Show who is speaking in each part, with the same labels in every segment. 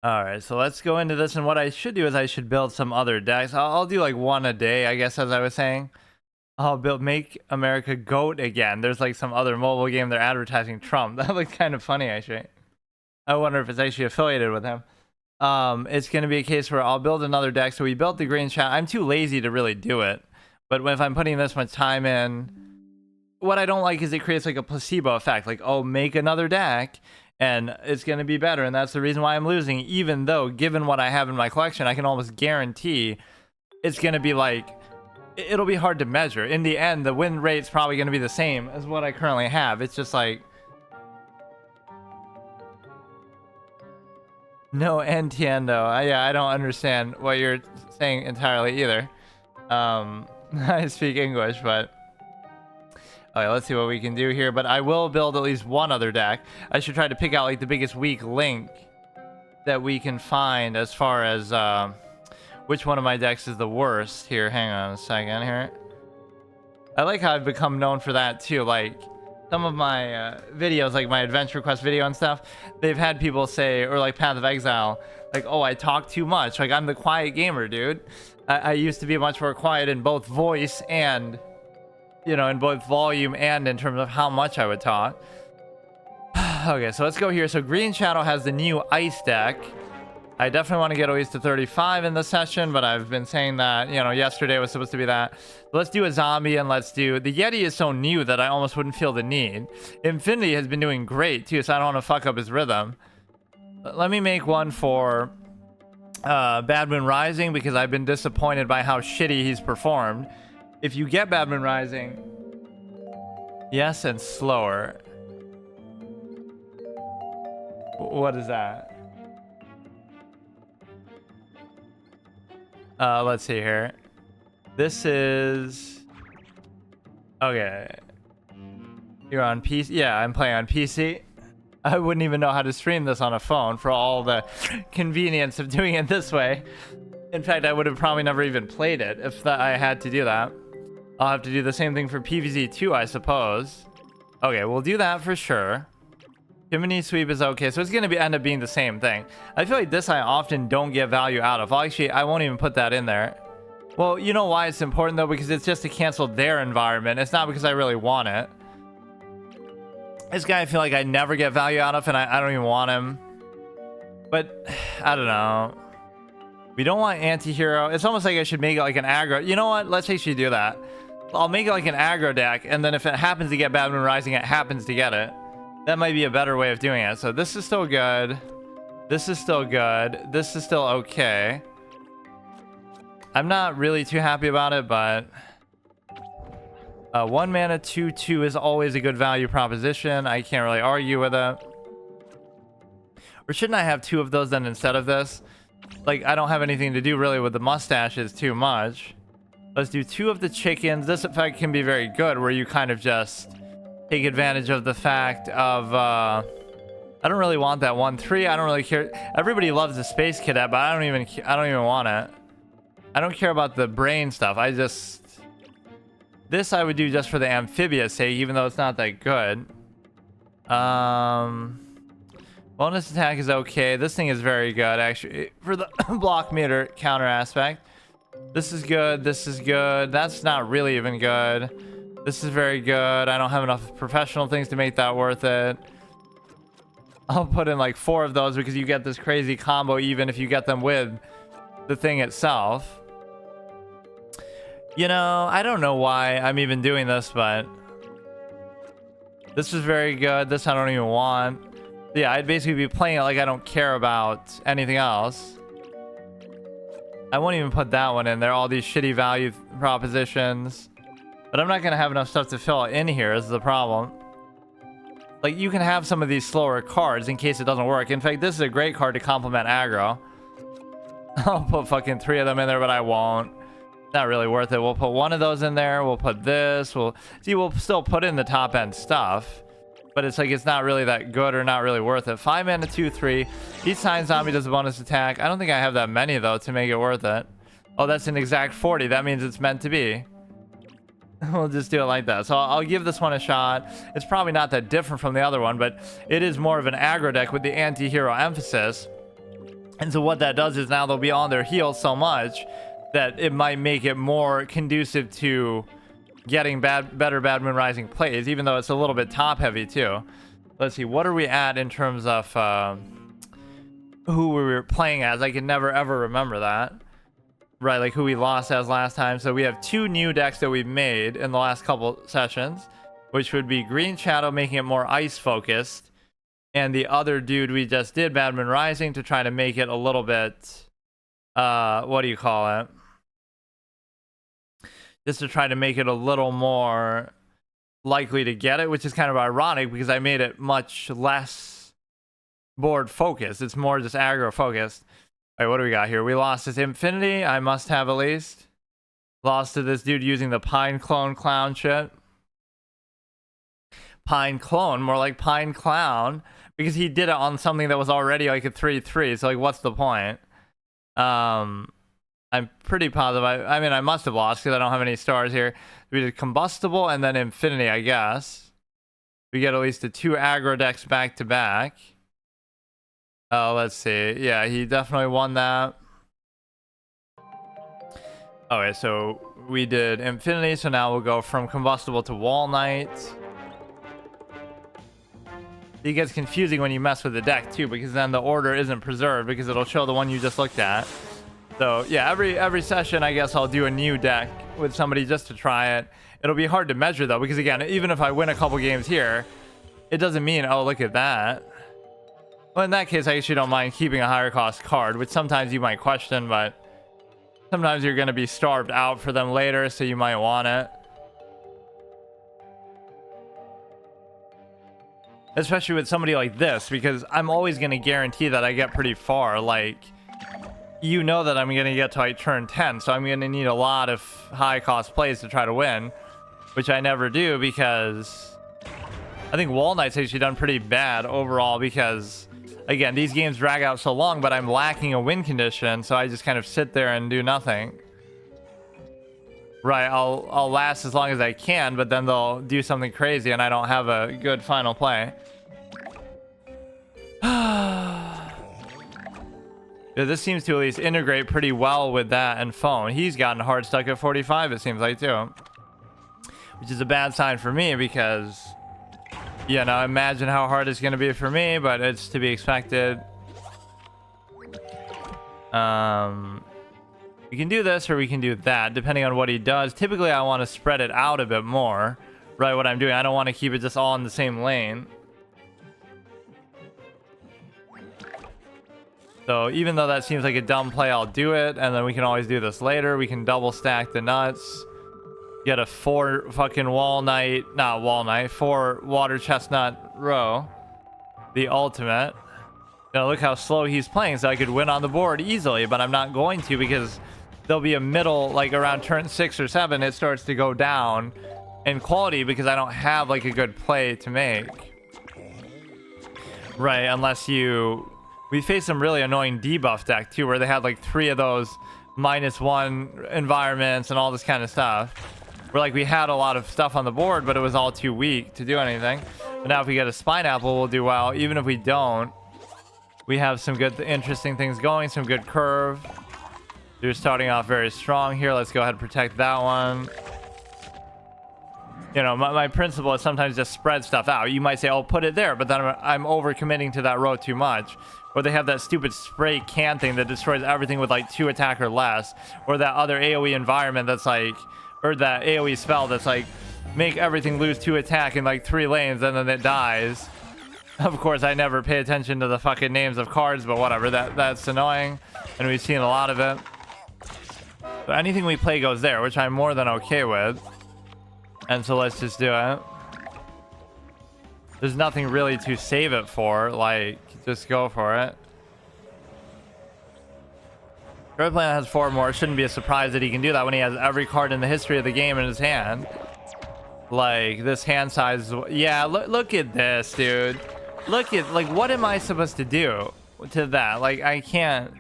Speaker 1: All right, so let's go into this. And what I should do is I should build some other decks. I'll do like one a day, I guess, as I was saying. I'll build Make America Goat again. There's like some other mobile game they're advertising Trump. That looks kind of funny, actually. I wonder if it's actually affiliated with him. It's going to be a case where I'll build another deck. So we built the green chat. I'm too lazy to really do it. But if I'm putting this much time in, what I don't like is it creates like a placebo effect. Like, oh, make another deck and it's going to be better. And that's the reason why I'm losing. Even though, given what I have in my collection, I can almost guarantee it's going to be like, it'll be hard to measure. In the end, the win rate's probably going to be the same as what I currently have. It's just like, no entiendo. Yeah, I don't understand what you're saying entirely either. I speak English, but okay, let's see what we can do here. But I will build at least one other deck. I should try to pick out like the biggest weak link that we can find as far as which one of my decks is the worst. Here, hang on a second here. I like how I've become known for that too. Like some of my videos, like my Adventure Quest video and stuff, they've had people say, or like Path of Exile, like, oh, I talk too much. Like, I'm the quiet gamer, dude. I used to be much more quiet in both voice and, you know, in both volume and in terms of how much I would talk. Okay, so let's go here. So Green Shadow has the new ice deck. I definitely want to get at least to 35 in this session, but I've been saying that, you know, yesterday was supposed to be that. Let's do a zombie and let's do... The Yeti is so new that I almost wouldn't feel the need. Infinity has been doing great, too, so I don't want to fuck up his rhythm. Let me make one for Bad Moon Rising, because I've been disappointed by how shitty he's performed. If you get Bad Moon Rising... Yes, and slower. What is that? Let's see here. This is... Okay. You're on PC? Yeah, I'm playing on PC. I wouldn't even know how to stream this on a phone for all the convenience of doing it this way. In fact, I would have probably never even played it if I had to do that. I'll have to do the same thing for PvZ too, I suppose. Okay, we'll do that for sure. Chimney Sweep is okay, so it's going to end up being the same thing. I feel like this I often don't get value out of. Well, actually, I won't even put that in there. Well, you know why it's important, though? Because it's just to cancel their environment. It's not because I really want it. This guy I feel like I never get value out of, and I don't even want him. But, I don't know. We don't want anti-hero. It's almost like I should make it like an aggro. You know what? Let's actually do that. I'll make it like an aggro deck, and then if it happens to get Bad Moon Rising, it happens to get it. That might be a better way of doing it. So this is still good. This is still good. This is still okay. I'm not really too happy about it, but 1 mana 2/2 is always a good value proposition. I can't really argue with it. Or shouldn't I have 2 of those then instead of this? Like, I don't have anything to do really with the mustaches too much. Let's do 2 of the chickens. This effect can be very good, where you kind of just take advantage of the fact of I don't really want that 1/3. I don't really care. Everybody loves the Space Cadet, but I don't even want it. I don't care about the brain stuff. This I would do just for the amphibious sake, even though it's not that good. Bonus attack is okay. This thing is very good, actually, for the block meter counter aspect. This is good. This is good. That's not really even good. This is very good. I don't have enough professional things to make that worth it. I'll put in like 4 of those because you get this crazy combo even if you get them with the thing itself. You know, I don't know why I'm even doing this, but this is very good. This I don't even want. Yeah, I'd basically be playing it like I don't care about anything else. I won't even put that one in there. All these shitty value propositions. But I'm not going to have enough stuff to fill in here is the problem. Like, you can have some of these slower cards in case it doesn't work. In fact, this is a great card to complement aggro. I'll put fucking 3 of them in there, but I won't. Not really worth it. We'll put 1 of those in there. We'll put this. We'll still put in the top end stuff. But it's like, it's not really that good or not really worth it. 5 mana 2/3. Each time zombie does a bonus attack. I don't think I have that many, though, to make it worth it. Oh, that's an exact 40. That means it's meant to be. We'll just do it like that. So I'll give this one a shot. It's probably not that different from the other one, but it is more of an aggro deck with the anti-hero emphasis. And so what that does is now they'll be on their heels so much that it might make it more conducive to getting better Bad Moon Rising plays, even though it's a little bit top heavy too. Let's see, what are we at in terms of who we were playing as? I can never ever remember that. Right, like who we lost as last time. So we have 2 new decks that we've made in the last couple sessions, which would be Green Shadow, making it more ice focused, and the other dude we just did, Bad Moon Rising, to try to make it a little bit what do you call it, just to try to make it a little more likely to get it, which is kind of ironic because I made it much less board focused. It's more just aggro focused. All right, what do we got here? We lost this Infinity. I must have at least. Lost to this dude using the Pine Clone Clown shit. Pine Clone, more like Pine Clown, because he did it on something that was already like a 3/3. So like, what's the point? I'm pretty positive. I mean, I must have lost because I don't have any stars here. We did Combustible and then Infinity, I guess. We get at least the 2 aggro decks back to back. Oh, let's see. Yeah, he definitely won that. Okay, so we did Infinity, so now we'll go from Combustible to Wall Knight. It gets confusing when you mess with the deck too, because then the order isn't preserved because it'll show the one you just looked at. So yeah, every session I guess I'll do a new deck with somebody just to try it. It'll be hard to measure though, because again, even if I win a couple games here, it doesn't mean, oh, look at that. Well, in that case, I actually don't mind keeping a higher cost card, which sometimes you might question, but sometimes you're going to be starved out for them later, so you might want it. Especially with somebody like this, because I'm always going to guarantee that I get pretty far. Like, you know that I'm going to get to like turn 10, so I'm going to need a lot of high cost plays to try to win, which I never do because I think Wall Knight's actually done pretty bad overall because, again, these games drag out so long, but I'm lacking a win condition, so I just kind of sit there and do nothing. Right, I'll last as long as I can, but then they'll do something crazy and I don't have a good final play. Yeah, this seems to at least integrate pretty well with that and phone. He's gotten hard stuck at 45, it seems like, too. Which is a bad sign for me because, you know, imagine how hard it's going to be for me, but it's to be expected. We can do this or we can do that, depending on what he does. Typically, I want to spread it out a bit more, right, what I'm doing. I don't want to keep it just all in the same lane. So even though that seems like a dumb play, I'll do it, and then we can always do this later. We can double stack the nuts. Get a 4 fucking Walnut, not Walnut, 4 Water Chestnut row. The ultimate. You know, look how slow he's playing, so I could win on the board easily, but I'm not going to because there'll be a middle, like around turn 6 or 7, it starts to go down in quality because I don't have like a good play to make. Right, unless you... We faced some really annoying debuff deck too, where they had like 3 of those -1 environments and all this kind of stuff. Where like we had a lot of stuff on the board, but it was all too weak to do anything. But now if we get a Spine Apple, we'll do well. Even if we don't, we have some good, interesting things going, some good curve. You're starting off very strong here. Let's go ahead and protect that one. You know, my principle is sometimes just spread stuff out. You might say, oh, put it there, but then I'm over-committing to that row too much. Or they have that stupid spray can thing that destroys everything with like 2 attack or less. Or that other AoE environment that's like, or that AoE spell that's like, make everything lose 2 attack in like 3 lanes and then it dies. Of course, I never pay attention to the fucking names of cards, but whatever, that's annoying. And we've seen a lot of it. So anything we play goes there, which I'm more than okay with. And so let's just do it. There's nothing really to save it for, like, just go for it. Red Planet has 4 more. It shouldn't be a surprise that he can do that when he has every card in the history of the game in his hand. Like, this hand size... Yeah, look at this, dude. Look at... Like, what am I supposed to do to that? Like, I can't...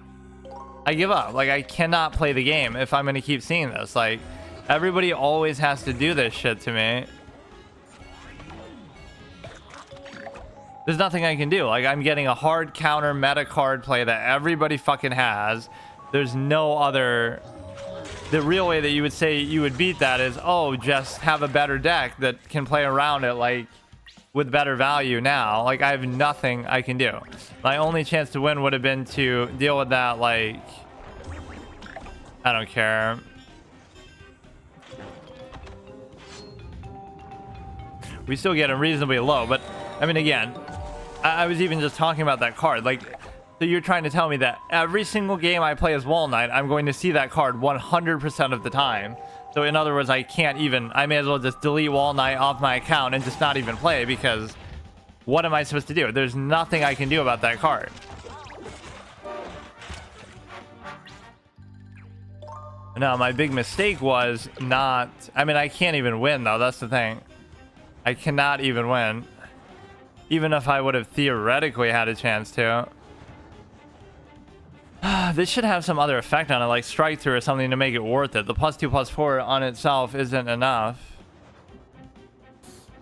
Speaker 1: I give up. Like, I cannot play the game if I'm going to keep seeing this. Like, everybody always has to do this shit to me. There's nothing I can do. Like, I'm getting a hard counter meta card play that everybody fucking has. There's no other... The real way that you would say you would beat that is, oh, just have a better deck that can play around it, like, with better value now. Like, I have nothing I can do. My only chance to win would have been to deal with that, like... I don't care. We still get him reasonably low, but, I mean, again, I was even just talking about that card. Like, so you're trying to tell me that every single game I play as Wall Knight, I'm going to see that card 100% of the time. So in other words, I can't even, I may as well just delete Wall Knight off my account and just not even play, because what am I supposed to do? There's nothing I can do about that card. No, my big mistake was not, I mean, I can't even win though, that's the thing. I cannot even win. Even if I would have theoretically had a chance to. This should have some other effect on it, like strike through or something to make it worth it. The +2/+4 on itself isn't enough.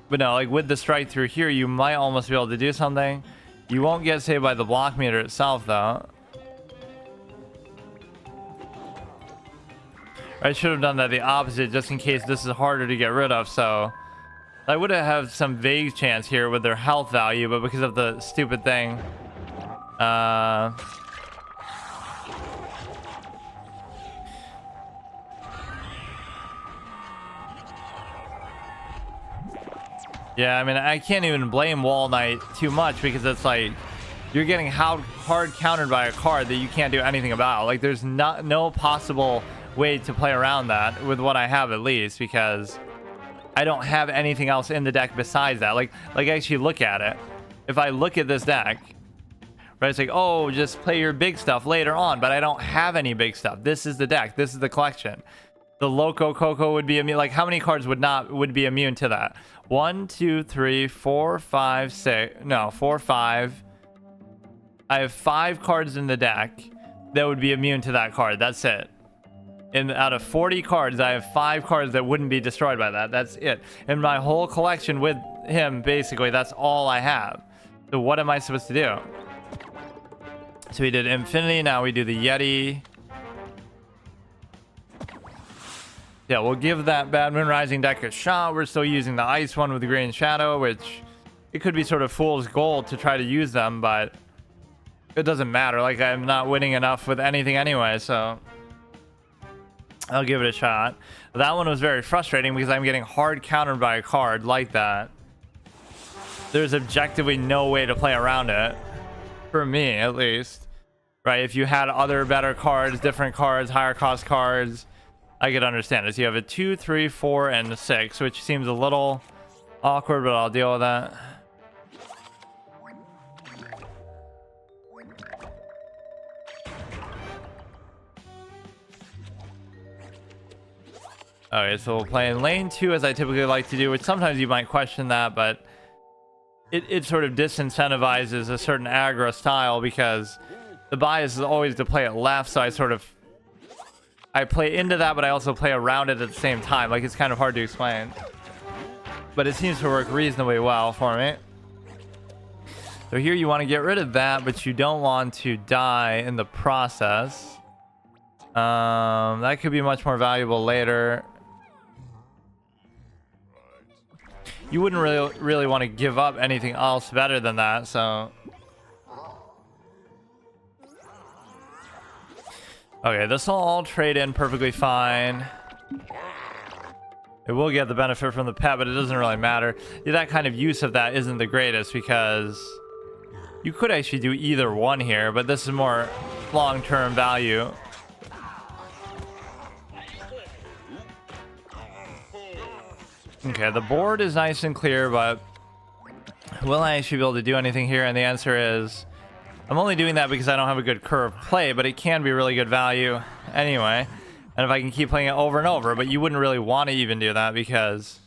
Speaker 1: But no, like with the strike through here, you might almost be able to do something. You won't get saved by the block meter itself, though. I should have done that the opposite, just in case this is harder to get rid of, so... I would have some vague chance here with their health value, but because of the stupid thing... Yeah, I mean, I can't even blame Wall Knight too much, because it's like you're getting hard countered by a card that you can't do anything about. Like, there's no possible way to play around that with what I have, at least, because I don't have anything else in the deck besides that. Like actually look at it. If I look at this deck, right, it's like, oh, just play your big stuff later on, but I don't have any big stuff. This is the deck. This is the collection. The Loco Coco would be immune. Like, how many cards would be immune to that? 1, 2, 3, 4, 5, 6. No, 4, 5. I have 5 cards in the deck that would be immune to that card. That's it. And out of 40 cards, I have 5 cards that wouldn't be destroyed by that. That's it. And my whole collection with him, basically, that's all I have. So what am I supposed to do? So we did Infinity. Now we do the Yeti. Yeah, we'll give that Bad Moon Rising deck a shot. We're still using the Ice one with the Green Shadow, which it could be sort of fool's gold to try to use them, but it doesn't matter. Like, I'm not winning enough with anything anyway, so I'll give it a shot. That one was very frustrating because I'm getting hard countered by a card like that. There's objectively no way to play around it, for me at least. Right? If you had other better cards, different cards, higher cost cards, I could understand it. So you have a 2, 3, 4, and a 6, which seems a little awkward, but I'll deal with that. Okay, so we'll play in lane 2 as I typically like to do, which sometimes you might question that, but it sort of disincentivizes a certain aggro style because the bias is always to play it left, so I play into that, but I also play around it at the same time. Like, it's kind of hard to explain. But it seems to work reasonably well for me. So here you want to get rid of that, but you don't want to die in the process. That could be much more valuable later. You wouldn't really want to give up anything else better than that, so... Okay, this will all trade in perfectly fine. It will get the benefit from the pet, but it doesn't really matter. That kind of use of that isn't the greatest because you could actually do either one here, but this is more long-term value. Okay, the board is nice and clear, but will I actually be able to do anything here? And the answer is... I'm only doing that because I don't have a good curve play, but it can be really good value anyway. And if I can keep playing it over and over, but you wouldn't really want to even do that because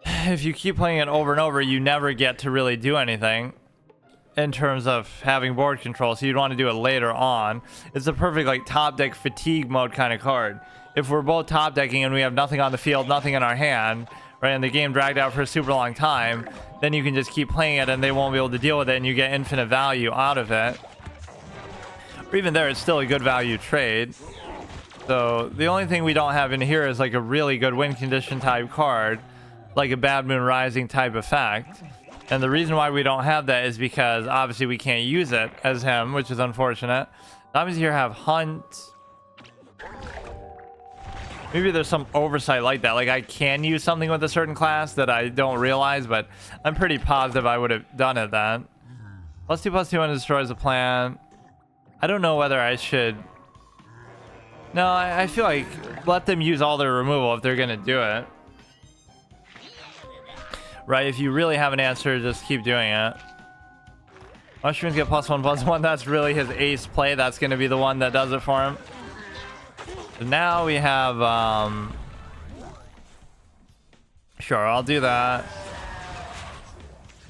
Speaker 1: if you keep playing it over and over, you never get to really do anything in terms of having board control. So you'd want to do it later on. It's a perfect like top deck fatigue mode kind of card. If we're both top decking and we have nothing on the field, nothing in our hand, right? And the game dragged out for a super long time, then you can just keep playing it and they won't be able to deal with it and you get infinite value out of it. Or even there, it's still a good value trade. So the only thing we don't have in here is like a really good win condition type card, like a Bad Moon Rising type effect. And the reason why we don't have that is because obviously we can't use it as him, which is unfortunate. Zombies here have Hunt. Maybe there's some oversight like that. Like I can use something with a certain class that I don't realize, but I'm pretty positive I would have done it then. +2/+2 and destroys the plant. I don't know whether I should... No, I feel like let them use all their removal if they're going to do it. Right, if you really have an answer, just keep doing it. Mushrooms get +1/+1. That's really his ace play. That's going to be the one that does it for him. So now we have... Sure, I'll do that.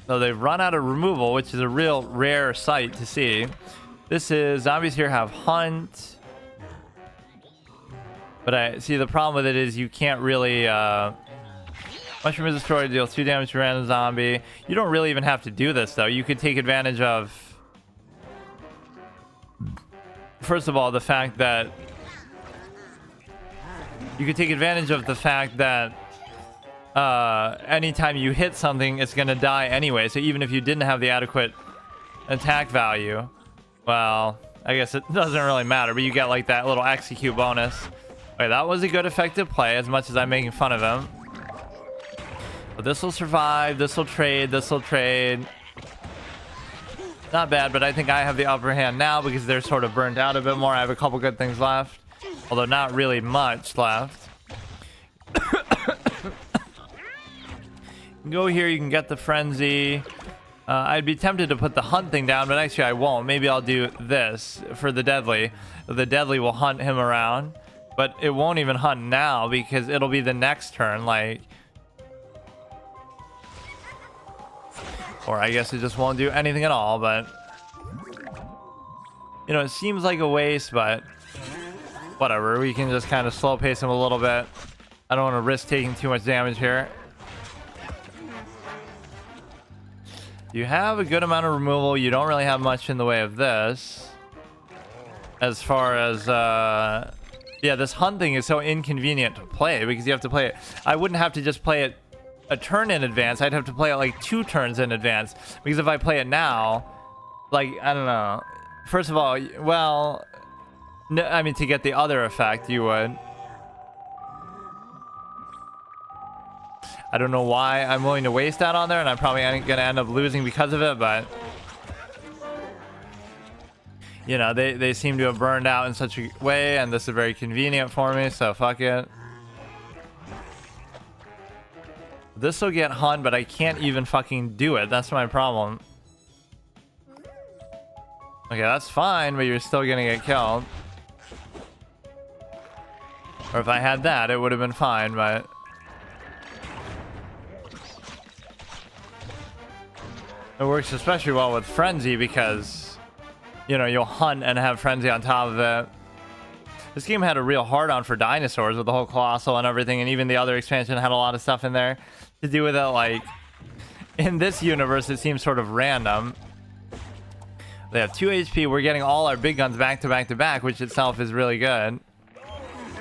Speaker 1: So they've run out of removal, which is a real rare sight to see. This is... Zombies here have Hunt. But I see the problem with it is you can't really... Mushroom is destroyed, deals 2 damage to random zombie. You don't really even have to do this, though. You could take advantage of... First of all, the fact that... You could take advantage of the fact that... anytime you hit something, it's going to die anyway. So even if you didn't have the adequate attack value... Well, I guess it doesn't really matter. But you get, like, that little execute bonus. Okay, that was a good effective play, as much as I'm making fun of him. But this will survive, this will trade, this will trade. Not bad, but I think I have the upper hand now because they're sort of burnt out a bit more. I have a couple good things left, although not really much left. You can go here, you can get the frenzy. I'd be tempted to put the hunt thing down, but actually I won't. Maybe I'll do this for the deadly. The deadly will hunt him around, but it won't even hunt now because it'll be the next turn, like... Or I guess it just won't do anything at all, but... You know, it seems like a waste, but... Whatever, we can just kind of slow pace him a little bit. I don't want to risk taking too much damage here. You have a good amount of removal. You don't really have much in the way of this. As far as... Yeah, this hunt thing is so inconvenient to play because you have to play it... I wouldn't have to just play it a turn in advance. I'd have to play it like 2 turns in advance because if I play it now, like, I don't know, first of all, well, no, I mean, to get the other effect you would. I don't know why I'm willing to waste that on there, and I'm probably gonna end up losing because of it, but you know, they seem to have burned out in such a way, and this is very convenient for me, so fuck it. This will get Hun, but I can't even fucking do it. That's my problem. Okay, that's fine, but you're still gonna get killed. Or if I had that, it would have been fine, but... It works especially well with Frenzy because, you know, you'll hunt and have Frenzy on top of it. This game had a real hard-on for dinosaurs with the whole Colossal and everything, and even the other expansion had a lot of stuff in there to do with it. Like, in this universe, it seems sort of random. They have 2 HP. We're getting all our big guns back to back to back, which itself is really good.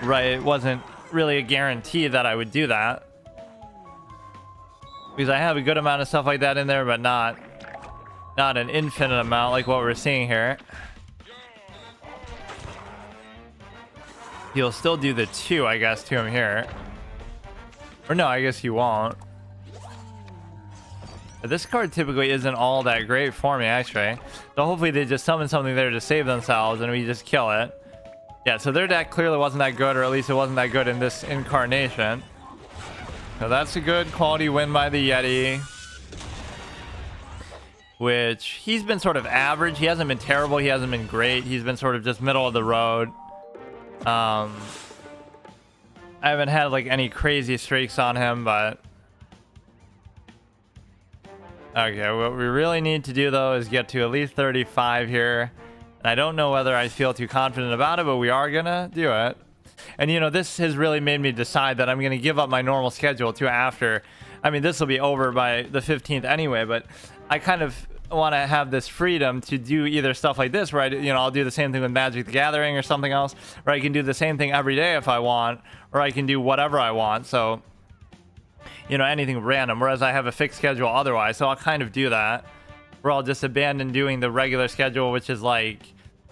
Speaker 1: Right, it wasn't really a guarantee that I would do that. Because I have a good amount of stuff like that in there, but not an infinite amount like what we're seeing here. He'll still do the 2, I guess, to him here. Or no, I guess he won't. But this card typically isn't all that great for me, actually. So hopefully they just summon something there to save themselves and we just kill it. Yeah, so their deck clearly wasn't that good, or at least it wasn't that good in this incarnation. So that's a good quality win by the Yeti. Which, he's been sort of average. He hasn't been terrible. He hasn't been great. He's been sort of just middle of the road. I haven't had like any crazy streaks on him, but... Okay, what we really need to do though is get to at least 35 here. And I don't know whether I feel too confident about it, but we are gonna do it. And you know, this has really made me decide that I'm going to give up my normal schedule to after. I mean, this will be over by the 15th anyway, but I kind of want to have this freedom to do either stuff like this where I'll do the same thing with Magic the Gathering or something else, or I can do the same thing every day if I want, or I can do whatever I want. So, you know, anything random, whereas I have a fixed schedule otherwise. So I'll kind of do that, where I'll just abandon doing the regular schedule, which is like,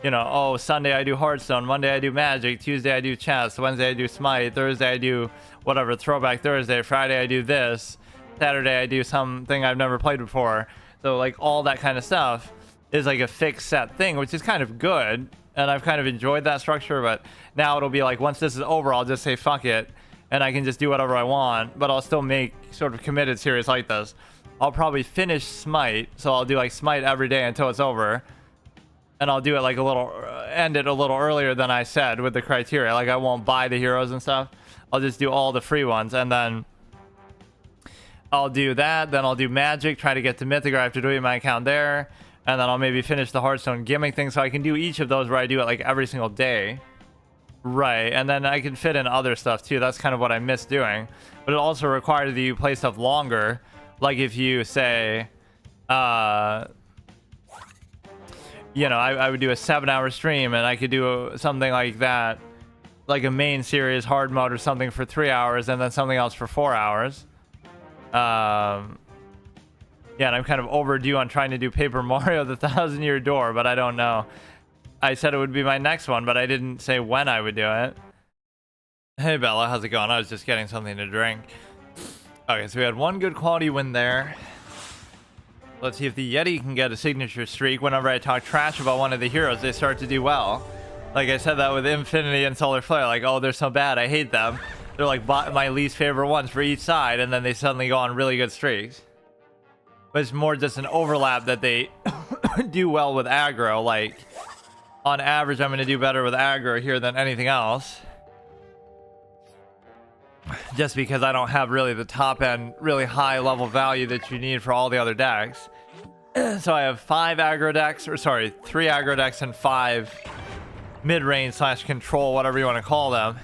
Speaker 1: you know, oh, Sunday I do Hearthstone, Monday I do Magic, Tuesday I do chess, Wednesday I do Smite, Thursday I do whatever, Throwback Thursday, Friday I do this, Saturday I do something I've never played before. So like all that kind of stuff is like a fixed set thing, which is kind of good, and I've kind of enjoyed that structure. But now it'll be like, once this is over, I'll just say fuck it, and I can just do whatever I want, but I'll still make sort of committed series like this. I'll probably finish Smite, so I'll do like Smite every day until it's over, and I'll do it like end it a little earlier than I said with the criteria. Like I won't buy the heroes and stuff. I'll just do all the free ones, and then I'll do that. Then I'll do Magic, try to get to Mythic, or I have to delete my account there, and then I'll maybe finish the Hearthstone gimmick thing, so I can do each of those where I do it like every single day. Right, and then I can fit in other stuff too. That's kind of what I miss doing, but it also requires that you play stuff longer. Like if you say, you know, I would do a 7-hour stream, and I could do something like that, like a main series hard mode or something for 3 hours, and then something else for 4 hours. Yeah, and I'm kind of overdue on trying to do Paper Mario the 1,000-Year Door, but I don't know. I said it would be my next one, but I didn't say when I would do it. Hey Bella, how's it going? I was just getting something to drink. Okay, so we had one good quality win there. Let's see if the Yeti can get a signature streak. Whenever I talk trash about one of the heroes, they start to do well. Like I said that with Infinity and Solar Flare. Like, oh, they're so bad, I hate them. They're like my least favorite ones for each side, and then they suddenly go on really good streaks. But it's more just an overlap that they do well with aggro. Like, on average, I'm going to do better with aggro here than anything else. Just because I don't have really the top end, really high level value that you need for all the other decks. So I have 5 aggro decks, or sorry, 3 aggro decks and 5 mid-range / control, whatever you want to call them.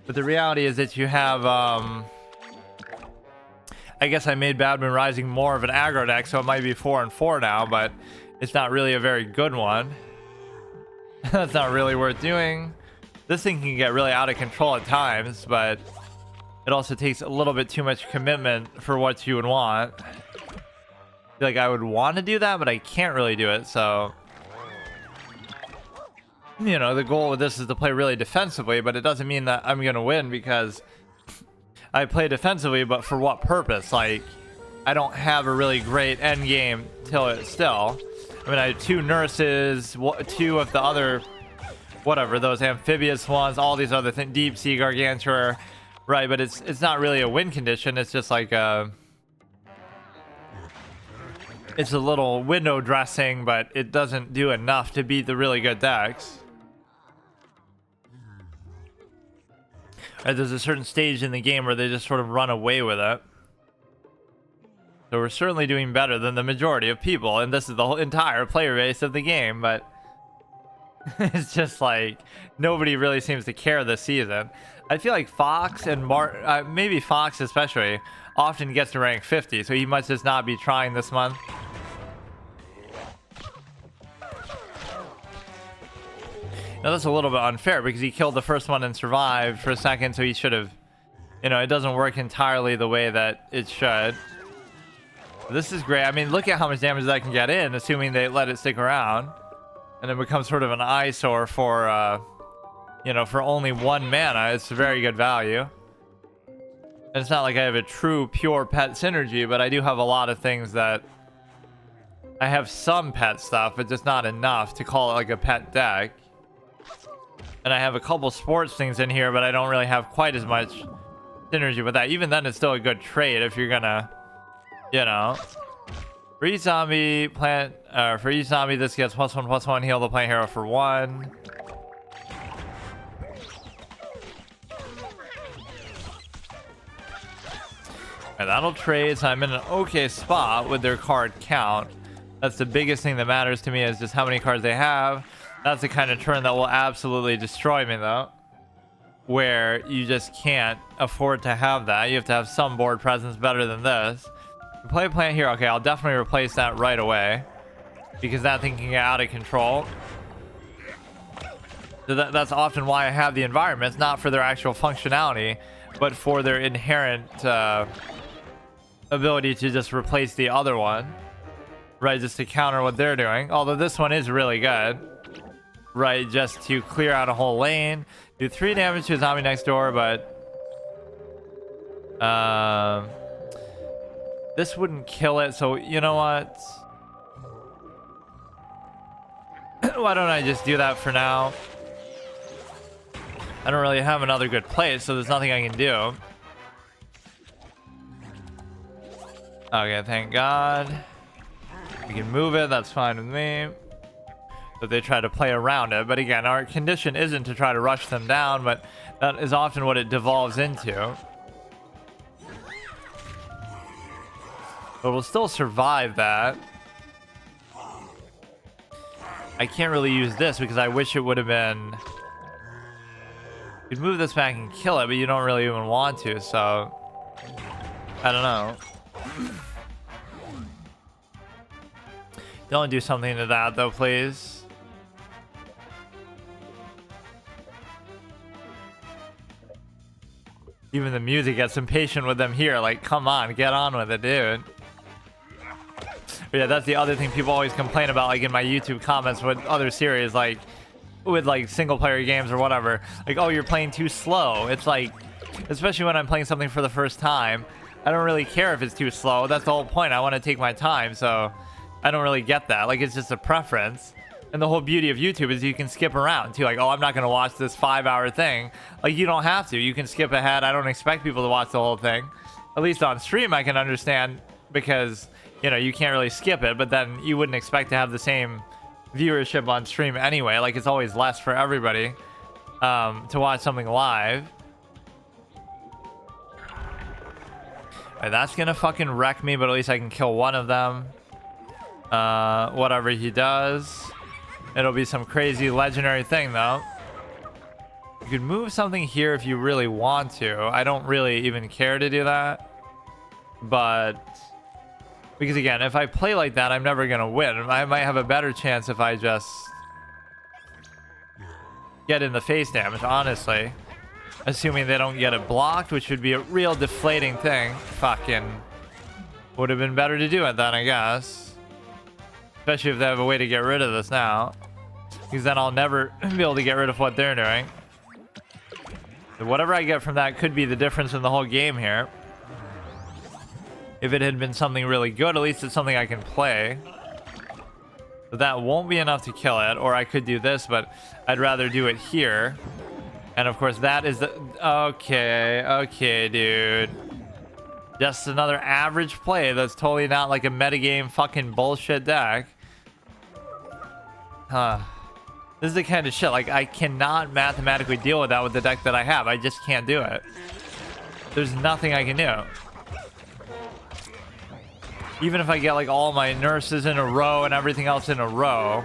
Speaker 1: But the reality is that you have, I guess I made Bad Moon Rising more of an aggro deck, so it might be 4 and 4 now, but it's not really a very good one. That's not really worth doing. This thing can get really out of control at times, but it also takes a little bit too much commitment for what you would want. I feel like I would want to do that, but I can't really do it, so... You know, the goal with this is to play really defensively, but it doesn't mean that I'm going to win because I play defensively, but for what purpose? Like, I don't have a really great end game till it still. I mean, I have 2 nurses, 2 of the other, whatever, those amphibious ones, all these other things, Deep Sea Gargantua, right? But it's not really a win condition. It's just like it's a little window dressing, but it doesn't do enough to beat the really good decks. There's a certain stage in the game where they just sort of run away with it. So we're certainly doing better than the majority of people, and this is the whole entire player base of the game, but it's just like nobody really seems to care this season. I feel like Fox and maybe Fox especially, often gets to rank 50, so he must just not be trying this month. Now that's a little bit unfair because he killed the first one and survived for a second, so he should have, you know, it doesn't work entirely the way that it should. This is great. I mean, look at how much damage that can get in, assuming they let it stick around. And it becomes sort of an eyesore for, you know, for only 1 mana. It's a very good value. And it's not like I have a true pure pet synergy, but I do have a lot of things that... I have some pet stuff, but just not enough to call it like a pet deck. And I have a couple sports things in here, but I don't really have quite as much synergy with that. Even then, it's still a good trade if you're gonna, you know. For each zombie, for each zombie, this gets +1/+1, heal the plant hero for 1. And that'll trade, so I'm in an okay spot with their card count. That's the biggest thing that matters to me, is just how many cards they have. That's the kind of turn that will absolutely destroy me, though. where you just can't afford to have that. You have to have some board presence better than this. Play plant here. Okay, I'll definitely replace that right away because that thing can get out of control. So that's often why I have the environments, not for their actual functionality, but for their inherent ability to just replace the other one, right? Just to counter what they're doing. Although this one is really good, right? Just to clear out a whole lane, do 3 damage to a zombie next door, but this wouldn't kill it. So you know what? Why don't I just do that for now? I don't really have another good place, so there's nothing I can do. Okay, thank God. We can move it, that's fine with me. But they try to play around it. But again, our condition isn't to try to rush them down, but that is often what it devolves into. But we'll still survive that. I can't really use this because I wish it would have been... You'd move this back and kill it, but you don't really even want to, so... I don't know. Don't do something to that, though, please. Even the music gets impatient with them here. Like, come on, get on with it, dude. But yeah, that's the other thing people always complain about, like in my YouTube comments with other series, like with like single player games or whatever. Like, oh, you're playing too slow. It's like, especially when I'm playing something for the first time, I don't really care if it's too slow. That's the whole point. I want to take my time, so I don't really get that. Like, it's just a preference. And the whole beauty of YouTube is you can skip around too. Like, oh, I'm not going to watch this 5-hour thing. Like, you don't have to. You can skip ahead. I don't expect people to watch the whole thing. At least on stream, I can understand because, you know, you can't really skip it. But then you wouldn't expect to have the same viewership on stream anyway. Like, it's always less for everybody to watch something live. Right, that's going to fucking wreck me, but at least I can kill one of them. Whatever he does. It'll be some crazy legendary thing, though. You could move something here if you really want to. I don't really even care to do that. But... because, again, if I play like that, I'm never going to win. I might have a better chance if I just... get in the face damage, honestly. Assuming they don't get it blocked, which would be a real deflating thing. Fucking... would have been better to do it then, I guess. Especially if they have a way to get rid of this now. Because then I'll never be able to get rid of what they're doing. So whatever I get from that could be the difference in the whole game here. If it had been something really good, at least it's something I can play. But that won't be enough to kill it. Or I could do this, but I'd rather do it here. And of course that is the... okay, dude. Just another average play that's totally not like a metagame fucking bullshit deck. This is the kind of shit, like, I cannot mathematically deal with that with the deck that I have. I just can't do it. There's nothing I can do. Even if I get like all my nurses in a row and everything else in a row,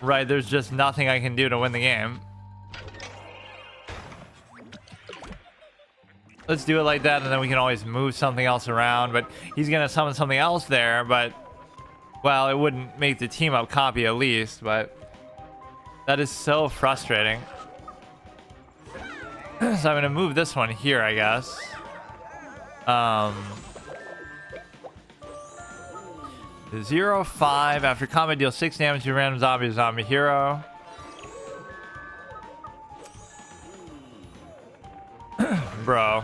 Speaker 1: right, there's just nothing I can do to win the game. Let's do it like that, and then we can always move something else around. But he's gonna summon something else there, but, well, it wouldn't make the team up copy at least, but that is so frustrating. So I'm gonna move this one here, I guess. 0-5 after combat, deal 6 damage to random zombie hero. Bro,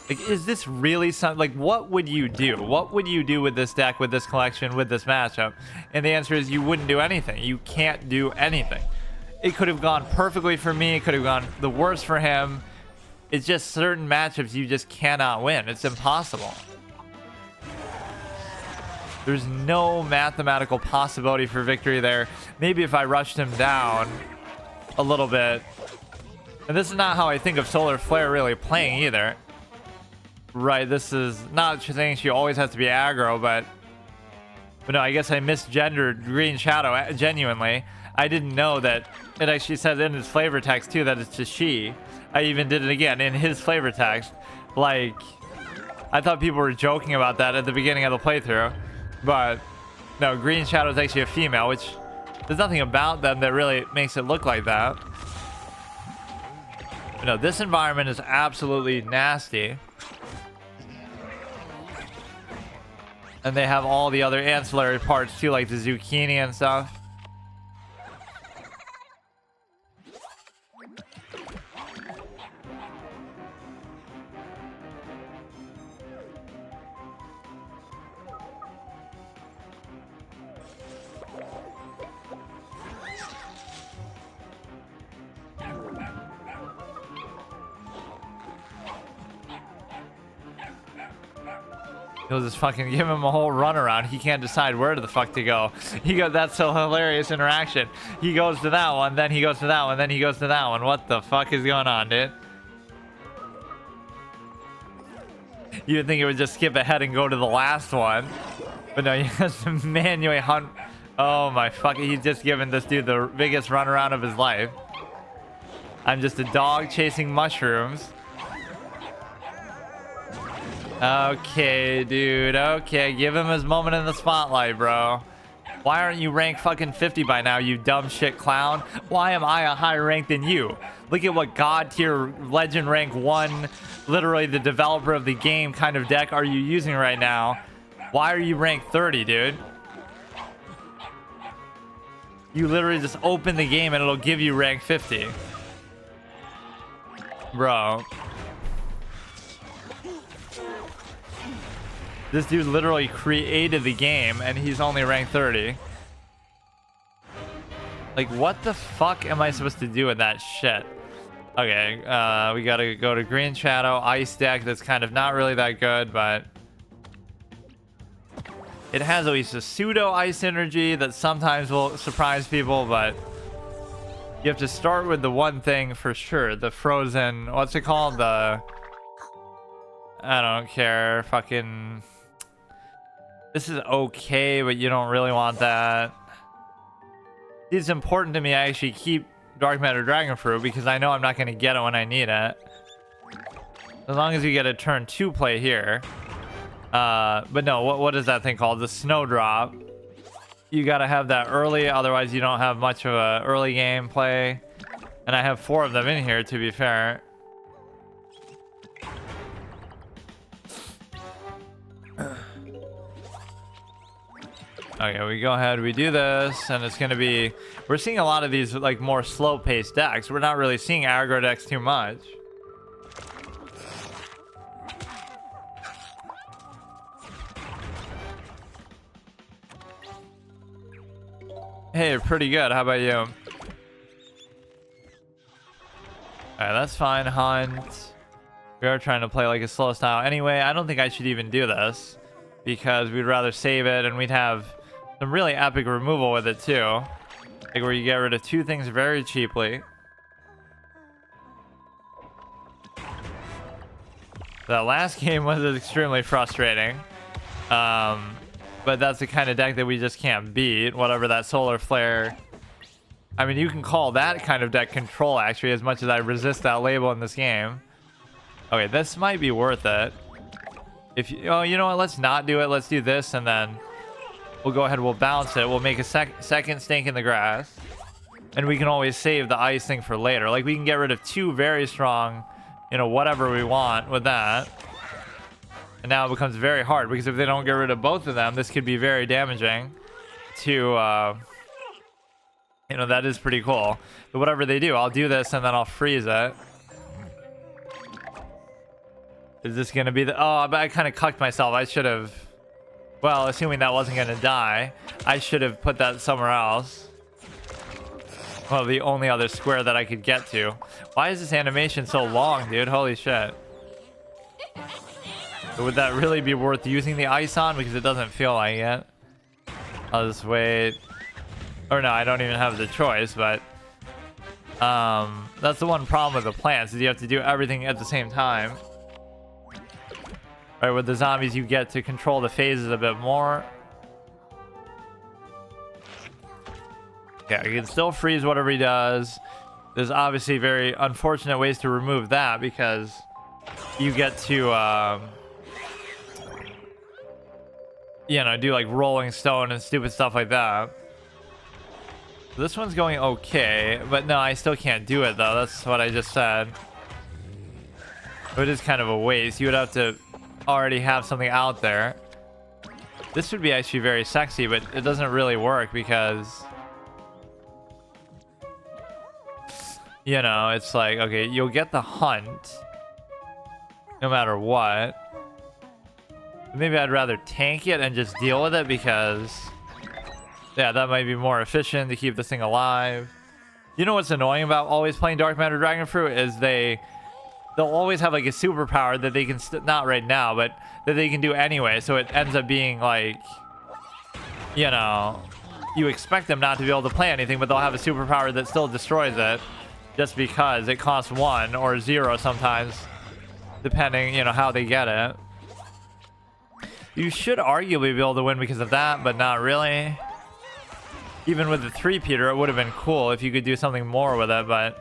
Speaker 1: like, is this really something? Like, what would you do? What would you do with this deck, with this collection, with this matchup? And the answer is you wouldn't do anything. You can't do anything. It could have gone perfectly for me. It could have gone the worst for him. It's just certain matchups you just cannot win. It's impossible. There's no mathematical possibility for victory there. Maybe if I rushed him down a little bit. And this is not how I think of Solar Flare really playing either. Right, this is not saying she always has to be aggro, but But no, I guess I misgendered Green Shadow genuinely. I didn't know that it actually says in his flavor text too that it's a she. I even did it again in his flavor text. Like, I thought people were joking about that at the beginning of the playthrough. But no, Green Shadow is actually a female, which there's nothing about them that really makes it look like that. But no, this environment is absolutely nasty. And they have all the other ancillary parts too, like the zucchini and stuff. He'll just fucking give him a whole runaround. He can't decide where the fuck to go. That's a hilarious interaction. He goes to that one, then he goes to that one, then he goes to that one. What the fuck is going on, dude? You would think it would just skip ahead and go to the last one. But no, he has to manually hunt. Oh my fuck, he's just given this dude the biggest runaround of his life. I'm just a dog chasing mushrooms. Okay, dude. Okay, give him his moment in the spotlight, bro. Why aren't you rank fucking 50 by now, you dumb shit clown? Why am I a higher rank than you? Look at what god tier legend rank 1, literally the developer of the game kind of deck are you using right now? Why are you ranked 30, dude? You literally just open the game and it'll give you rank 50. Bro. This dude literally created the game and he's only ranked 30. Like, what the fuck am I supposed to do with that shit? Okay, we gotta go to Green Shadow, Ice deck that's kind of not really that good, but it has at least a pseudo ice energy that sometimes will surprise people, but you have to start with the one thing for sure. The frozen, what's it called? I don't care, fucking... This is okay, but you don't really want that. It's important to me I actually keep Dark Matter Dragonfruit because I know I'm not going to get it when I need it. As long as we get a turn 2 play here. But no, what is that thing called? The Snowdrop. You got to have that early, otherwise you don't have much of a early game play. And I have 4 of them in here, to be fair. Okay, we go ahead, we do this, and it's gonna be... We're seeing a lot of these, like, more slow-paced decks. We're not really seeing aggro decks too much. Hey, pretty good. How about you? Alright, that's fine. Hunt. We are trying to play, like, a slow style. Anyway, I don't think I should even do this, because we'd rather save it, and we'd have... some really epic removal with it too, like where you get rid of 2 things very cheaply. That last game was extremely frustrating, but that's the kind of deck that we just can't beat. Whatever that solar flare, I mean, you can call that kind of deck control actually, as much as I resist that label in this game. Okay, this might be worth it. If you, oh, you know what, let's not do it. Let's do this, and then we'll go ahead, we'll bounce it. We'll make a second stink in the grass. And we can always save the ice thing for later. Like, we can get rid of 2 very strong, you know, whatever we want with that. And now it becomes very hard, because if they don't get rid of both of them, this could be very damaging to, you know, that is pretty cool. But whatever they do, I'll do this, and then I'll freeze it. Is this going to be the... Oh, but I kind of cucked myself. I should have... Well, assuming that wasn't going to die, I should have put that somewhere else. Well, the only other square that I could get to. Why is this animation so long, dude? Holy shit. Would that really be worth using the ice on? Because it doesn't feel like it. I'll just wait. Or no, I don't even have the choice, but... that's the one problem with the plants, is you have to do everything at the same time. Right, with the zombies, you get to control the phases a bit more. Yeah, you can still freeze whatever he does. There's obviously very unfortunate ways to remove that because you get to, you know, do like rolling stone and stupid stuff like that. This one's going okay, but no, I still can't do it though. That's what I just said. It is kind of a waste. You would have to already have something out there. This would be actually very sexy, but it doesn't really work because, you know, it's like, okay, you'll get the hunt no matter what. Maybe I'd rather tank it and just deal with it because, yeah, that might be more efficient to keep this thing alive. You know what's annoying about always playing Dark Matter Dragonfruit is they'll always have like a superpower that they can not right now, but that they can do anyway. So it ends up being like, you know, you expect them not to be able to play anything, but they'll have a superpower that still destroys it just because it costs 1 or 0 sometimes, depending, you know, how they get it. You should arguably be able to win because of that, but not really. Even with the 3-peater, it would have been cool if you could do something more with it, but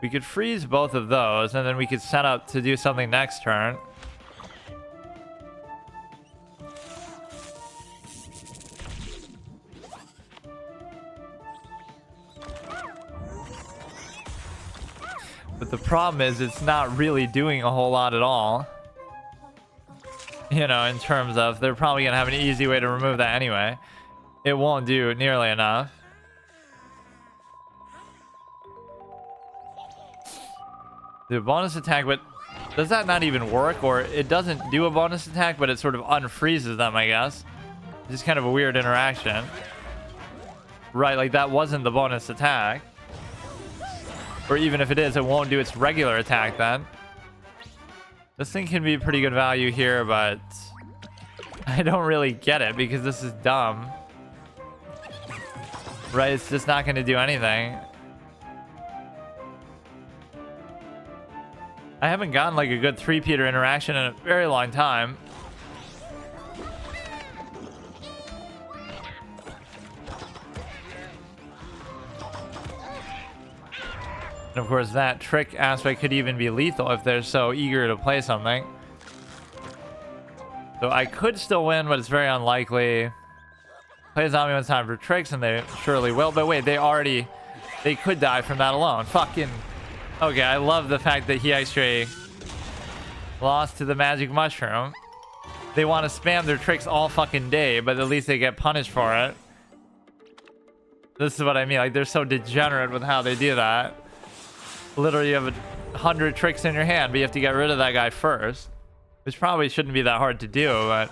Speaker 1: we could freeze both of those, and then we could set up to do something next turn. But the problem is it's not really doing a whole lot at all. You know, in terms of they're probably gonna have an easy way to remove that anyway. It won't do nearly enough. The bonus attack, but does that not even work? Or it doesn't do a bonus attack, but it sort of unfreezes them, I guess. It's just kind of a weird interaction. Right, like that wasn't the bonus attack. Or even if it is, it won't do its regular attack then. This thing can be pretty good value here, but I don't really get it because this is dumb. Right, it's just not going to do anything. I haven't gotten like a good 3-peater interaction in a very long time. And of course that trick aspect could even be lethal if they're so eager to play something. So I could still win, but it's very unlikely. Play a zombie one time for tricks and they surely will. But wait, they could die from that alone. Fucking... Okay, I love the fact that he actually lost to the magic mushroom. They want to spam their tricks all fucking day, but at least they get punished for it. This is what I mean. Like, they're so degenerate with how they do that. Literally, you have 100 tricks in your hand, but you have to get rid of that guy first. Which probably shouldn't be that hard to do, but...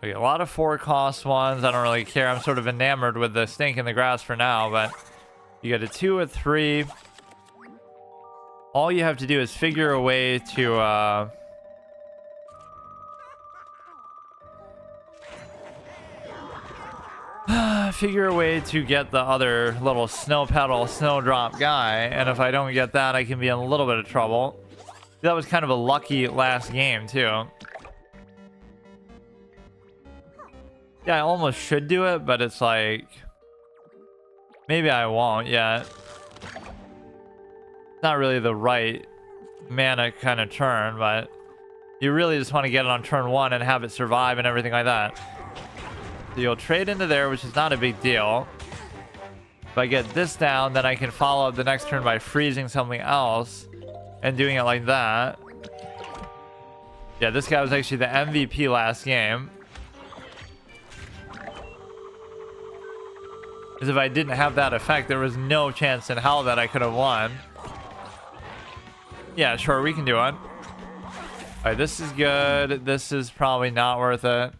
Speaker 1: Okay, a lot of 4-cost ones. I don't really care. I'm sort of enamored with the stink in the grass for now, but you get a 2, a 3. All you have to do is figure a way to figure a way to get the other little snow petal snowdrop guy, and if I don't get that, I can be in a little bit of trouble. That was kind of a lucky last game too. Yeah, I almost should do it, but it's like maybe I won't yet. Not really the right mana kind of turn, but you really just want to get it on turn 1 and have it survive and everything like that. So you'll trade into there, which is not a big deal. If I get this down, then I can follow up the next turn by freezing something else and doing it like that. Yeah, this guy was actually the MVP last game. Because if I didn't have that effect, there was no chance in hell that I could have won. Yeah, sure, we can do it. Alright, this is good. This is probably not worth it.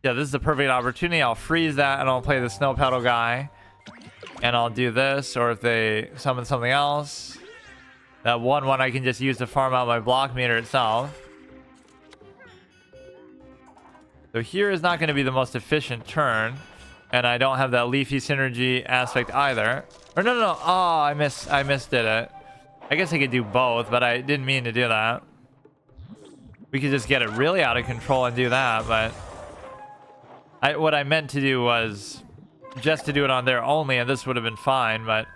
Speaker 1: Yeah, this is the perfect opportunity. I'll freeze that and I'll play the snow petal guy. And I'll do this, or if they summon something else. That 1/1 I can just use to farm out my block meter itself. So here is not going to be the most efficient turn. And I don't have that leafy synergy aspect either. Or no. Oh, I misdid it. I guess I could do both, but I didn't mean to do that. We could just get it really out of control and do that, but What I meant to do was just to do it on there only, and this would have been fine, but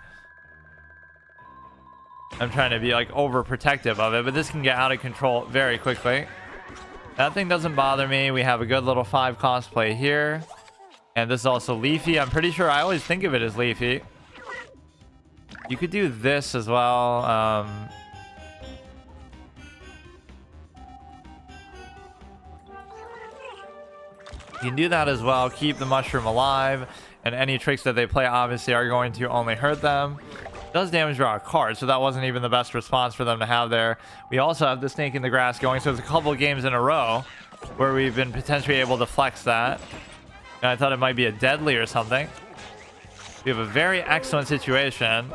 Speaker 1: I'm trying to be like overprotective of it, but this can get out of control very quickly. That thing doesn't bother me. We have a good little 5 cosplay here. And this is also leafy. I'm pretty sure I always think of it as leafy. You could do this as well. You can do that as well. Keep the mushroom alive. And any tricks that they play obviously are going to only hurt them. It does damage draw a card, so that wasn't even the best response for them to have there. We also have the snake in the grass going, so it's a couple games in a row where we've been potentially able to flex that. And I thought it might be a deadly or something. We have a very excellent situation.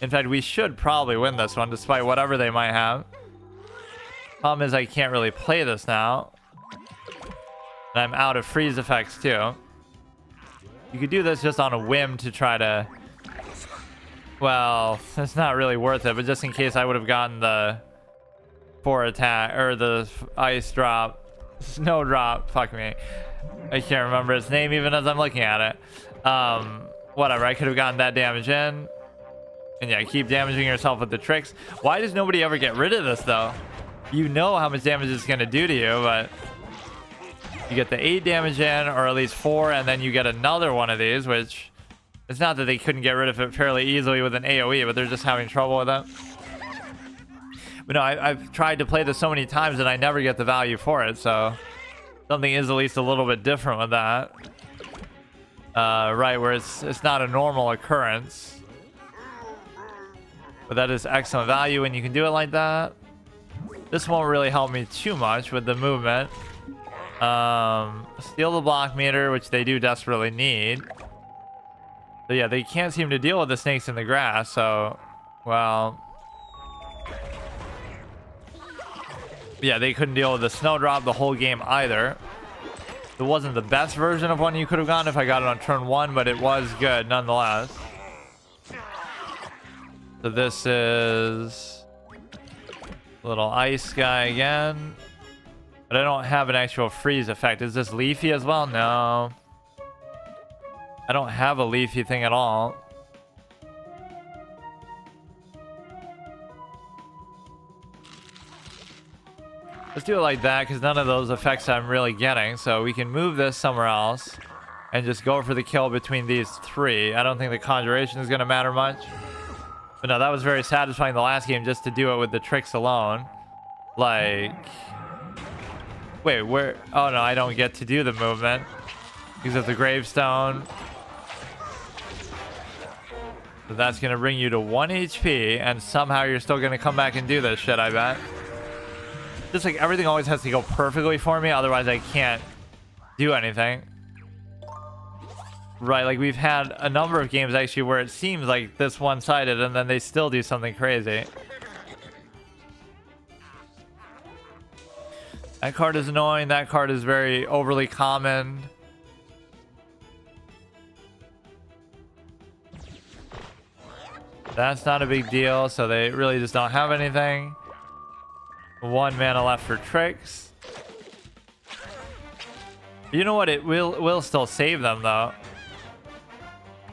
Speaker 1: In fact, we should probably win this one despite whatever they might have. Problem is I can't really play this now. And I'm out of freeze effects too. You could do this just on a whim to try to... Well, it's not really worth it, but just in case I would have gotten the 4 attack, or the ice drop, snow drop, fuck me. I can't remember its name even as I'm looking at it. Whatever, I could have gotten that damage in. And yeah, keep damaging yourself with the tricks. Why does nobody ever get rid of this though? You know how much damage it's gonna do to you, but you get the 8 damage in, or at least 4, and then you get another one of these, which it's not that they couldn't get rid of it fairly easily with an AoE, but they're just having trouble with it. But no, I've tried to play this so many times and I never get the value for it, so something is at least a little bit different with that. Right, where it's not a normal occurrence. But that is excellent value when you can do it like that. This won't really help me too much with the movement. Steal the block meter, which they do desperately need. So yeah, they can't seem to deal with the snakes in the grass, so, well... Yeah, they couldn't deal with the snowdrop the whole game either. It wasn't the best version of one you could have gotten if I got it on turn 1, but it was good nonetheless. So this is... little ice guy again. But I don't have an actual freeze effect. Is this leafy as well? No. I don't have a leafy thing at all. Let's do it like that, because none of those effects I'm really getting. So we can move this somewhere else and just go for the kill between these 3. I don't think the conjuration is going to matter much. But no, that was very satisfying the last game just to do it with the tricks alone. Like... Wait, where... Oh no, I don't get to do the movement because of the gravestone. So that's going to bring you to 1 HP, and somehow you're still going to come back and do this shit, I bet. Just like everything always has to go perfectly for me, otherwise I can't do anything. Right, like we've had a number of games actually where it seems like this one-sided and then they still do something crazy. That card is annoying. That card is very overly common. That's not a big deal, so they really just don't have anything. 1 mana left for tricks. You know what? It will still save them though,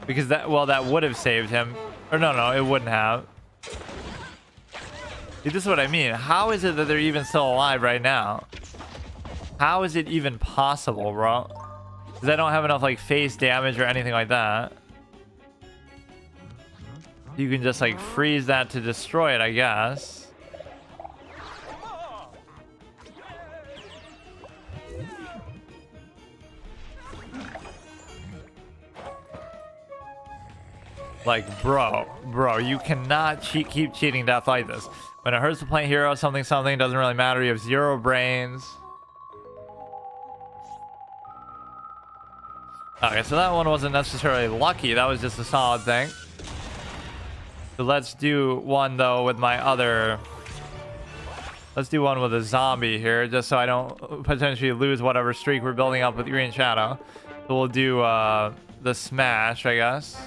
Speaker 1: because that would have saved him. Or no, it wouldn't have. See, this is what I mean. How is it that they're even still alive right now? How is it even possible, bro? Because I don't have enough like face damage or anything like that. You can just like freeze that to destroy it, I guess. Like, bro, you cannot keep cheating death like this. When it hurts to play hero, something, doesn't really matter. You have 0 brains. Okay, so that one wasn't necessarily lucky. That was just a solid thing. So let's do one, though, with my other... Let's do one with a zombie here, just so I don't potentially lose whatever streak we're building up with Green Shadow. So we'll do the smash, I guess.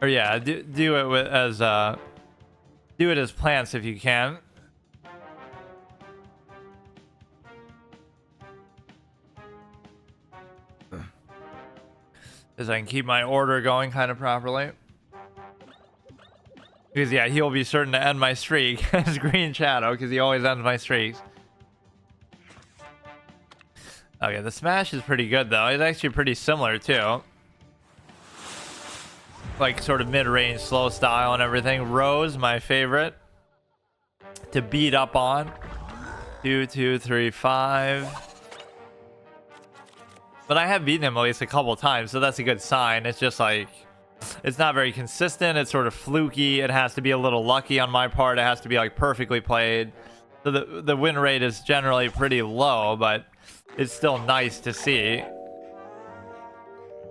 Speaker 1: Or yeah, do it with as Do it as plants if you can. As I can keep my order going kind of properly. Because yeah, he'll be certain to end my streak as Green Shadow, because he always ends my streaks. Okay, the smash is pretty good though. It's actually pretty similar too. Like sort of mid-range slow style and everything. Rose, my favorite to beat up on. 2, 2, 3, 5. But I have beaten him at least a couple times, so that's a good sign. It's just like, it's not very consistent. It's sort of fluky. It has to be a little lucky on my part. It has to be like perfectly played. So the win rate is generally pretty low, but it's still nice to see.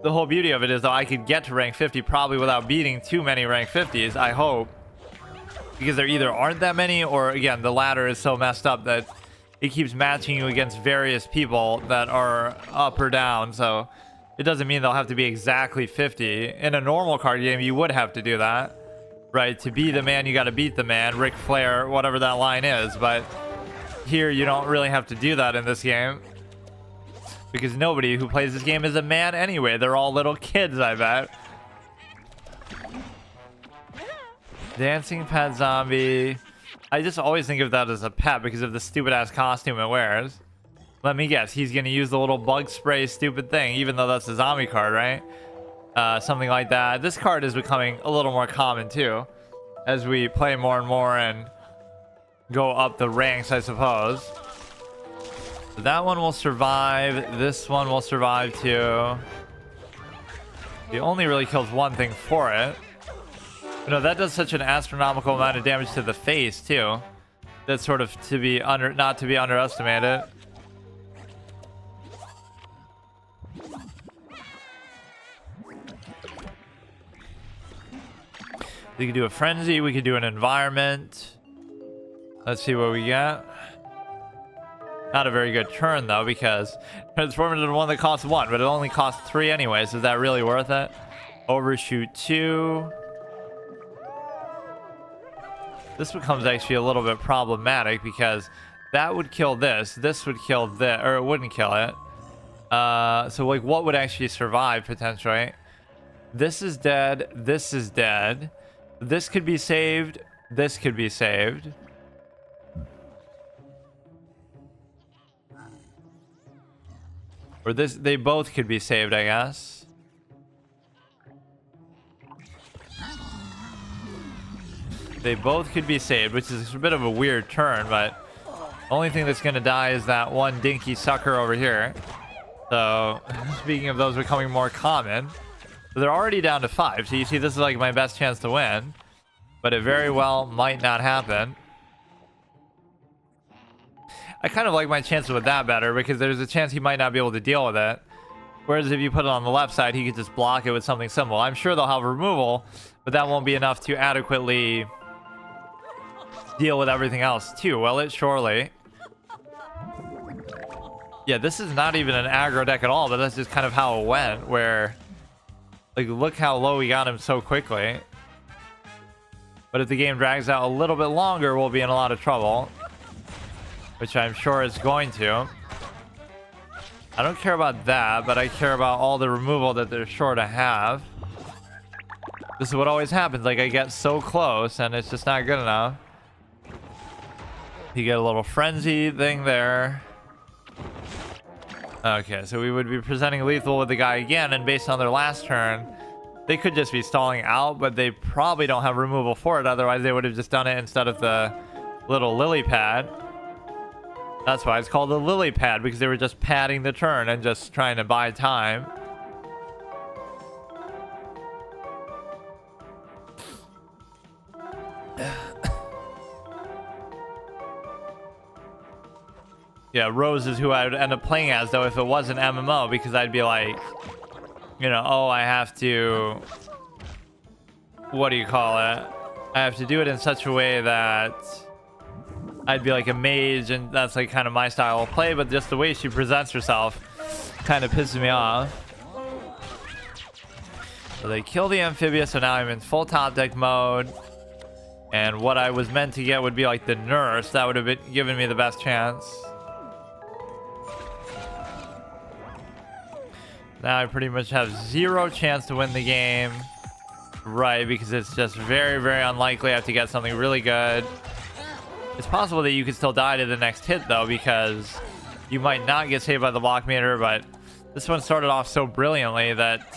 Speaker 1: The whole beauty of it is though I could get to rank 50 probably without beating too many rank 50s, I hope. Because there either aren't that many, or again, the ladder is so messed up that it keeps matching you against various people that are up or down. So it doesn't mean they'll have to be exactly 50. In a normal card game, you would have to do that, right? To be the man, you got to beat the man, Ric Flair, whatever that line is. But here, you don't really have to do that in this game, because nobody who plays this game is a man anyway. They're all little kids, I bet. Dancing pet zombie. I just always think of that as a pet because of the stupid ass costume it wears. Let me guess, he's gonna use the little bug spray stupid thing, even though that's a zombie card, right? Something like that. This card is becoming a little more common too, as we play more and more and go up the ranks, I suppose. That one will survive. This one will survive too. He only really kills one thing for it. You know, that does such an astronomical amount of damage to the face too. That's sort of to be not to be underestimated. We could do a frenzy. We could do an environment. Let's see what we got. Not a very good turn though, because transform into one that costs 1, but it only costs 3 anyways. Is that really worth it? Overshoot 2. This becomes actually a little bit problematic because that would kill this. This would kill this, or it wouldn't kill it. So like, what would actually survive potentially? This is dead. This is dead. This could be saved. This could be saved. Or this, they both could be saved, I guess. They both could be saved, which is a bit of a weird turn, but the only thing that's going to die is that one dinky sucker over here. So, speaking of those becoming more common, so they're already down to 5. So you see, this is like my best chance to win, but it very well might not happen. I kind of like my chances with that better because there's a chance he might not be able to deal with it. Whereas if you put it on the left side, he could just block it with something simple. I'm sure they'll have removal, but that won't be enough to adequately deal with everything else too. Will it? Surely. Yeah, this is not even an aggro deck at all, but that's just kind of how it went, where like, look how low we got him so quickly. But if the game drags out a little bit longer, we'll be in a lot of trouble, which I'm sure it's going to. I don't care about that, but I care about all the removal that they're sure to have. This is what always happens. Like, I get so close and it's just not good enough. You get a little frenzy thing there. Okay, so we would be presenting lethal with the guy again, and based on their last turn, they could just be stalling out, but they probably don't have removal for it. Otherwise, they would have just done it instead of the little lily pad. That's why it's called the lily pad, because they were just padding the turn and just trying to buy time. Yeah, Rose is who I would end up playing as, though, if it was an MMO, because I'd be like, you know, oh, I have to, what do you call it? I have to do it in such a way that I'd be like a mage, and that's like kind of my style of play, but just the way she presents herself kind of pisses me off. So they kill the amphibious, so now I'm in full top deck mode. And what I was meant to get would be like the nurse. That would have given me the best chance. Now I pretty much have 0 chance to win the game. Right, because it's just very, very unlikely I have to get something really good. It's possible that you could still die to the next hit, though, because you might not get saved by the block meter, but this one started off so brilliantly that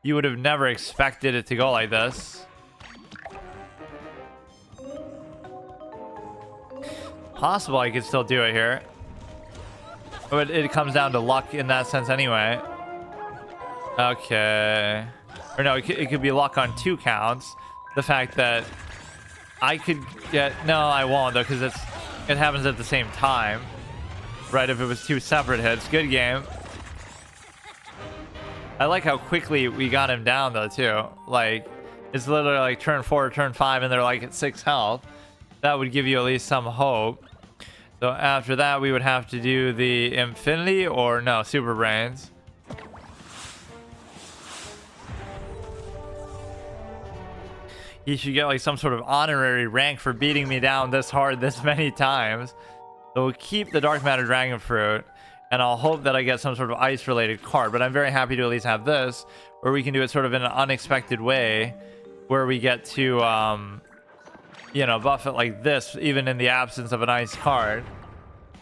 Speaker 1: you would have never expected it to go like this. Possible I could still do it here. But it comes down to luck in that sense anyway. Okay. Or no, it could be luck on 2 counts. The fact that I could get... No, I won't, though, because it happens at the same time. Right, if it was 2 separate hits. Good game. I like how quickly we got him down, though, too. Like, it's literally like turn 4, turn 5, and they're like at 6 health. That would give you at least some hope. So after that, we would have to do the Infinity, or no, Super Brains. He should get like some sort of honorary rank for beating me down this hard this many times. So we'll keep the Dark Matter Dragonfruit, and I'll hope that I get some sort of ice related card. But I'm very happy to at least have this, where we can do it sort of in an unexpected way, where we get to you know, buff it like this even in the absence of an ice card,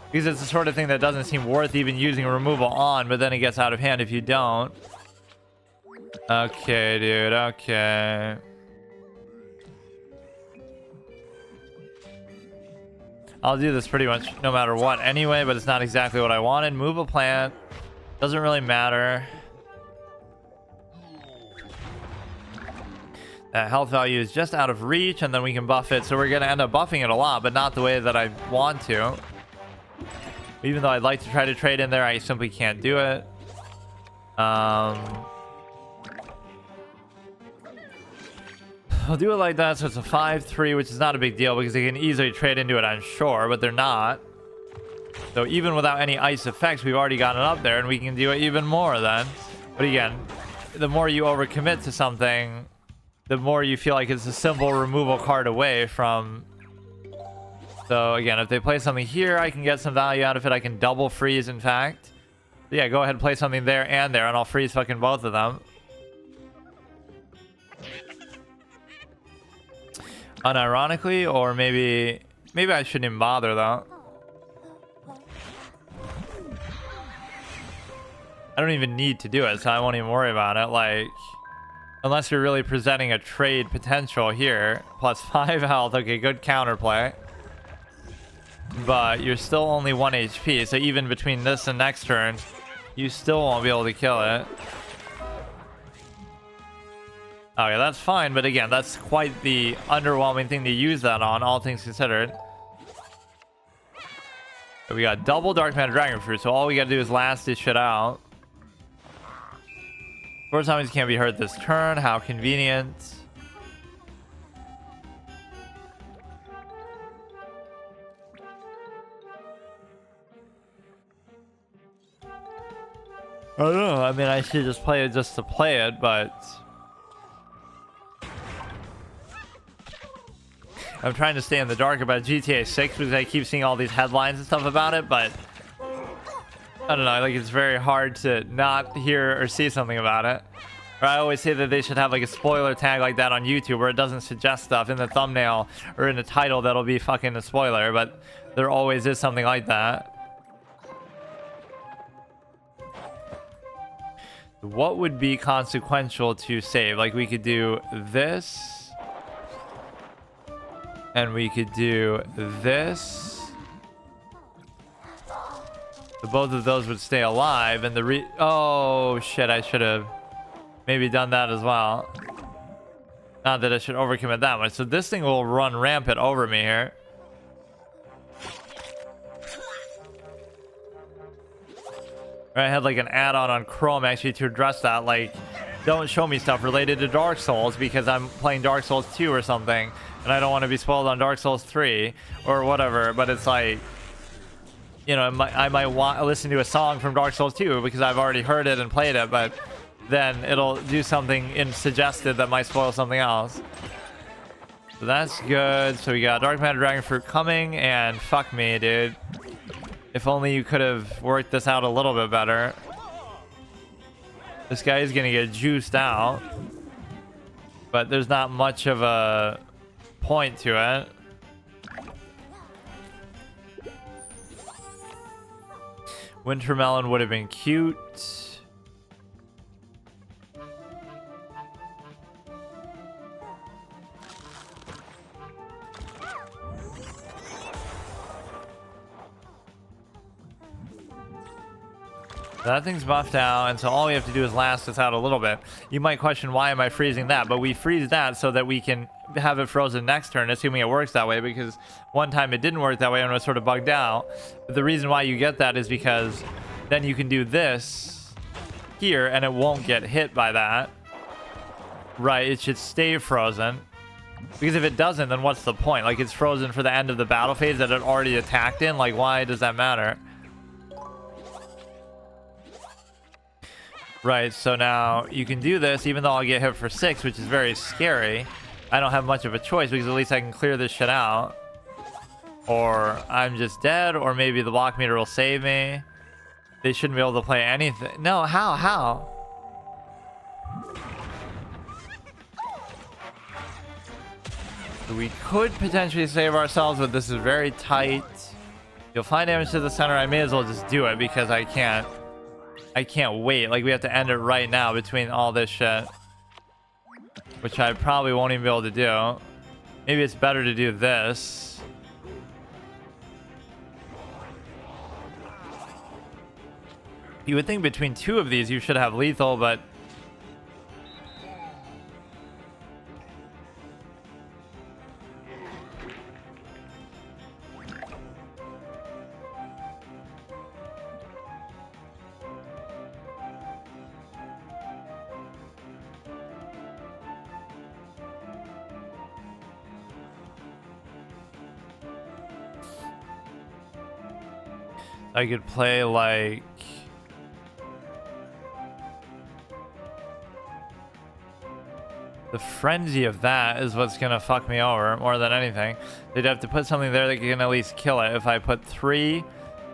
Speaker 1: because it's the sort of thing that doesn't seem worth even using removal on, but then it gets out of hand if you don't. Okay, dude. Okay. I'll do this pretty much no matter what anyway, but it's not exactly what I wanted. Move a plant. Doesn't really matter. That health value is just out of reach, and then we can buff it. So we're going to end up buffing it a lot, but not the way that I want to. Even though I'd like to try to trade in there, I simply can't do it. I'll do it like that, so it's a 5-3, which is not a big deal because they can easily trade into it, I'm sure, but they're not. So even without any ice effects, we've already gotten it up there, and we can do it even more then. But again, the more you overcommit to something, the more you feel like it's a simple removal card away from... So again, if they play something here, I can get some value out of it. I can double freeze, in fact. Yeah, go ahead and play something there, and I'll freeze fucking both of them. Unironically, or maybe I shouldn't even bother though. I don't even need to do it, so I won't even worry about it. Like, unless you're really presenting a trade potential here. Plus 5 health. Okay, good counterplay. But you're still only 1 HP, so even between this and next turn, you still won't be able to kill it. Okay, that's fine, but again, that's quite the underwhelming thing to use that on, all things considered. So we got double Dark Matter Dragonfruit, so all we gotta do is last this shit out. 4 times can't be hurt this turn, how convenient. I don't know, I mean, I should just play it just to play it, but... I'm trying to stay in the dark about GTA 6 because I keep seeing all these headlines and stuff about it, but I don't know, like it's very hard to not hear or see something about it. Or I always say that they should have like a spoiler tag like that on YouTube where it doesn't suggest stuff in the thumbnail or in the title that'll be fucking a spoiler, but there always is something like that. What would be consequential to save? Like we could do this. And we could do this. So both of those would stay alive, and the oh shit, I should have maybe done that as well. Not that I should overcommit that much. So this thing will run rampant over me here. I had like an add-on on Chrome actually to address that, like don't show me stuff related to Dark Souls because I'm playing Dark Souls 2 or something and I don't want to be spoiled on Dark Souls 3 or whatever. But it's like, you know, I might want to listen to a song from Dark Souls 2 because I've already heard it and played it, but then it'll do something suggested that might spoil something else. So that's good. So we got Dark Matter Dragonfruit coming, and fuck me, dude. If only you could have worked this out a little bit better. This guy is gonna get juiced out, but there's not much of a point to it. Wintermelon would have been cute. That thing's buffed out, and so all we have to do is last this out a little bit. You might question, why am I freezing that? But we freeze that so that we can have it frozen next turn, assuming it works that way, because one time it didn't work that way and it was sort of bugged out. But the reason why you get that is because then you can do this here and it won't get hit by that. Right, it should stay frozen. Because if it doesn't, then what's the point? Like, it's frozen for the end of the battle phase that it already attacked in. Like, why does that matter? Right, so now you can do this even though I'll get hit for 6, which is very scary. I don't have much of a choice because at least I can clear this shit out. Or I'm just dead, or maybe the block meter will save me. They shouldn't be able to play anything. No, how? We could potentially save ourselves, but this is very tight. You'll find damage to the center. I may as well just do it because I can't wait. Like, we have to end it right now between all this shit, which I probably won't even be able to do. Maybe it's better to do this. You would think between two of these you should have lethal, but I could play like the frenzy of that is what's gonna fuck me over more than anything. They'd have to put something there that can at least kill it. If I put 3,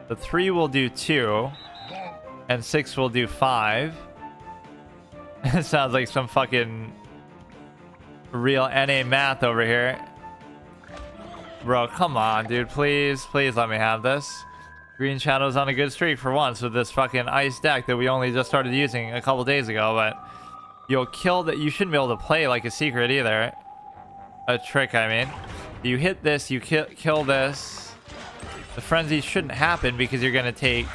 Speaker 1: the 3 will do 2 and 6 will do 5. It sounds like some fucking real NA math over here. Bro, come on, dude. Please let me have this. Green Shadow's on a good streak for once with this fucking ice deck that we only just started using a couple days ago, but you'll kill that. You shouldn't be able to play like a secret either. A trick, I mean. You hit this, you kill this. The frenzy shouldn't happen because you're going to take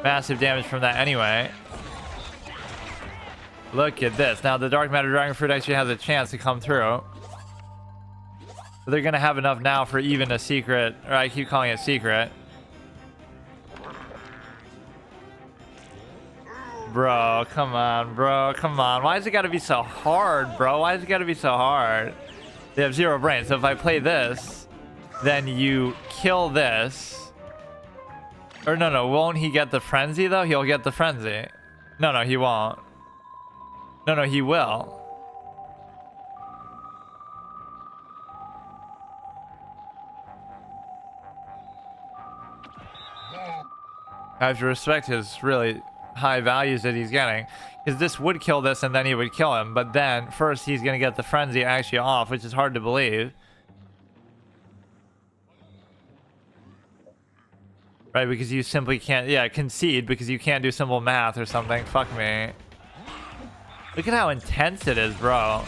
Speaker 1: massive damage from that anyway. Look at this. Now the Dark Matter Dragonfruit actually has a chance to come through. But they're going to have enough now for even a secret, or I keep calling it secret. Bro, come on, bro. Come on. Why has it got to be so hard, bro? Why has it got to be so hard? They have 0 brain. So if I play this, then you kill this. Or no. Won't he get the frenzy, though? He'll get the frenzy. No, he won't. No, he will. I have to respect his really high values that he's getting, because this would kill this and then he would kill him, but then first he's gonna get the frenzy actually off, which is hard to believe, right? Because you simply can't concede because you can't do simple math or something. Fuck me. Look at how intense it is, bro.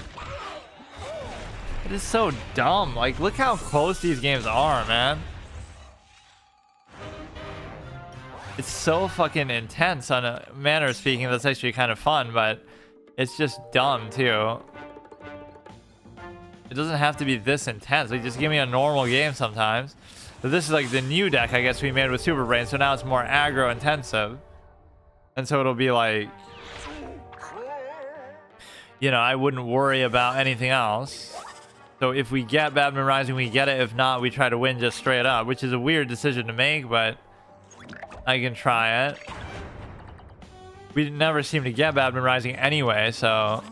Speaker 1: It is so dumb. Like, look how close these games are, man. It's so fucking intense on a manner of speaking. That's actually kind of fun, but it's just dumb too. It doesn't have to be this intense. Like, just give me a normal game sometimes. But this is like the new deck, I guess, we made with Super Brain, so now it's more aggro intensive. And so it'll be like, you know, I wouldn't worry about anything else. So if we get Badman Rising, we get it. If not, we try to win just straight up, which is a weird decision to make, but I can try it. We never seem to get Badman Rising anyway, so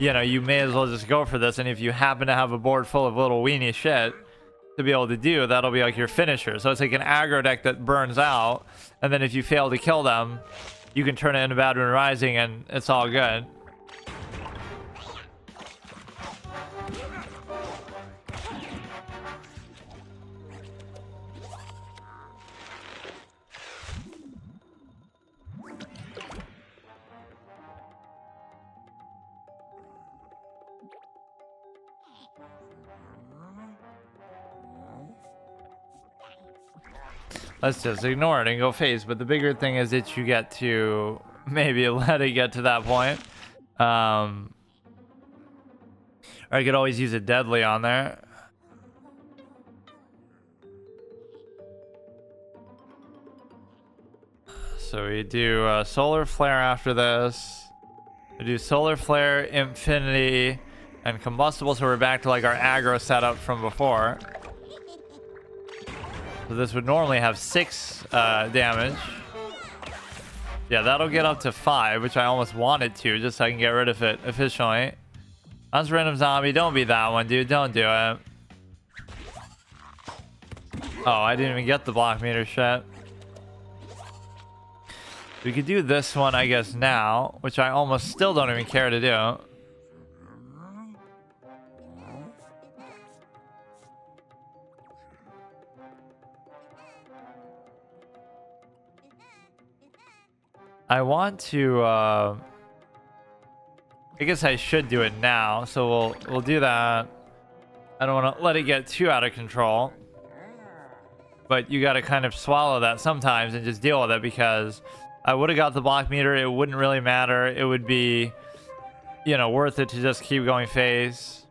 Speaker 1: you know, you may as well just go for this. And if you happen to have a board full of little weenie shit to be able to do, that'll be like your finisher. So it's like an aggro deck that burns out, and then if you fail to kill them, you can turn it into Bad Moon Rising and it's all good. Let's just ignore it and go face. But the bigger thing is that you get to maybe let it get to that point. Or I could always use a deadly on there. So we do Solar Flare after this. We do Solar Flare, Infinity, and Combustible. So we're back to like our aggro setup from before. So this would normally have 6 damage. Yeah, that'll get up to 5, which I almost wanted to, just so I can get rid of it efficiently. That's random zombie. Don't be that one, dude. Don't do it. Oh, I didn't even get the block meter shit. We could do this one, I guess, now, which I almost still don't even care to do. I want to I guess I should do it now, so we'll do that. I don't want to let it get too out of control, but you got to kind of swallow that sometimes and just deal with it, because I would have got the block meter. It wouldn't really matter. It would be, you know, worth it to just keep going face.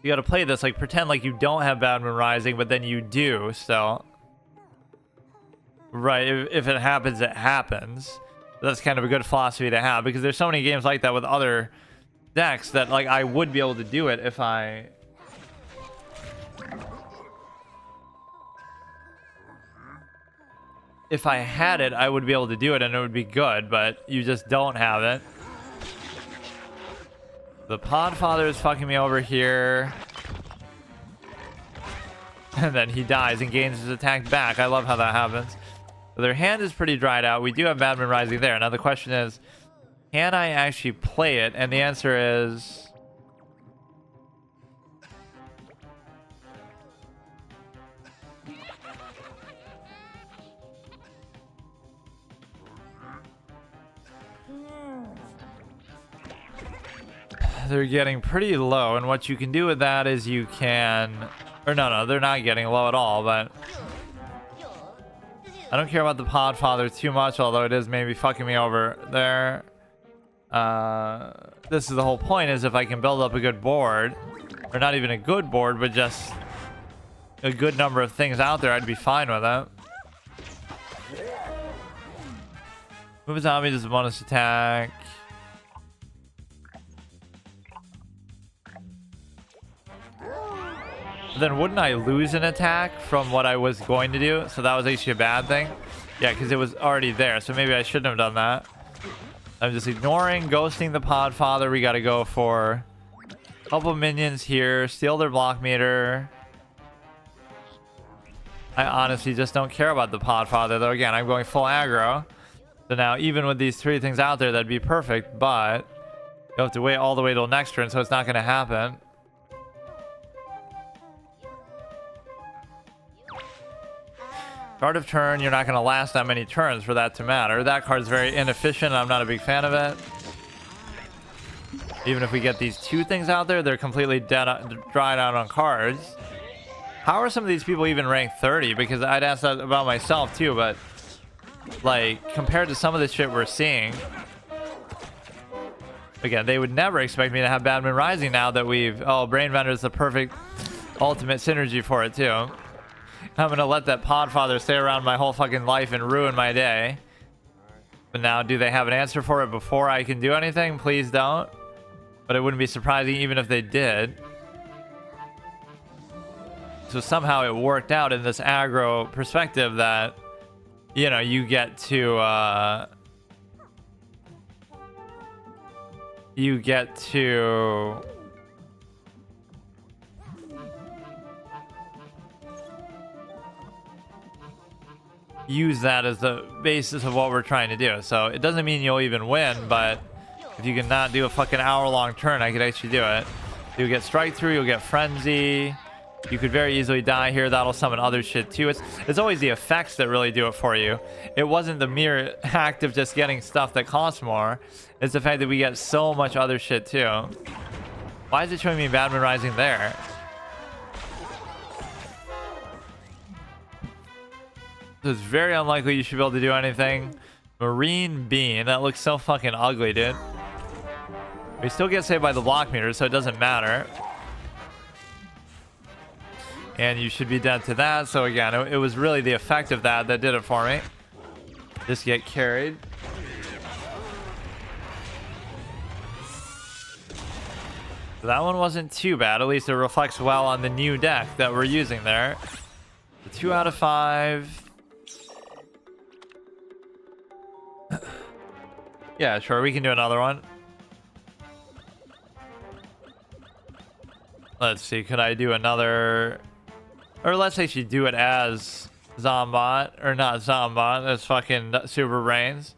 Speaker 1: You got to play this like pretend like you don't have Bad Moon Rising, but then you do still. Right, if it happens, it happens. That's kind of a good philosophy to have, because there's so many games like that with other decks that like I would be able to do it if I had it. I would be able to do it and it would be good, but you just don't have it. The Podfather is fucking me over here. And then he dies and gains his attack back. I love how that happens. Their hand is pretty dried out. We do have Bad Moon Rising there. Now the question is, can I actually play it? And the answer is... they're getting pretty low, and what you can do with that is you can... Or no, they're not getting low at all, but... I don't care about the Podfather too much, although it is maybe fucking me over there. This is the whole point, is if I can build up a good board, or not even a good board, but just a good number of things out there, I'd be fine with it. Move a zombie does a bonus attack. Then wouldn't I lose an attack from what I was going to do? So that was actually a bad thing. Yeah, because it was already there. So maybe I shouldn't have done that. I'm just ignoring, ghosting the Podfather. We got to go for a couple minions here. Steal their block meter. I honestly just don't care about the Podfather, though. Again, I'm going full aggro. So now, even with these 3 things out there, that'd be perfect. But you have to wait all the way till next turn, so it's not going to happen. Start of turn, you're not going to last that many turns for that to matter. That card's very inefficient. I'm not a big fan of it. Even if we get these 2 things out there, they're completely dried out on cards. How are some of these people even ranked 30? Because I'd ask that about myself too, but like compared to some of the shit we're seeing, again, they would never expect me to have Bad Moon Rising now that we've... Oh, Brain Vendor is the perfect ultimate synergy for it too. I'm gonna let that Podfather stay around my whole fucking life and ruin my day. But now, do they have an answer for it before I can do anything? Please don't. But it wouldn't be surprising even if they did. So somehow it worked out in this aggro perspective that, you know, you get to you get to use that as the basis of what we're trying to do. So it doesn't mean you'll even win, but if you can not do a fucking hour-long turn, I could actually do it. You'll get strike through, you'll get frenzy. You could very easily die here. That'll summon other shit too. It's always the effects that really do it for you. It wasn't the mere act of just getting stuff that costs more. It's the fact that we get so much other shit too. Why is it showing me Bad Moon Rising there? So it's very unlikely you should be able to do anything. Marine Bean. That looks so fucking ugly, dude. We still get saved by the block meter, so it doesn't matter. And you should be dead to that. So again, it was really the effect of that did it for me. Just get carried. So that one wasn't too bad. At least it reflects well on the new deck that we're using there. The 2 out of 5. Yeah, sure. We can do another one. Let's see. Could I do another... Or let's actually do it as Zombot. Or not Zombot. As fucking Super Brains.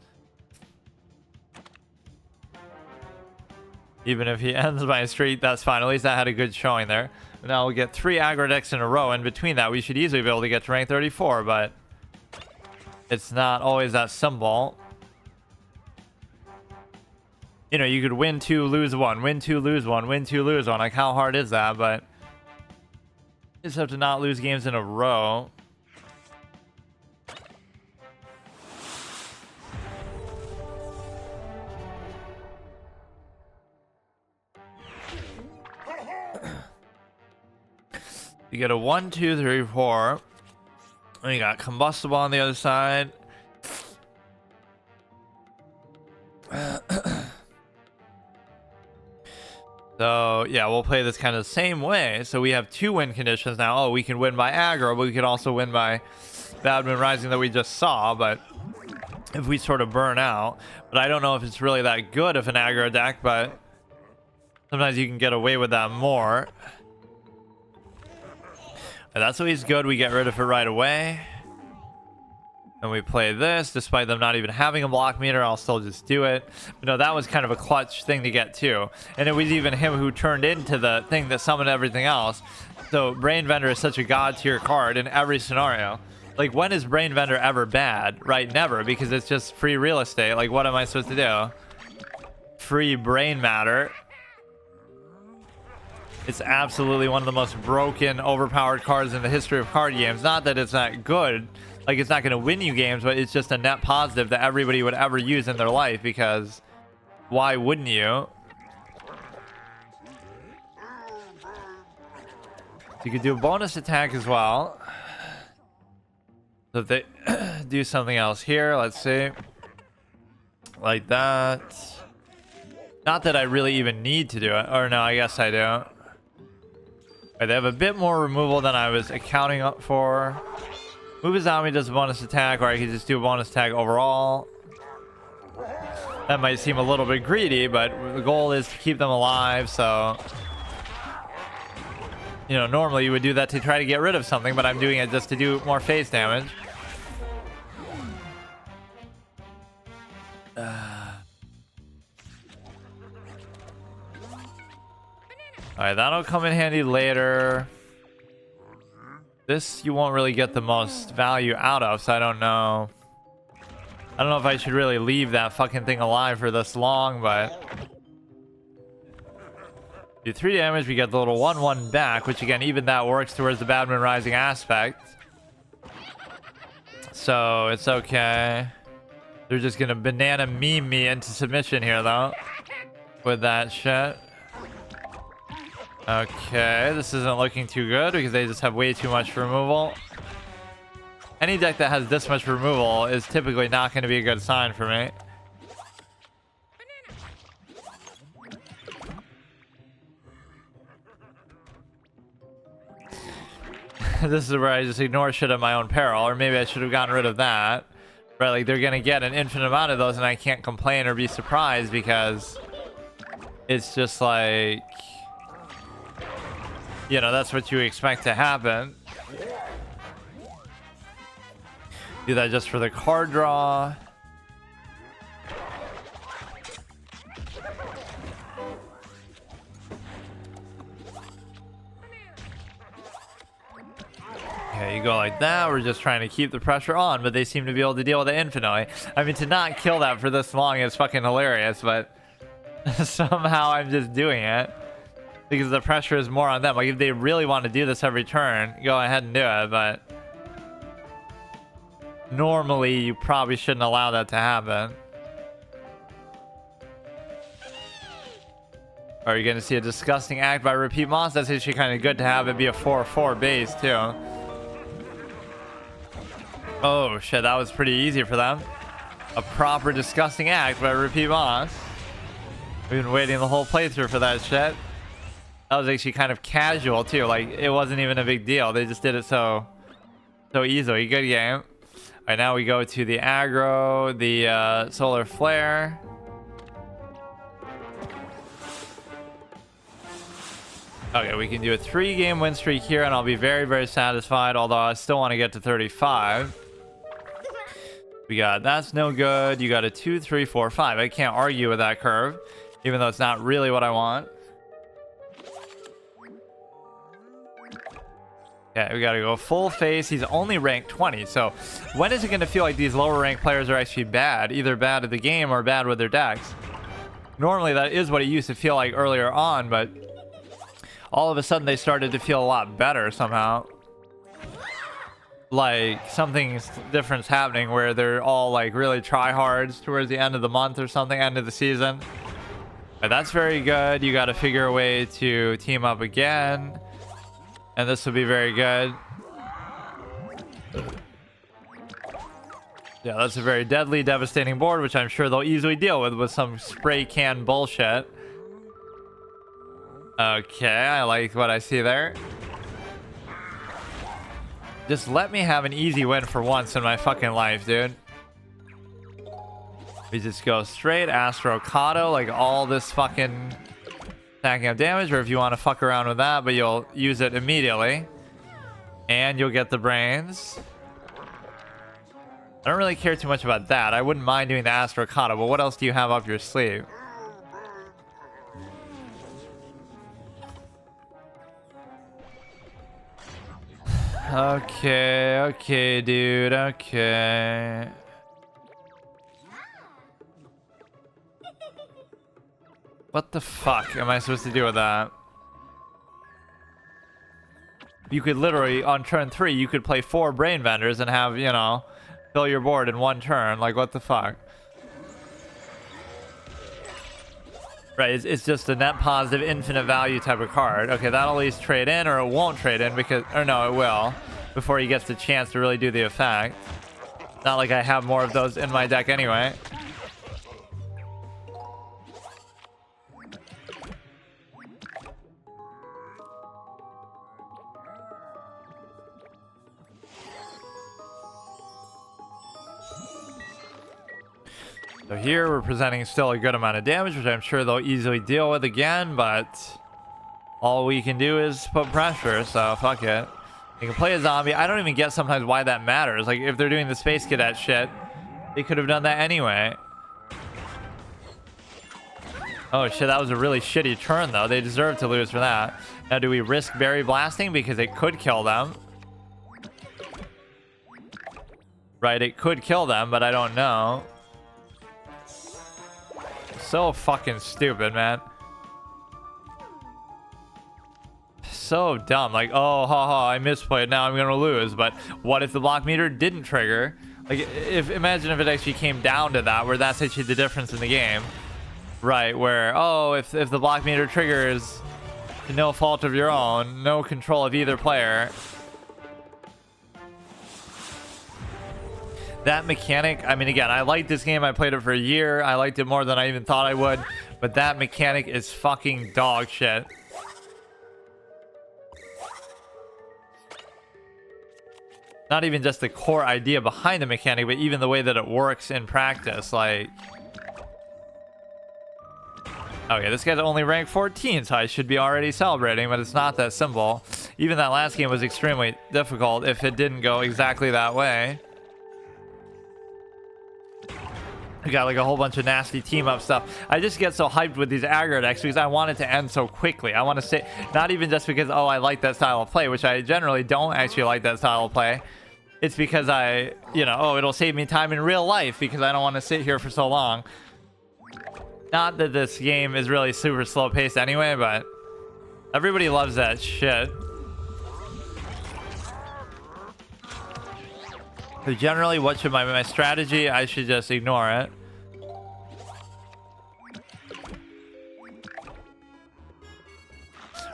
Speaker 1: Even if he ends my streak, that's fine. At least I had a good showing there. Now we'll get 3 aggro decks in a row. In between that, we should easily be able to get to rank 34. But it's not always that simple. You know, you could win 2, lose 1. Win 2, lose 1. Win 2, lose 1. Like, how hard is that? But you just have to not lose games in a row. You get a 1, 2, 3, 4. And you got combustible on the other side. So yeah, we'll play this kind of the same way. So we have 2 win conditions now. Oh, we can win by aggro, but we could also win by Bad Moon Rising that we just saw. But if we sort of burn out, but I don't know if it's really that good of an aggro deck, but sometimes you can get away with that more. And that's always good. We get rid of it right away. And we play this, despite them not even having a block meter, I'll still just do it. But no, that was kind of a clutch thing to get too. And it was even him who turned into the thing that summoned everything else. So Brain Vendor is such a god tier card in every scenario. Like, when is Brain Vendor ever bad? Right? Never, because it's just free real estate. Like, what am I supposed to do? Free brain matter. It's absolutely one of the most broken, overpowered cards in the history of card games. Not that it's not good. Like, it's not going to win you games, but it's just a net positive that everybody would ever use in their life, because why wouldn't you? You could do a bonus attack as well. So if they do something else here, let's see. Like that. Not that I really even need to do it. Or no, I guess I do. Right, they have a bit more removal than I was accounting up for. Move his zombie does a bonus attack, or I could just do a bonus attack overall. That might seem a little bit greedy, but the goal is to keep them alive, so... You know, normally you would do that to try to get rid of something, but I'm doing it just to do more phase damage. Alright, that'll come in handy later. This you won't really get the most value out of, so I don't know. I don't know if I should really leave that fucking thing alive for this long, but... Do 3 damage, we get the little 1/1 back, which again, even that works towards the Bad Moon Rising aspect. So, it's okay. They're just gonna banana meme me into submission here, though. With that shit. Okay, this isn't looking too good because they just have way too much removal. Any deck that has this much removal is typically not going to be a good sign for me. This is where I just ignore shit at my own peril, or maybe I should have gotten rid of that. Right, like they're going to get an infinite amount of those and I can't complain or be surprised because it's just like, you know, that's what you expect to happen. Do that just for the card draw. Okay, you go like that. We're just trying to keep the pressure on, but they seem to be able to deal with it infinitely. I mean, to not kill that for this long is fucking hilarious, but somehow I'm just doing it because the pressure is more on them. Like, if they really want to do this every turn, go ahead and do it, but normally you probably shouldn't allow that to happen. Are you going to see a disgusting act by Repeat Moss? That's actually kind of good to have it be a 4/4 base too. Oh shit, that was pretty easy for them. A proper disgusting act by Repeat Moss. We've been waiting the whole playthrough for that shit. That was actually kind of casual too. Like, it wasn't even a big deal. They just did it so easily. Good game. All right, now we go to the aggro, the solar flare. Okay, we can do a 3-game win streak here, and I'll be very, very satisfied. Although I still want to get to 35. We got that's no good. You got a 2, 3, 4, 5. I can't argue with that curve, even though it's not really what I want. Okay, we gotta go full face. He's only ranked 20, so when is it gonna feel like these lower ranked players are actually bad? Either bad at the game or bad with their decks. Normally that is what it used to feel like earlier on, but all of a sudden they started to feel a lot better somehow. Like something's different's happening where they're all like really tryhards towards the end of the month or something, end of the season. But that's very good. You got to figure a way to team up again, and this will be very good. Yeah, that's a very deadly, devastating board, which I'm sure they'll easily deal with some spray can bullshit. Okay, I like what I see there. Just let me have an easy win for once in my fucking life, dude. We just go straight Astro Kato, like all this fucking stacking up damage, or if you want to fuck around with that, but you'll use it immediately. And you'll get the brains. I don't really care too much about that. I wouldn't mind doing the Astro Kato, but what else do you have up your sleeve? Okay, dude, okay. What the fuck am I supposed to do with that? You could literally, on turn 3, you could play 4 Brain Vendors and have, you know, fill your board in 1 turn. Like, what the fuck? Right, it's just a net positive, infinite value type of card. Okay, that'll at least trade in, or it won't trade in because, or no, it will, before he gets the chance to really do the effect. Not like I have more of those in my deck anyway. So here we're presenting still a good amount of damage, which I'm sure they'll easily deal with again, but all we can do is put pressure, so fuck it. You can play a zombie. I don't even get sometimes why that matters. Like, if they're doing the Space Cadet shit, they could have done that anyway. Oh shit, that was a really shitty turn though. They deserve to lose for that. Now, do we risk Berry Blasting because it could kill them? Right, it could kill them, but I don't know. So fucking stupid, man. So dumb. Like, oh, haha, I misplayed. Now I'm gonna lose. But what if the block meter didn't trigger? Like, imagine if it actually came down to that, where that's actually the difference in the game, right? Where, oh, if the block meter triggers, to no fault of your own, no control of either player. That mechanic, I mean, again, I liked this game. I played it for a year. I liked it more than I even thought I would. But that mechanic is fucking dog shit. Not even just the core idea behind the mechanic, but even the way that it works in practice. Like, Okay, this guy's only rank 14, so I should be already celebrating, but it's not that simple. Even that last game was extremely difficult if it didn't go exactly that way. We got like a whole bunch of nasty team up stuff. I just get so hyped with these aggro decks because I want it to end so quickly. I want to say, not even just because, oh, I like that style of play, which I generally don't actually like that style of play. It's because oh, it'll save me time in real life because I don't want to sit here for so long. Not that this game is really super slow paced anyway, but everybody loves that shit. So generally, what should my strategy? I should just ignore it.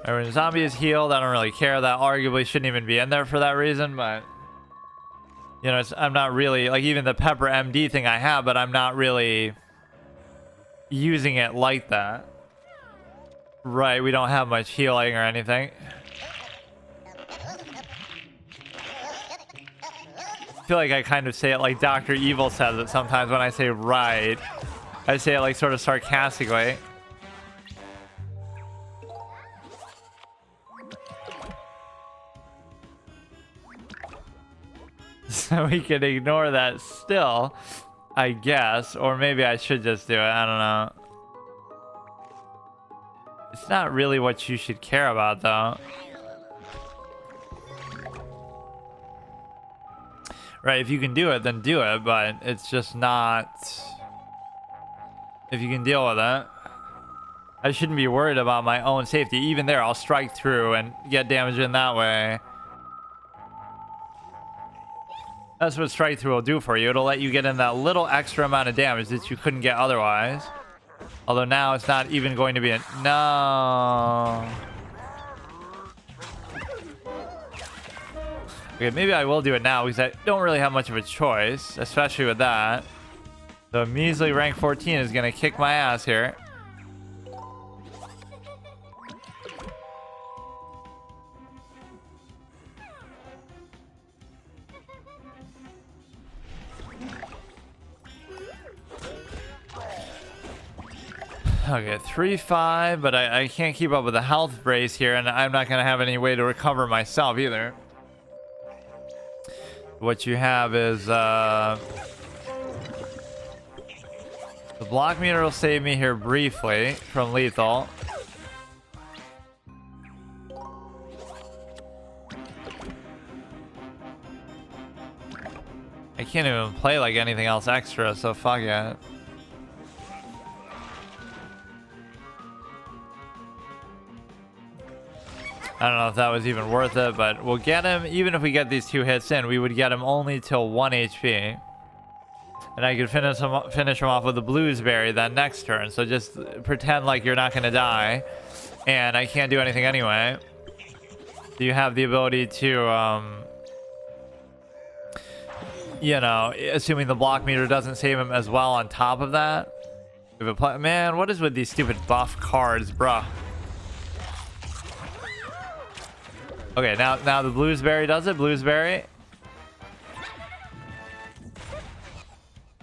Speaker 1: When a zombie is healed, I don't really care. That arguably shouldn't even be in there for that reason, but I'm not really like even the Pepper MD thing I have, but I'm not really using it like that. Right, we don't have much healing or anything. I feel like I kind of say it like Dr. Evil says it sometimes when I say right. I say it like sort of sarcastically. So we can ignore that still, I guess. Or maybe I should just do it. I don't know. It's not really what you should care about, though. Right, if you can do it, then do it. But it's just not... If you can deal with it. I shouldn't be worried about my own safety. Even there, I'll strike through and get damage in that way. That's what strike through will do for you. It'll let you get in that little extra amount of damage that you couldn't get otherwise. Although now it's not even going to be a... No. Okay, maybe I will do it now because I don't really have much of a choice, especially with that. So measly rank 14 is going to kick my ass here. Okay, 3-5, but I can't keep up with the health brace here, and I'm not going to have any way to recover myself either. What you have is... the block meter will save me here briefly from lethal. I can't even play like anything else extra, so fuck it. I don't know if that was even worth it, but we'll get him. Even if we get these 2 hits in, we would get him only till 1 HP. And I could finish him off with the Bluesberry that next turn. So just pretend like you're not going to die. And I can't do anything anyway. So you have the ability to, assuming the block meter doesn't save him as well on top of that. Man, what is with these stupid buff cards, bruh? Okay, now the Bluesberry does it. Bluesberry.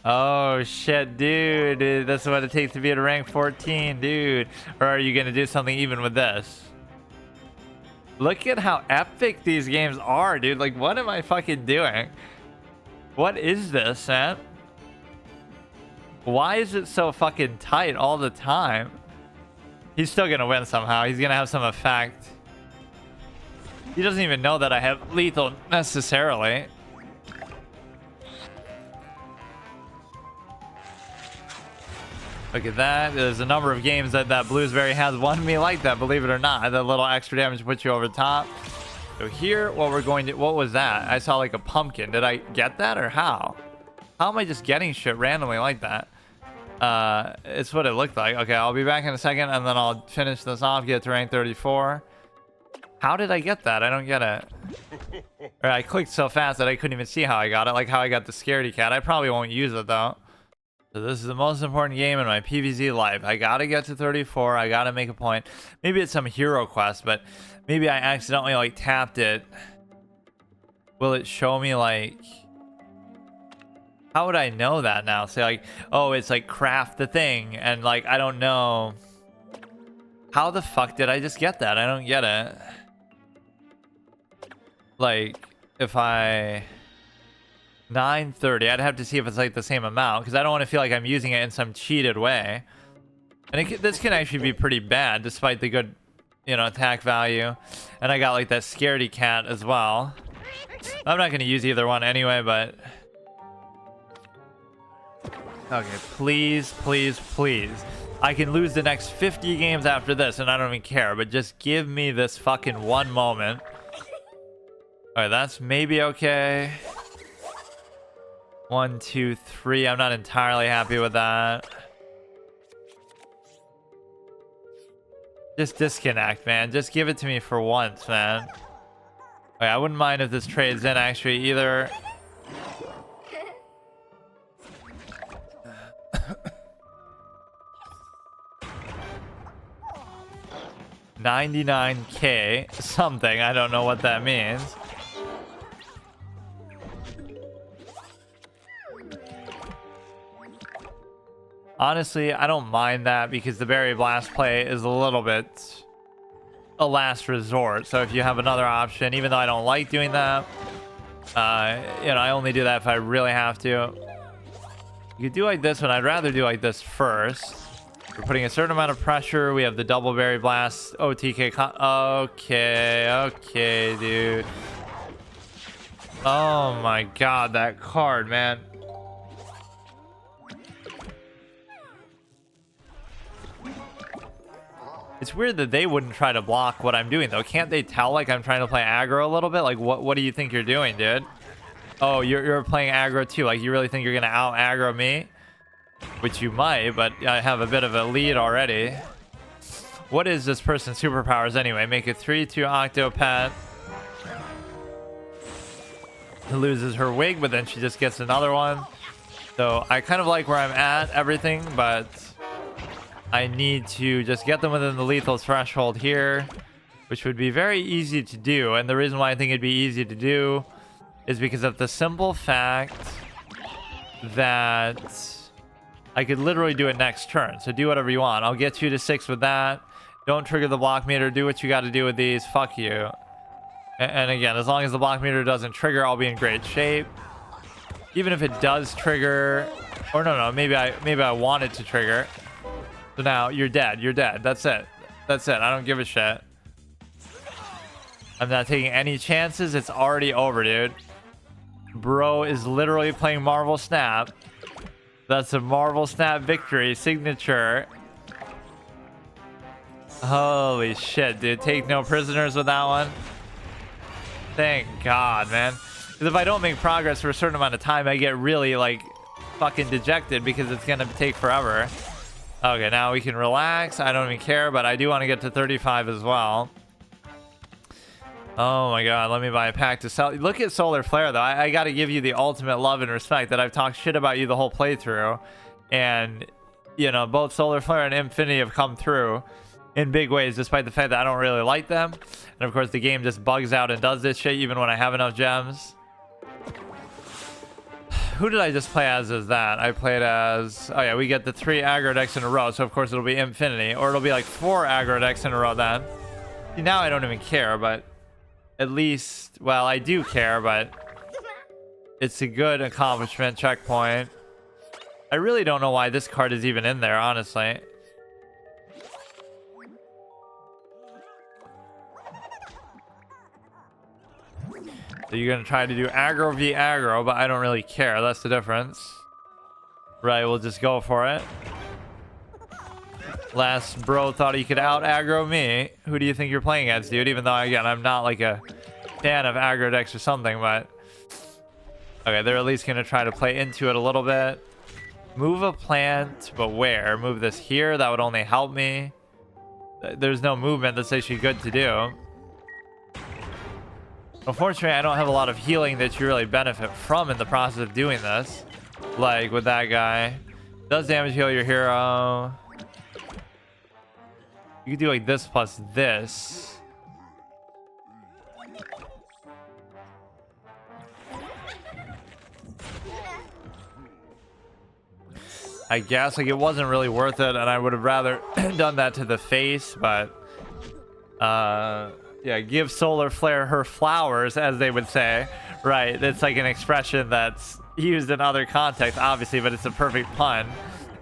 Speaker 1: Oh shit, dude, that's what it takes to be at rank 14, dude. Or are you gonna do something even with this? Look at how epic these games are, dude. Like, what am I fucking doing? What is this, man? Why is it so fucking tight all the time? He's still gonna win somehow. He's gonna have some effect. He doesn't even know that I have lethal necessarily. Look at that. There's a number of games that Bluesberry has won me like that, believe it or not. That little extra damage puts you over the top. So here, what we're going to... What was that? I saw like a pumpkin. Did I get that or how? How am I just getting shit randomly like that? It's what it looked like. Okay, I'll be back in a second and then I'll finish this off, get to rank 34. How did I get that? I don't get it. Or I clicked so fast that I couldn't even see how I got it. Like how I got the scaredy cat. I probably won't use it though. So this is the most important game in my PvZ life. I gotta get to 34. I gotta make a point. Maybe it's some hero quest, but maybe I accidentally like tapped it. Will it show me like... How would I know that now? Say like, oh, it's like craft the thing. And like, I don't know. How the fuck did I just get that? I don't get it. Like, if I... 930, I'd have to see if it's like the same amount, because I don't want to feel like I'm using it in some cheated way. And this can actually be pretty bad, despite the good, you know, attack value. And I got like that scaredy cat as well. I'm not going to use either one anyway, but... Okay, please, please, please. I can lose the next 50 games after this, and I don't even care, but just give me this fucking one moment. Alright, that's maybe okay. 1, 2, 3. I'm not entirely happy with that. Just disconnect, man. Just give it to me for once, man. Okay, I wouldn't mind if this trades in, actually, either. $99K something. I don't know what that means. Honestly, I don't mind that because the Berry Blast play is a little bit a last resort. So if you have another option, even though I don't like doing that, you know, I only do that if I really have to. You could do like this one. I'd rather do like this first. We're putting a certain amount of pressure. We have the double Berry Blast OTK. Okay, dude. Oh my god, that card, man. It's weird that they wouldn't try to block what I'm doing, though. Can't they tell, like, I'm trying to play aggro a little bit? Like, what do you think you're doing, dude? Oh, you're playing aggro, too. Like, you really think you're going to out-aggro me? Which you might, but I have a bit of a lead already. What is this person's superpowers, anyway? Make it 3-2 Octopet. Who loses her wig, but then she just gets another one. So, I kind of like where I'm at, everything, but... I need to just get them within the lethal threshold here, which would be very easy to do. And the reason why I think it'd be easy to do is because of the simple fact that I could literally do it next turn. So do whatever you want. I'll get you to 6 with that. Don't trigger the block meter. Do what you got to do with these. Fuck you. And again, as long as the block meter doesn't trigger, I'll be in great shape. Even if it does trigger, or no, maybe I want it to trigger. So now you're dead. You're dead. That's it. That's it. I don't give a shit. I'm not taking any chances. It's already over, dude. Bro is literally playing Marvel Snap. That's a Marvel Snap victory signature. Holy shit, dude. Take no prisoners with that one. Thank God, man. Because if I don't make progress for a certain amount of time, I get really, like, fucking dejected because it's going to take forever. Okay, now we can relax. I don't even care, but I do want to get to 35 as well. Oh my god, let me buy a pack to sell. Look at Solar Flare, though. I got to give you the ultimate love and respect that I've talked shit about you the whole playthrough. And, you know, both Solar Flare and Infinity have come through in big ways, despite the fact that I don't really like them. And of course, the game just bugs out and does this shit even when I have enough gems. Who did I just play as that? I played as... Oh yeah, we get the 3 aggro decks in a row, so of course it'll be Infinity. Or it'll be like 4 aggro decks in a row then. See, now I don't even care, but... At least... Well, I do care, but... It's a good accomplishment checkpoint. I really don't know why this card is even in there, honestly. So you're going to try to do aggro v aggro, but I don't really care. That's the difference. Right, we'll just go for it. Last bro thought he could out aggro me. Who do you think you're playing as, dude? Even though, again, I'm not like a fan of aggro decks or something, but... Okay, they're at least going to try to play into it a little bit. Move a plant, but where? Move this here? That would only help me. There's no movement that's actually good to do. Unfortunately, I don't have a lot of healing that you really benefit from in the process of doing this. Like with that guy. Does damage heal your hero. You could do like this plus this. I guess. Like, it wasn't really worth it, and I would have rather done that to the face, but yeah, give Solar Flare her flowers, as they would say. Right, it's like an expression that's used in other contexts, obviously, but it's a perfect pun.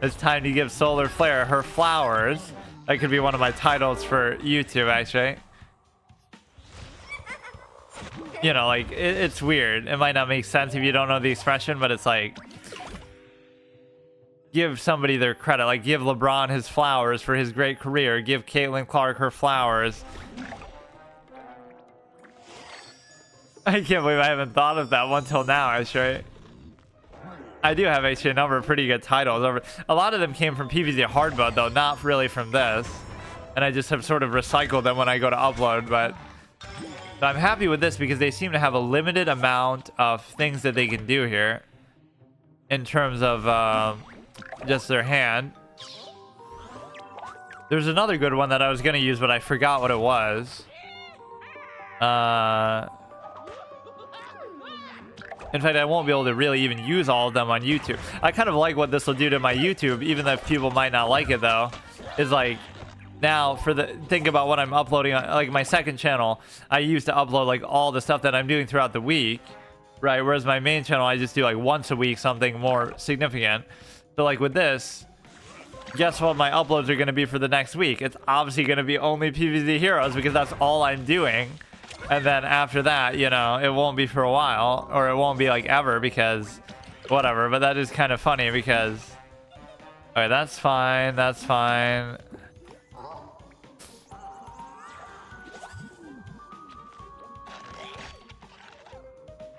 Speaker 1: It's time to give Solar Flare her flowers. That could be one of my titles for YouTube, actually. You know, like, it's weird. It might not make sense if you don't know the expression, but it's like, give somebody their credit. Like, give LeBron his flowers for his great career. Give Caitlin Clark her flowers. I can't believe I haven't thought of that one till now, actually. I do have actually a number of pretty good titles. A lot of them came from PvZ hard mode, though, not really from this. And I just have sort of recycled them when I go to upload, but I'm happy with this because they seem to have a limited amount of things that they can do here in terms of just their hand. There's another good one that I was going to use, but I forgot what it was. In fact, I won't be able to really even use all of them on YouTube. I kind of like what this will do to my YouTube, even though people might not like it, though. Is like, now, think about what I'm uploading on, like, my second channel. I used to upload, like, all the stuff that I'm doing throughout the week, right? Whereas my main channel, I just do, like, once a week, something more significant. So, like, with this, guess what my uploads are going to be for the next week? It's obviously going to be only PvZ Heroes, because that's all I'm doing. And then after that, you know, it won't be for a while, or it won't be like ever, because whatever. But that is kind of funny because, all right, that's fine. That's fine.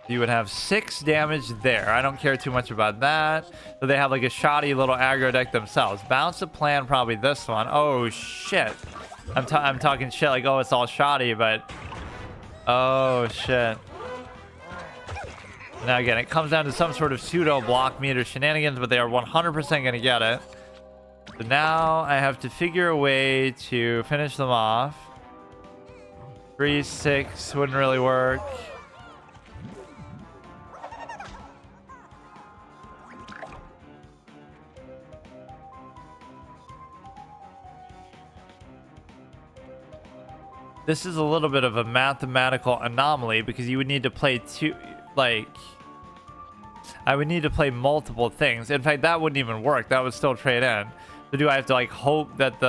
Speaker 1: You would have 6 damage there. I don't care too much about that. So they have like a shoddy little aggro deck themselves. Bounce a plan, probably this one. Oh shit. I'm talking shit like, oh, it's all shoddy, but oh shit. Now again, it comes down to some sort of pseudo block meter shenanigans, but they are 100% gonna get it. So now I have to figure a way to finish them off. 3-6 wouldn't really work. This is a little bit of a mathematical anomaly because you would need to play I would need to play multiple things. In fact, that wouldn't even work. That would still trade in. So do I have to like hope that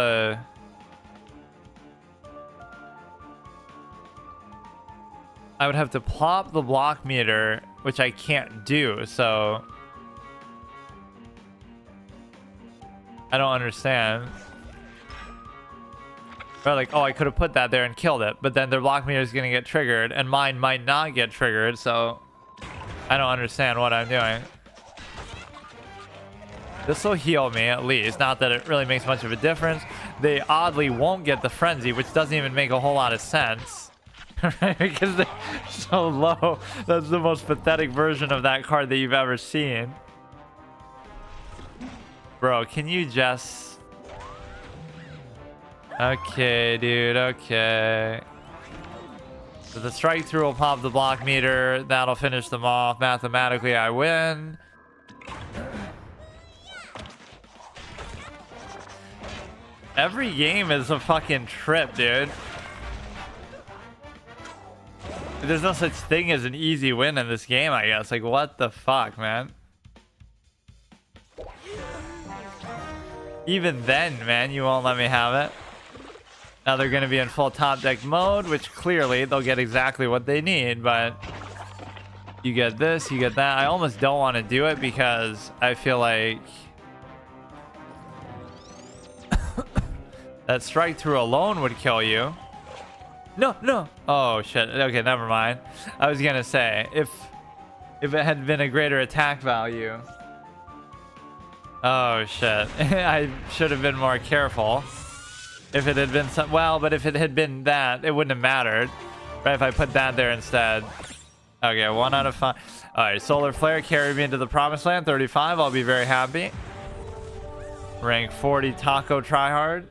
Speaker 1: I would have to plop the block meter, which I can't do, so I don't understand. Or like, oh, I could have put that there and killed it, but then their block meter is going to get triggered, and mine might not get triggered, so I don't understand what I'm doing. This will heal me, at least. Not that it really makes much of a difference. They oddly won't get the Frenzy, which doesn't even make a whole lot of sense. Right? Because they're so low. That's the most pathetic version of that card that you've ever seen. Bro, can you just... Okay, dude, okay. So the strike through will pop the block meter. That'll finish them off. Mathematically, I win. Every game is a fucking trip, dude. There's no such thing as an easy win in this game, I guess. Like, what the fuck, man? Even then, man, you won't let me have it. Now they're going to be in full top deck mode, which clearly they'll get exactly what they need, but you get this, you get that. I almost don't want to do it because I feel like that strike through alone would kill you. No, no. Oh, shit. Okay, never mind. I was going to say, if it had been a greater attack value. Oh, shit. I should have been more careful. If it had been some, well, but if it had been that, it wouldn't have mattered, right? If I put that there instead. Okay, 1 out of 5. All right, Solar Flare carried me into the promised land. 35, I'll be very happy. Rank 40 Taco Tryhard.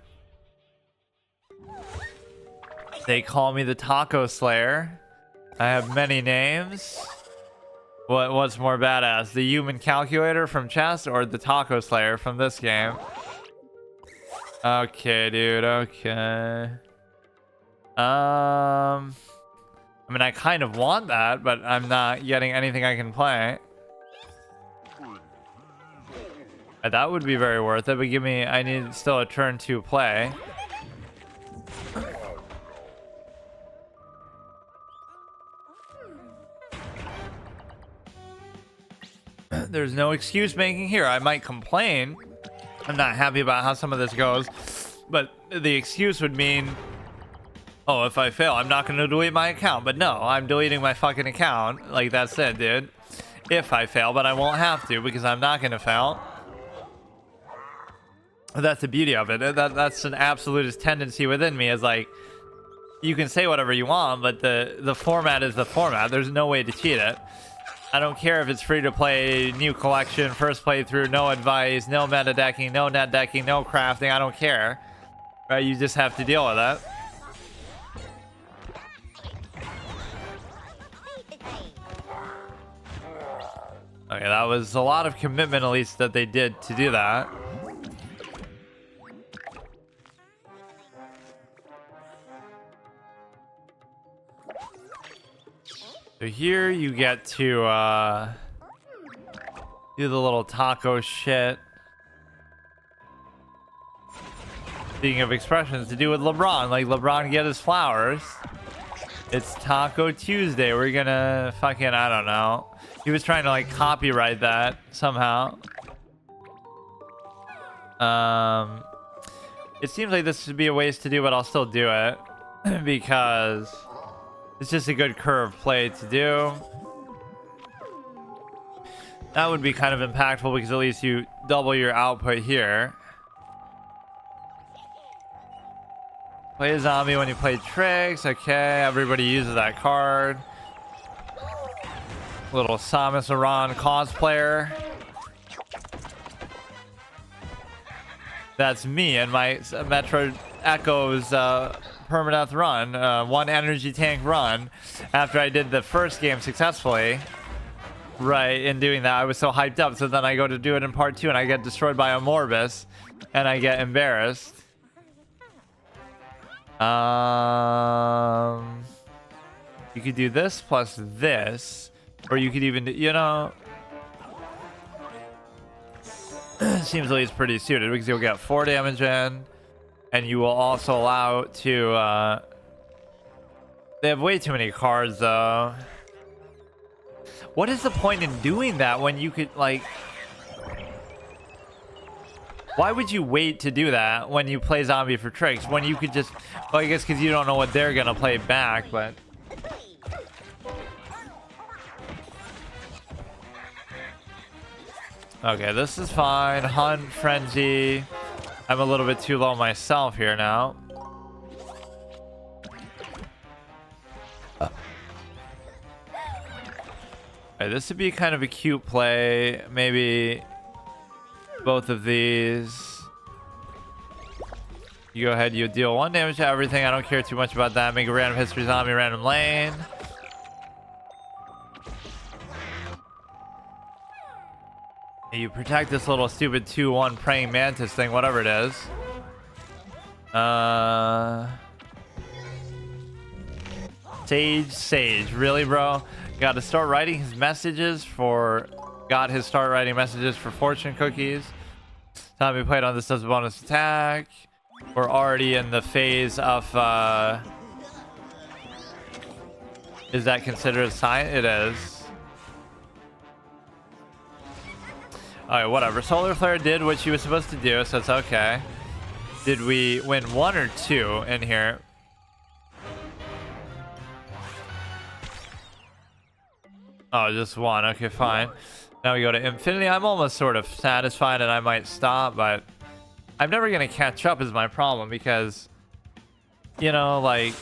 Speaker 1: They call me the Taco Slayer. I have many names. What's more badass, the human calculator from chess or the taco slayer from this game? Okay, dude. Okay. I mean, I kind of want that, but I'm not getting anything I can play. That would be very worth it, but give me... I need still a turn to play. There's no excuse making here. I might complain. I'm not happy about how some of this goes, but the excuse would mean, oh, if I fail, I'm not going to delete my account. But no, I'm deleting my fucking account. Like, that's it, dude. If I fail, but I won't have to because I'm not going to fail. That's the beauty of it. That's an absolutist tendency within me, is like, you can say whatever you want, but the format is the format. There's no way to cheat it. I don't care if it's free to play, new collection, first playthrough, no advice, no meta decking, no net decking, no crafting. I don't care. Right? You just have to deal with it. Okay, that was a lot of commitment, at least, that they did to do that. So here you get to do the little taco shit. Speaking of expressions, to do with LeBron, like LeBron get his flowers. It's Taco Tuesday. We're gonna fucking, I don't know. He was trying to like copyright that somehow. It seems like this would be a waste to do, but I'll still do it because it's just a good curve play to do. That would be kind of impactful because at least you double your output here. Play a zombie when you play tricks. Okay, everybody uses that card. Little Samus Aran cosplayer. That's me and my Metro Echoes permadeath run, one energy tank run after I did the first game successfully. Right, in doing that I was so hyped up, so then I go to do it in part 2 and I get destroyed by a Morbus and I get embarrassed. You could do this plus this, or you could even do, you know, seems at least pretty suited because you'll get 4 damage in. And you will also allow to, they have way too many cards, though. What is the point in doing that when you could, like... Why would you wait to do that when you play zombie for tricks? When you could just... Well, I guess because you don't know what they're going to play back, but... Okay, this is fine. Hunt, Frenzy... I'm a little bit too low myself here now. Right, this would be kind of a cute play. Maybe both of these. You go ahead, you deal 1 damage to everything. I don't care too much about that. Make a random history zombie, random lane. You protect this little stupid 2-1 praying mantis thing, whatever it is. Sage, really, bro? Got to start writing his messages for. Got his start writing messages for fortune cookies. Time we played on this does a bonus attack. We're already in the phase of. Is that considered a sign? It is. Alright, whatever. Solar Flare did what she was supposed to do, so it's okay. Did we win 1 or 2 in here? Oh, just 1. Okay, fine. Now we go to Infinity. I'm almost sort of satisfied and I might stop, but I'm never going to catch up is my problem because, you know, like,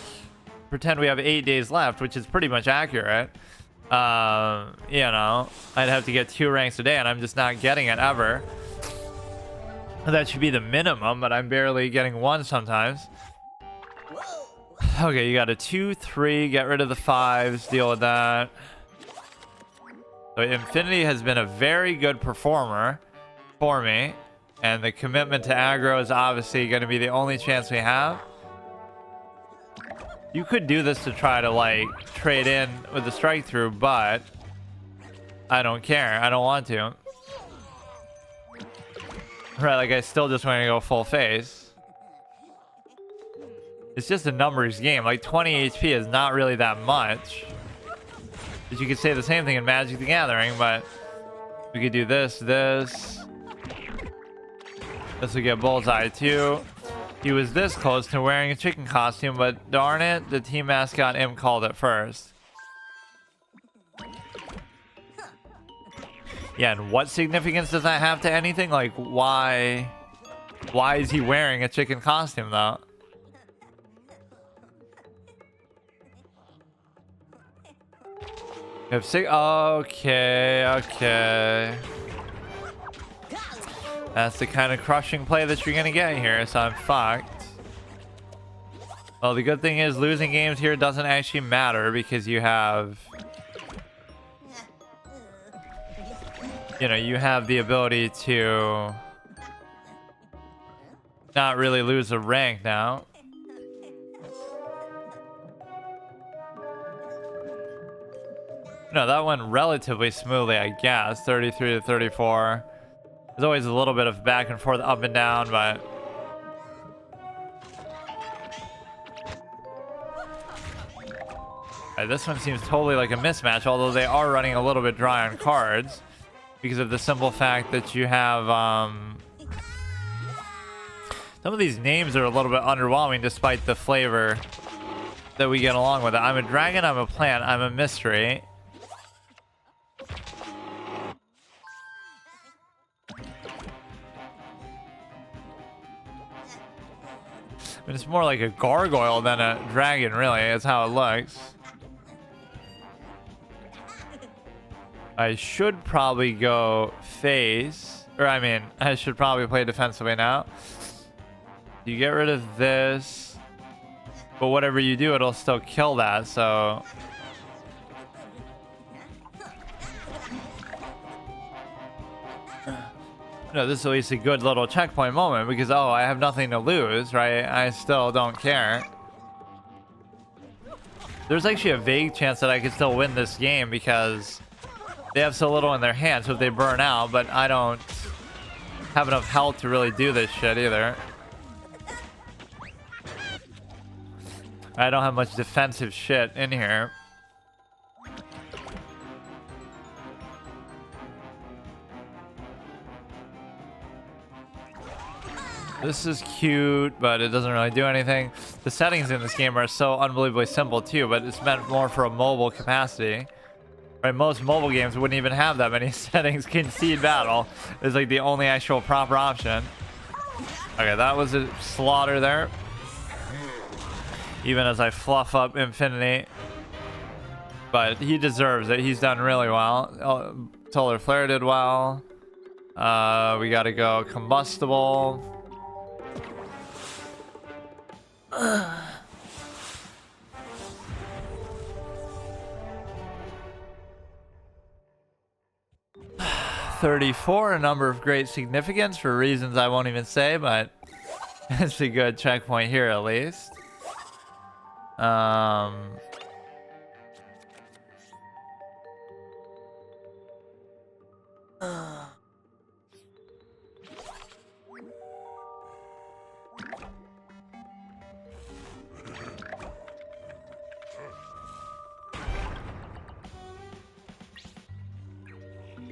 Speaker 1: pretend we have 8 days left, which is pretty much accurate. You know, I'd have to get 2 ranks a day and I'm just not getting it ever. That should be the minimum, but I'm barely getting 1 sometimes. Okay, you got a 2, 3, get rid of the 5s, deal with that. So Infinity has been a very good performer for me, and the commitment to aggro is obviously going to be the only chance we have. You could do this to try to like trade in with the strike through, but I don't care. I don't want to. Right, like I still just want to go full face. It's just a numbers game. Like 20 HP is not really that much. But you could say the same thing in Magic the Gathering, but we could do this. This will get Bullseye too. He was this close to wearing a chicken costume, but darn it, the team mascot Imp called it first. Yeah, and what significance does that have to anything? Like, why is he wearing a chicken costume, though? If six, okay. That's the kind of crushing play that you're gonna get here, so I'm fucked. Well, the good thing is losing games here doesn't actually matter because you have... You know, you have the ability to not really lose a rank now. No, that went relatively smoothly, I guess. 33 to 34. There's always a little bit of back and forth, up and down, but... Right, this one seems totally like a mismatch, although they are running a little bit dry on cards. Because of the simple fact that you have... Some of these names are a little bit underwhelming despite the flavor that we get along with it. I'm a dragon, I'm a plant, I'm a mystery. I mean, it's more like a gargoyle than a dragon, really. That's how it looks. I should probably go face. Or, I mean, I should probably play defensively now. You get rid of this. But whatever you do, it'll still kill that, so... No, this is at least a good little checkpoint moment because, oh, I have nothing to lose, right? I still don't care. There's actually a vague chance that I could still win this game because they have so little in their hands, so if they burn out, but I don't have enough health to really do this shit either. I don't have much defensive shit in here. This is cute, but it doesn't really do anything. The settings in this game are so unbelievably simple too, but it's meant more for a mobile capacity. Right, most mobile games wouldn't even have that many settings. Concede battle is like the only actual proper option. Okay, that was a slaughter there. Even as I fluff up Infinity. But he deserves it. He's done really well. Solar Flare did well. We gotta go Combustible. 34, a number of great significance for reasons I won't even say, but it's a good checkpoint here at least.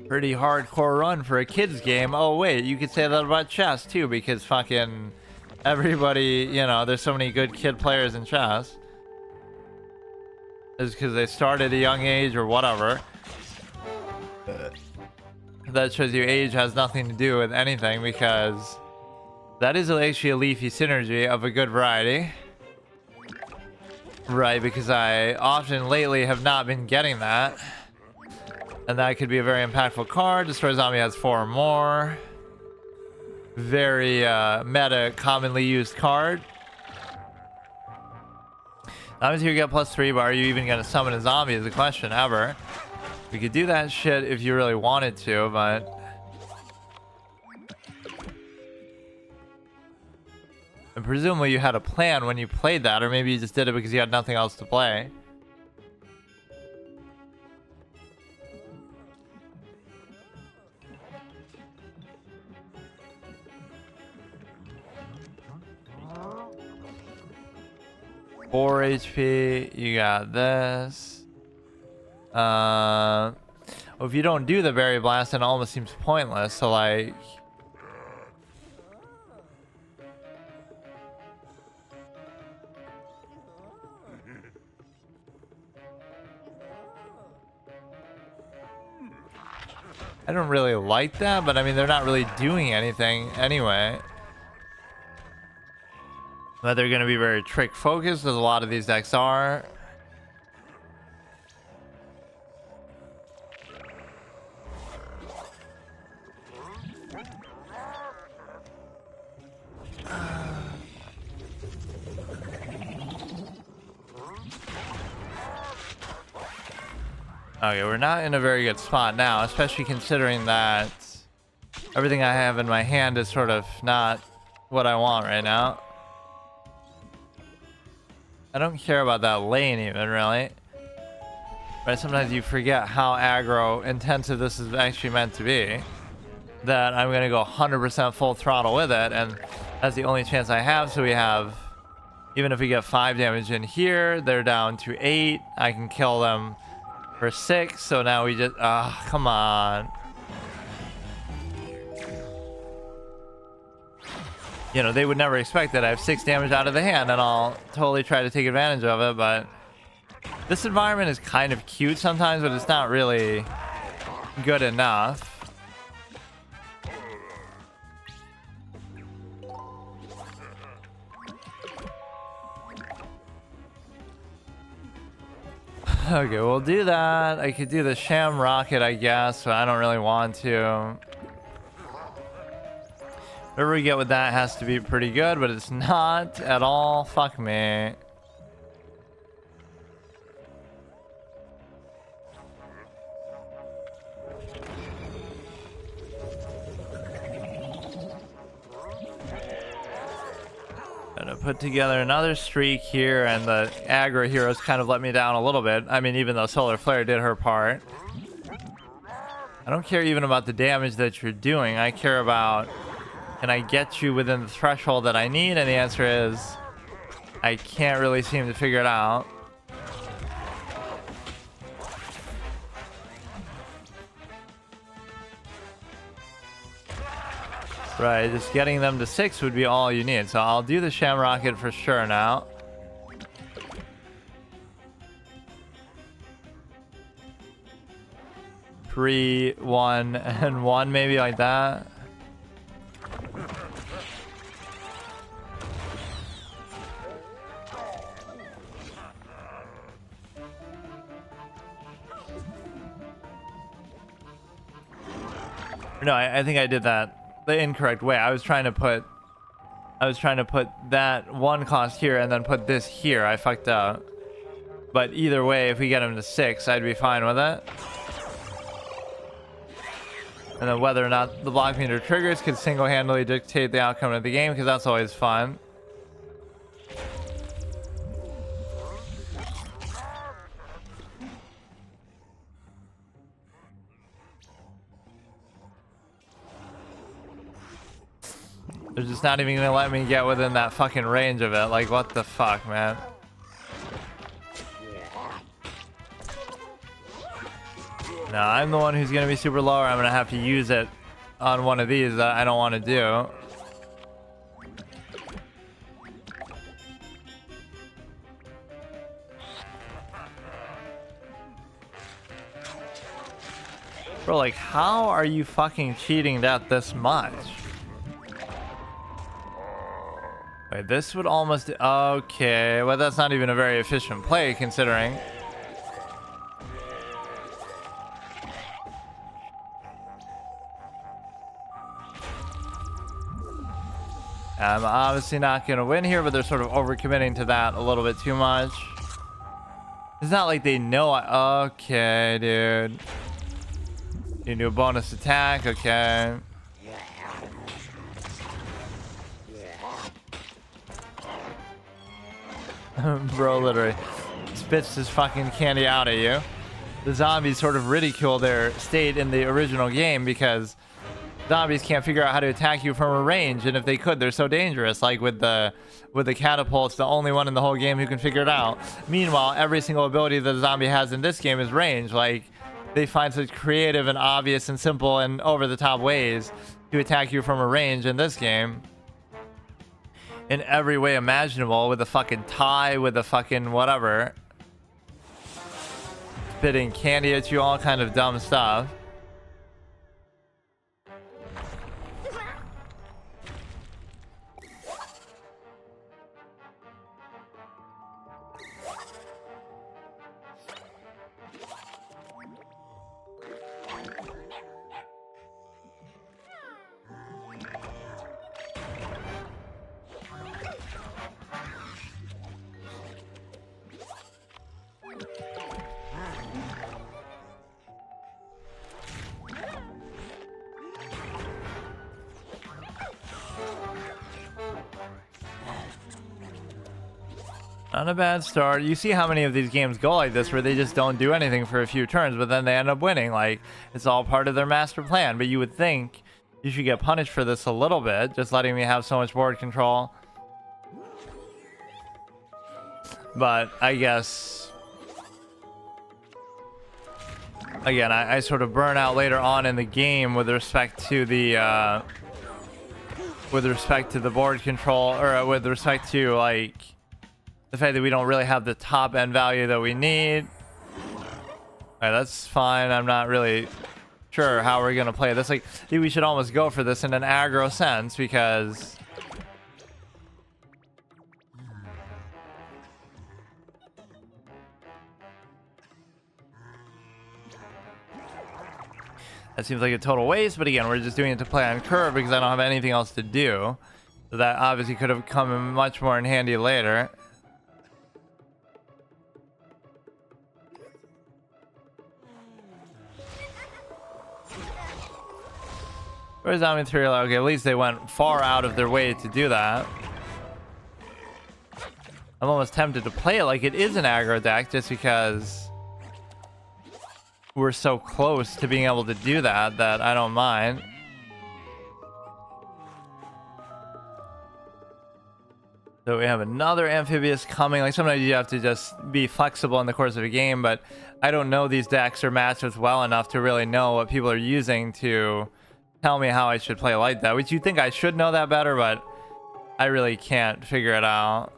Speaker 1: Pretty hardcore run for a kid's game. Oh wait, you could say that about chess too, because fucking everybody, you know, there's so many good kid players in chess. It's because they started at a young age or whatever. That shows you age has nothing to do with anything, because that is actually a leafy synergy of a good variety. Right, because I often lately have not been getting that. And that could be a very impactful card. Destroy Zombie has 4 or more. Very meta, commonly used card. Zombies here get +3, but are you even going to summon a zombie is the question ever. We could do that shit if you really wanted to, but... And presumably you had a plan when you played that, or maybe you just did it because you had nothing else to play. Four HP, you got this. Well, if you don't do the berry blast, then it almost seems pointless, so like... I don't really like that, but I mean, they're not really doing anything anyway. But they're going to be very trick focused, as a lot of these decks are. Okay, we're not in a very good spot now, especially considering that everything I have in my hand is sort of not what I want right now. I don't care about that lane even, really. Right, sometimes you forget how aggro intensive this is actually meant to be. That I'm going to go 100% full throttle with it, and that's the only chance I have, so we have... Even if we get 5 damage in here, they're down to 8. I can kill them for 6, so now we just... come on. You know, they would never expect that I have 6 damage out of the hand, and I'll totally try to take advantage of it, but... This environment is kind of cute sometimes, but it's not really good enough. Okay, we'll do that. I could do the sham rocket, I guess, but I don't really want to. Whatever we get with that has to be pretty good, but it's not at all. Fuck me. Gonna put together another streak here, and the aggro heroes kind of let me down a little bit. I mean, even though Solar Flare did her part. I don't care even about the damage that you're doing. I care about, can I get you within the threshold that I need? And the answer is, I can't really seem to figure it out. Right, just getting them to 6 would be all you need. So I'll do the sham rocket for sure now. Three, 1, and 1, maybe like that. No, I think I did that the incorrect way. I was trying to put that 1 cost here and then put this here. I fucked up. But either way, if we get him to 6, I'd be fine with it. And then whether or not the block meter triggers could single-handedly dictate the outcome of the game, because that's always fun. They're just not even gonna let me get within that fucking range of it. Like, what the fuck, man? No, I'm the one who's gonna be super low, or I'm gonna have to use it on one of these that I don't want to do. Bro, like, how are you fucking cheating that this much? Wait, this would almost... Okay, well, that's not even a very efficient play, considering. I'm obviously not going to win here, but they're sort of overcommitting to that a little bit too much. It's not like they know. Okay, dude. You do a bonus attack. Okay. Bro literally spits his fucking candy out at you. The zombies sort of ridicule their state in the original game because zombies can't figure out how to attack you from a range, and if they could, they're so dangerous. Like with the catapults, the only one in the whole game who can figure it out. Meanwhile, every single ability that a zombie has in this game is range. Like, they find such creative and obvious and simple and over-the-top ways to attack you from a range in this game. In every way imaginable, with a fucking tie, with a fucking whatever. Spitting candy at you, all kind of dumb stuff. Not a bad start. You see how many of these games go like this, where they just don't do anything for a few turns, but then they end up winning. Like, it's all part of their master plan. But you would think you should get punished for this a little bit, just letting me have so much board control. But I guess, again, I sort of burn out later on in the game with respect to the board control, or with respect to like the fact that we don't really have the top end value that we need. Alright, that's fine. I'm not really sure how we're gonna play this. Like, I think we should almost go for this in an aggro sense, because that seems like a total waste. But again, we're just doing it to play on curve because I don't have anything else to do. So that obviously could have come in much more in handy later. Where's that material? Okay, at least they went far out of their way to do that. I'm almost tempted to play it like it is an aggro deck, just because we're so close to being able to do that, that I don't mind. So we have another amphibious coming. Like, sometimes you have to just be flexible in the course of a game, but I don't know these decks or matchups well enough to really know what people are using to tell me how I should play like that, which you think I should know that better, but I really can't figure it out.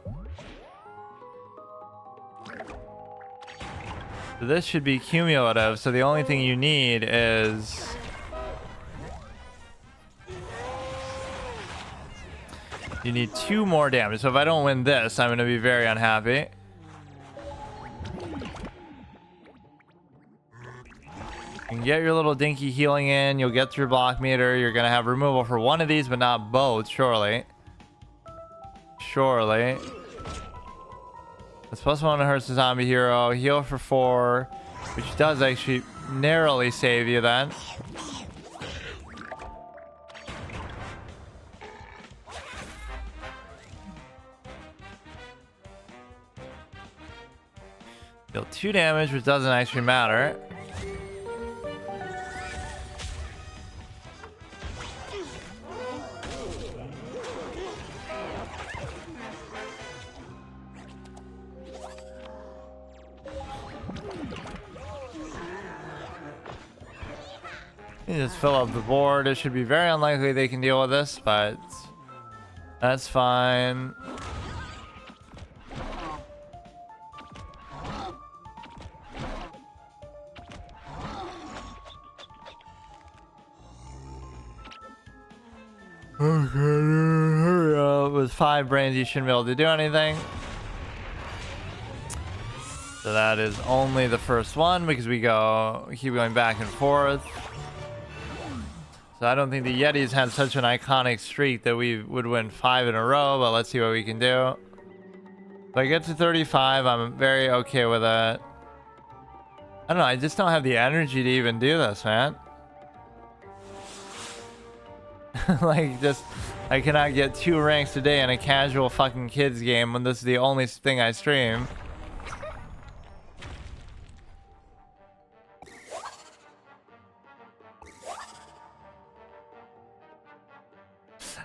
Speaker 1: So this should be cumulative, so the only thing you need is you need 2 more damage. So if I don't win this, I'm going to be very unhappy. You can get your little dinky healing in. You'll get your block meter. You're going to have removal for one of these, but not both, surely. Surely. This +1 hurts the zombie hero. Heal for 4, which does actually narrowly save you then. Deal 2 damage, which doesn't actually matter. You just fill up the board. It should be very unlikely they can deal with this, but that's fine. Okay, hurry up. With 5 brains, you shouldn't be able to do anything. So that is only the first one, because we keep going back and forth. So I don't think the Yetis had such an iconic streak that we would win 5 in a row, but let's see what we can do. If I get to 35, I'm very okay with that. I don't know, I just don't have the energy to even do this, man. Like, just, I cannot get 2 ranks a day in a casual fucking kids game when this is the only thing I stream.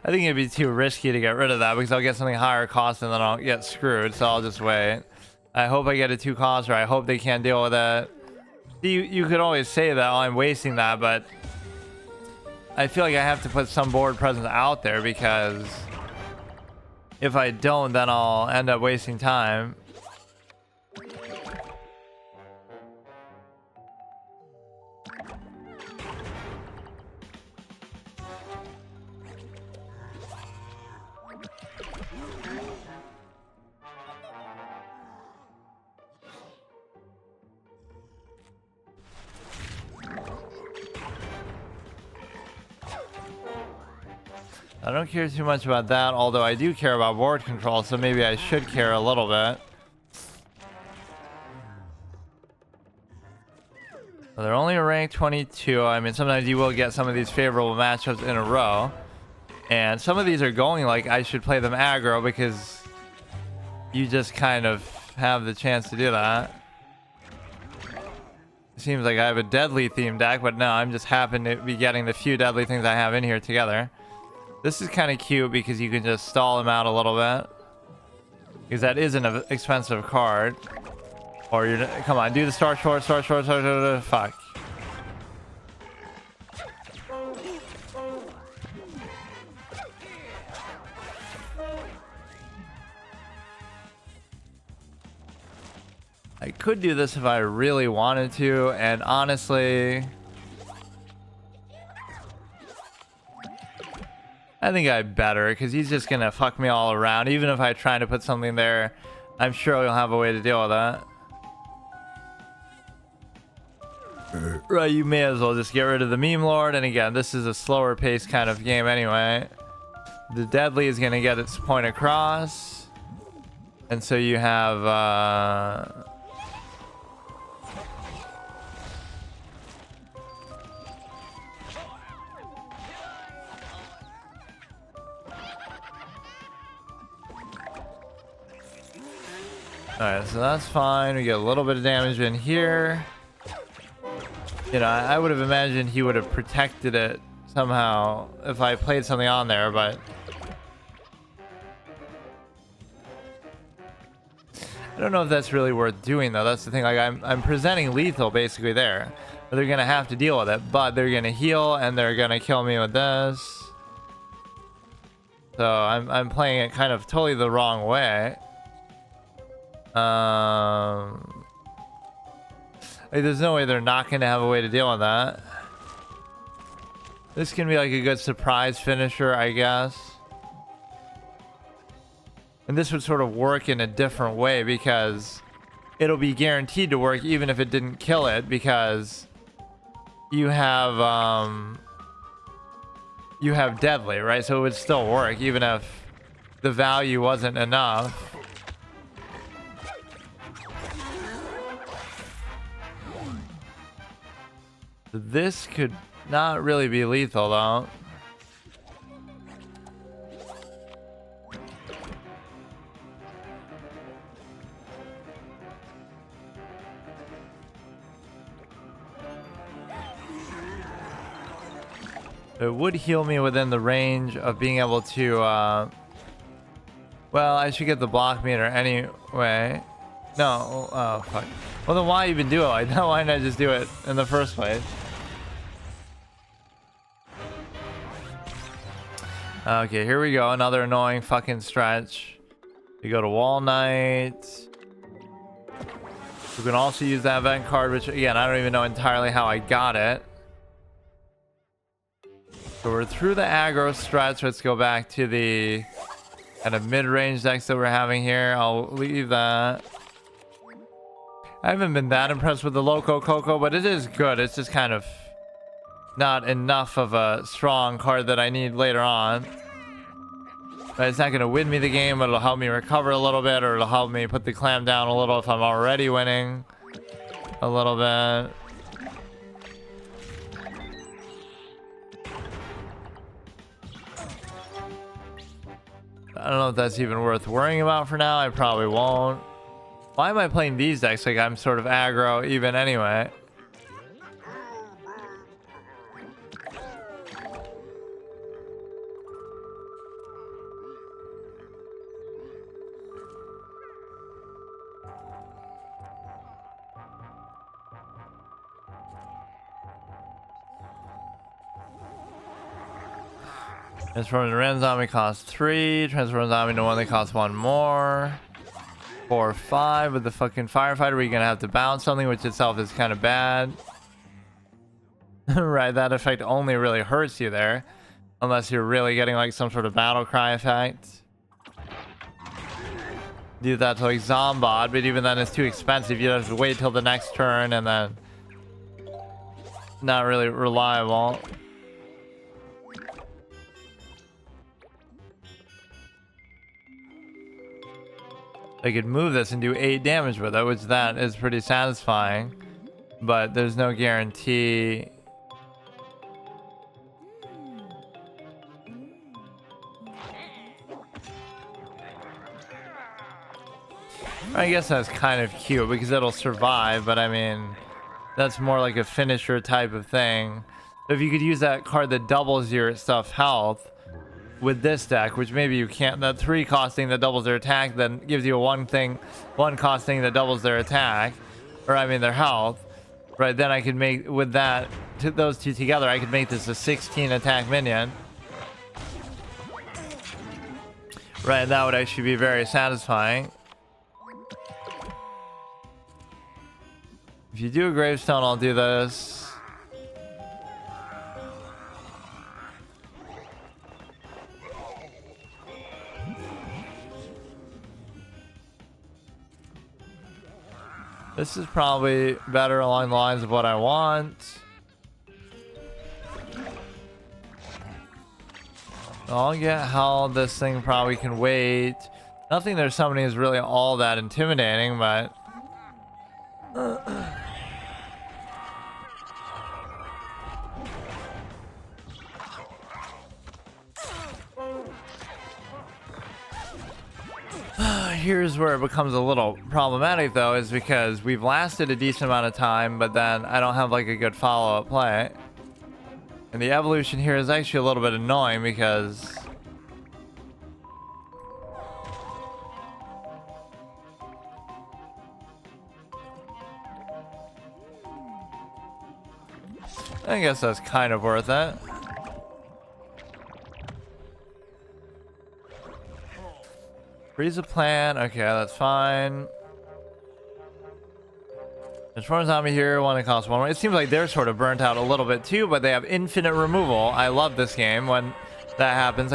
Speaker 1: I think it'd be too risky to get rid of that because I'll get something higher cost and then I'll get screwed, so I'll just wait. I hope I get a 2 cost, or I hope they can't deal with it. You could always say that, oh, I'm wasting that, but I feel like I have to put some board presence out there, because if I don't, then I'll end up wasting time. I don't care too much about that, although I do care about board control, so maybe I should care a little bit. Well, they're only ranked 22. I mean, sometimes you will get some of these favorable matchups in a row. And some of these are going like I should play them aggro, because you just kind of have the chance to do that. It seems like I have a deadly themed deck, but no, I'm just happen to be getting the few deadly things I have in here together. This is kind of cute because you can just stall them out a little bit, because that is an expensive card. Or you're, come on, do the star short, fuck. I could do this if I really wanted to, and honestly, I think I better, because he's just gonna fuck me all around. Even if I try to put something there, I'm sure he'll have a way to deal with that. Right, you may as well just get rid of the meme lord, and again, this is a slower paced kind of game anyway. The deadly is gonna get its point across, and so you have alright, so that's fine. We get a little bit of damage in here. You know, I would have imagined he would have protected it somehow if I played something on there, but I don't know if that's really worth doing, though. That's the thing. Like, I'm presenting lethal basically there. But they're gonna have to deal with it, but they're gonna heal and they're gonna kill me with this. So I'm playing it kind of totally the wrong way. Like, there's no way they're not gonna have a way to deal with that. This can be like a good surprise finisher, I guess. And this would sort of work in a different way, because it'll be guaranteed to work even if it didn't kill it, because you have deadly, right? So it would still work even if the value wasn't enough. This could not really be lethal, though. It would heal me within the range of being able to, well, I should get the block meter anyway. No, oh, fuck. Well, then why even do it like that? Why not just do it in the first place? Okay, here we go. Another annoying fucking stretch. We go to Wall Knight. We can also use that event card, which, again, I don't even know entirely how I got it. So we're through the aggro stretch. Let's go back to the kind of mid-range decks that we're having here. I'll leave that. I haven't been that impressed with the Loco Coco, but it is good. It's just kind of not enough of a strong card that I need later on. But it's not going to win me the game, but it'll help me recover a little bit, or it'll help me put the clam down a little if I'm already winning. a little bit. I don't know if that's even worth worrying about for now. I probably won't. Why am I playing these decks like I'm sort of aggro even anyway? Transform the random zombie costs 3. Transform zombie to one that costs 1 more. 4, 5 with the fucking firefighter. We're gonna have to bounce something, which itself is kind of bad. Right, that effect only really hurts you there. Unless you're really getting like some sort of battle cry effect. Do that to like Zombot, but even then it's too expensive. You have to wait till the next turn and then not really reliable. I could move this and do 8 damage with it, which that is pretty satisfying, but there's no guarantee. I guess that's kind of cute because it'll survive, but I mean, that's more like a finisher type of thing. If you could use that card that doubles your stuff health with this deck, which maybe you can't, that 3 costing that doubles their attack, then gives you a 1 costing that doubles their attack, or I mean their health, right? Then I could make, with that, those two together, I could make this a 16 attack minion, right? That would actually be very satisfying. If you do a gravestone, I'll do this. This is probably better along the lines of what I want. I'll get how this thing probably can wait. Nothing they're summoning is really all that intimidating, but here's where it becomes a little problematic though, is because we've lasted a decent amount of time, but then I don't have like a good follow-up play. And the evolution here is actually a little bit annoying because I guess that's kind of worth it. Freeze a plan. Okay, that's fine. Transform zombie here. One that costs 1 more. It seems like they're sort of burnt out a little bit too, but they have infinite removal. I love this game when that happens.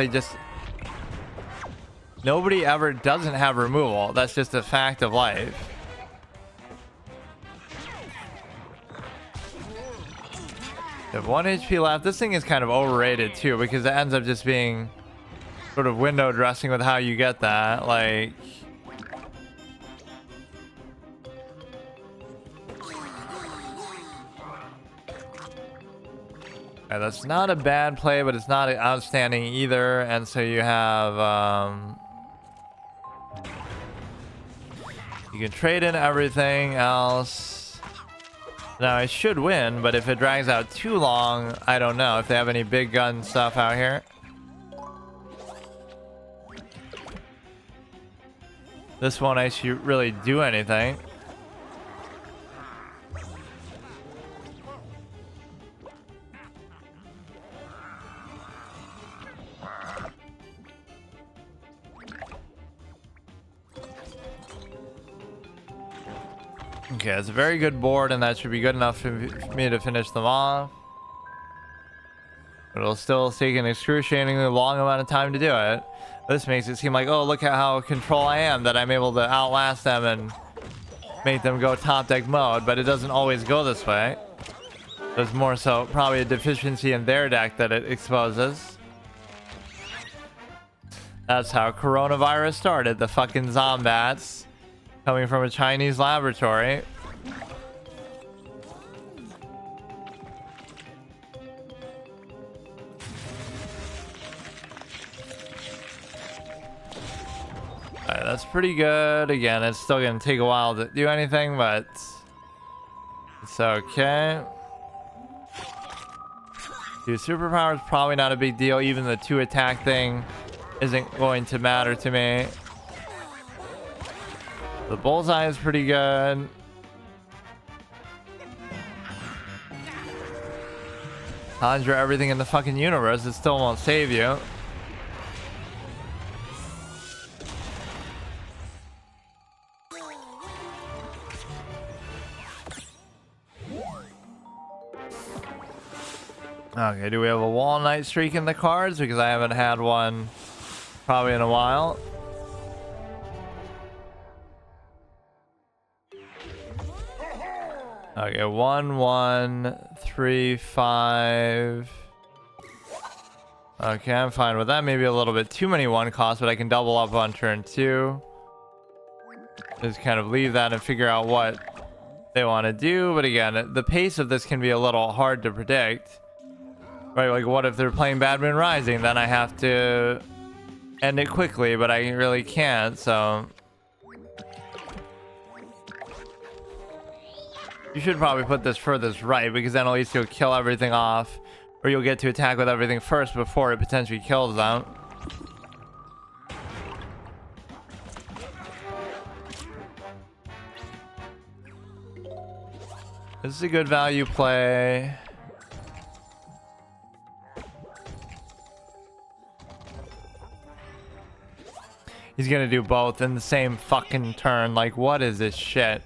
Speaker 1: Nobody ever doesn't have removal. That's just a fact of life. They have 1 HP left. This thing is kind of overrated too because it ends up just being sort of window dressing with how you get that. Like, yeah, that's not a bad play, but it's not outstanding either. And so you have you can trade in everything else. Now I should win, but if it drags out too long, I don't know if they have any big gun stuff out here. This won't actually really do anything. Okay, it's a very good board, and that should be good enough for me to finish them off. But it'll still take an excruciatingly long amount of time to do it. This makes it seem like, oh, look at how control I am, that I'm able to outlast them and make them go top deck mode, but it doesn't always go this way. There's more so probably a deficiency in their deck that it exposes. That's how coronavirus started, the fucking zombats coming from a Chinese laboratory. that's pretty good. Again, it's still gonna take a while to do anything, but it's okay. Dude, superpower is probably not a big deal. Even the 2 attack thing isn't going to matter to me. The bullseye is pretty good. Conjure everything in the fucking universe, it still won't save you. Okay, do we have a wall night streak in the cards? Because I haven't had one probably in a while. Okay, 1, 1, 3, 5. Okay, I'm fine with that. Maybe a little bit too many 1 costs, but I can double up on turn 2. Just kind of leave that and figure out what they want to do. But again, the pace of this can be a little hard to predict. Right, like what if they're playing Bad Moon Rising? Then I have to end it quickly, but I really can't, so... You should probably put this furthest right, because then at least you'll kill everything off, or you'll get to attack with everything first before it potentially kills them. This is a good value play. He's gonna do both in the same fucking turn. Like, what is this shit?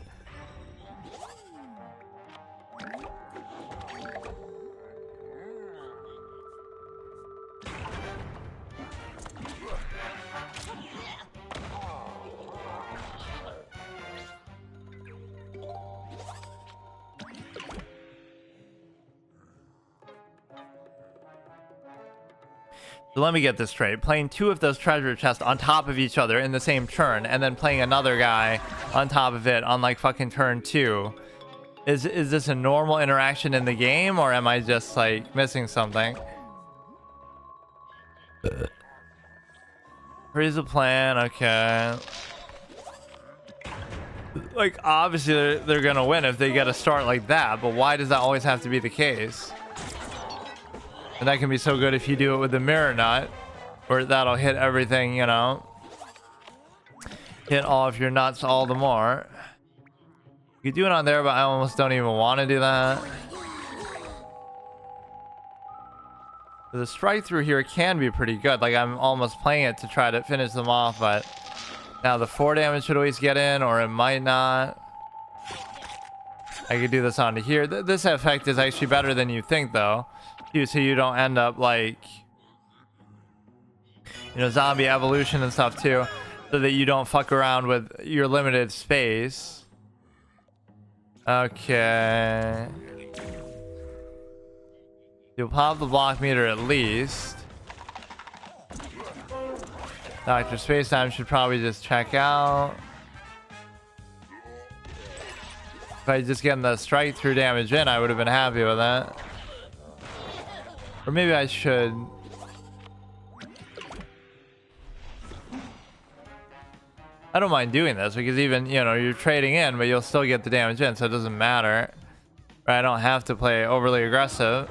Speaker 1: So let me get this straight. Playing 2 of those treasure chests on top of each other in the same turn, and then playing another guy on top of it on like fucking turn 2. Is this a normal interaction in the game, or am I just like missing something? Here's a plan, okay. Like, obviously they're gonna win if they get a start like that, but why does that always have to be the case? And that can be so good if you do it with the mirror nut, where that'll hit everything, you know. Hit all of your nuts all the more. You can do it on there, but I almost don't even want to do that. The strike through here can be pretty good. Like, I'm almost playing it to try to finish them off, but now the 4 damage should always get in, or it might not. I could do this onto here. This effect is actually better than you think, though. So you don't end up like, you know, zombie evolution and stuff too, so that you don't fuck around with your limited space. Okay, you'll pop the block meter at least. Dr. Spacetime should probably just check out. If I just get the strike through damage in, I would have been happy with that. Or maybe I should. I don't mind doing this because even, you know, you're trading in, but you'll still get the damage in, so it doesn't matter. Right? I don't have to play overly aggressive.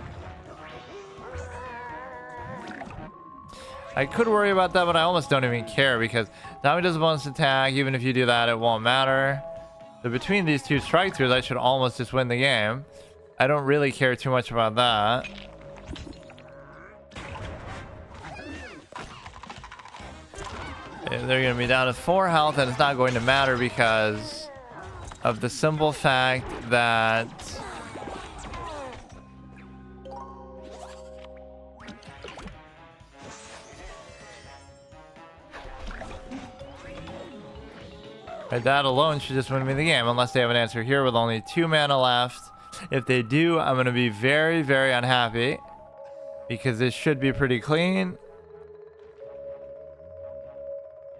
Speaker 1: I could worry about that, but I almost don't even care because Zombie does a bonus attack. Even if you do that, it won't matter. So between these 2 strike throughs, I should almost just win the game. I don't really care too much about that. They're going to be down to 4 health, and it's not going to matter because of the simple fact that that alone should just win me the game, unless they have an answer here with only 2 mana left. If they do, I'm going to be very, very unhappy because this should be pretty clean.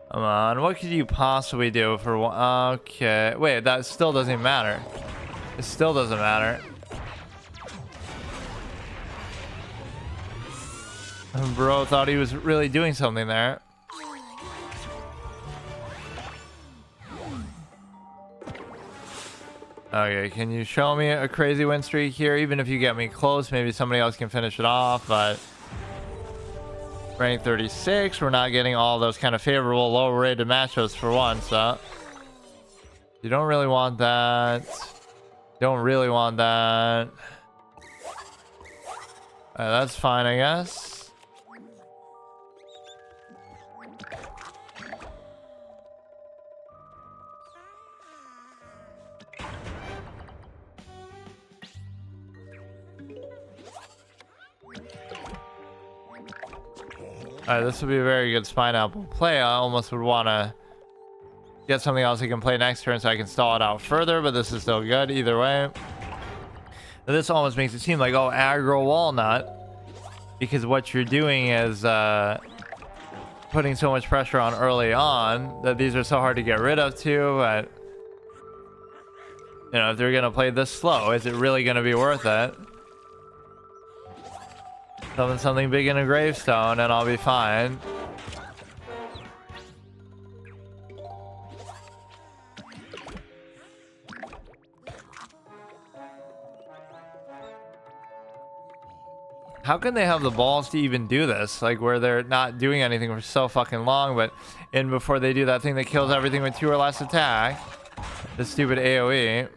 Speaker 1: Come on, what could you possibly do for one? Okay, wait, that still doesn't matter. It still doesn't matter. Bro thought he was really doing something there. Okay, can you show me a crazy win streak here? Even if you get me close, maybe somebody else can finish it off, but rank 36, we're not getting all those kind of favorable lower rated matchups for once, so you don't really want that. Don't really want that. That's fine, I guess. Alright, this would be a very good spine apple play. I almost would want to get something else I can play next turn so I can stall it out further, but this is still good either way. This almost makes it seem like, oh, aggro walnut, because what you're doing is putting so much pressure on early on that these are so hard to get rid of too. But you know, if they're gonna play this slow, is it really gonna be worth it? Summon something big in a gravestone and I'll be fine. How can they have the balls to even do this? Like, where they're not doing anything for so fucking long, but in before they do that thing that kills everything with 2 or less attack. The stupid AoE.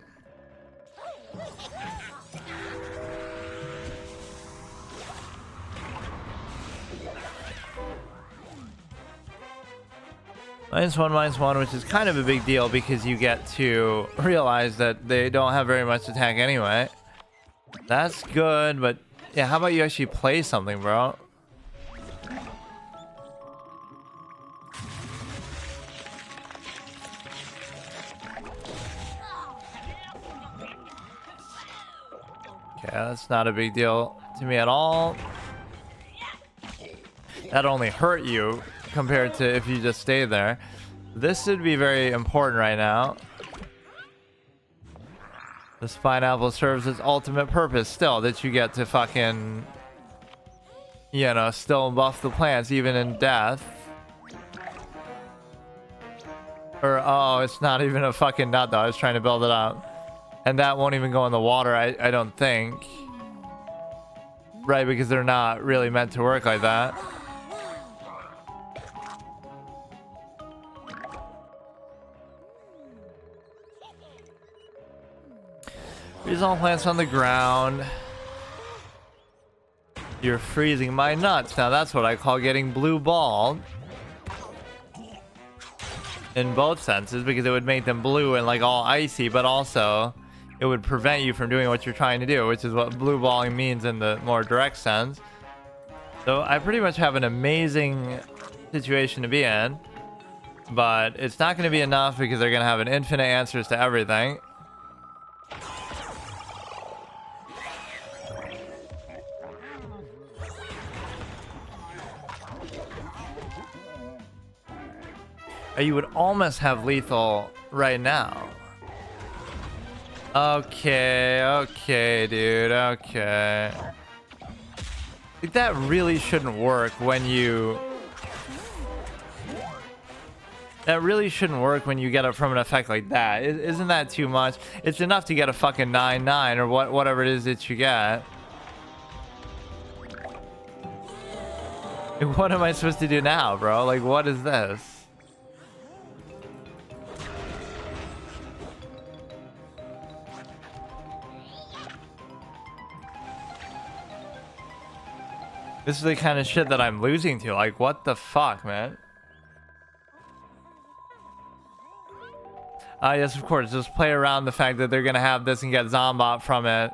Speaker 1: -1/-1, which is kind of a big deal because you get to realize that they don't have very much attack anyway. That's good, but yeah, how about you actually play something, bro? Okay, that's not a big deal to me at all. That only hurt you compared to if you just stay there. This should be very important right now. The spine apple serves its ultimate purpose still, that you get to fucking, you know, still buff the plants even in death. Or, oh, it's not even a fucking nut though. I was trying to build it up. And that won't even go in the water, I don't think. Right, because they're not really meant to work like that. These all plants on the ground. You're freezing my nuts. Now that's what I call getting blue balled. In both senses, because it would make them blue and like all icy, but also it would prevent you from doing what you're trying to do, which is what blue balling means in the more direct sense. So I pretty much have an amazing situation to be in, but it's not going to be enough because they're going to have an infinite answers to everything. You would almost have lethal right now. Okay, dude, okay. Like, that really shouldn't work when you... That really shouldn't work when you get it from an effect like that. Isn't that too much? It's enough to get a fucking 9/9 or whatever it is that you get. Like, what am I supposed to do now, bro? Like, what is this? This is the kind of shit that I'm losing to. Like, what the fuck, man? Yes, of course. Just play around the fact that they're gonna have this and get Zombot from it.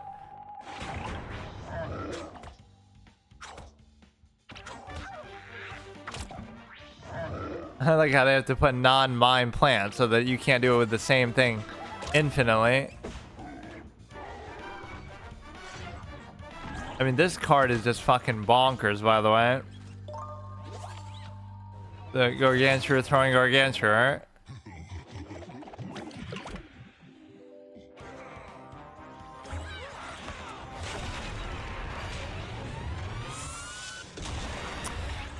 Speaker 1: I like how they have to put non-mine plants so that you can't do it with the same thing infinitely. I mean, this card is just fucking bonkers, by the way. The Gargantua throwing Gargantua, right?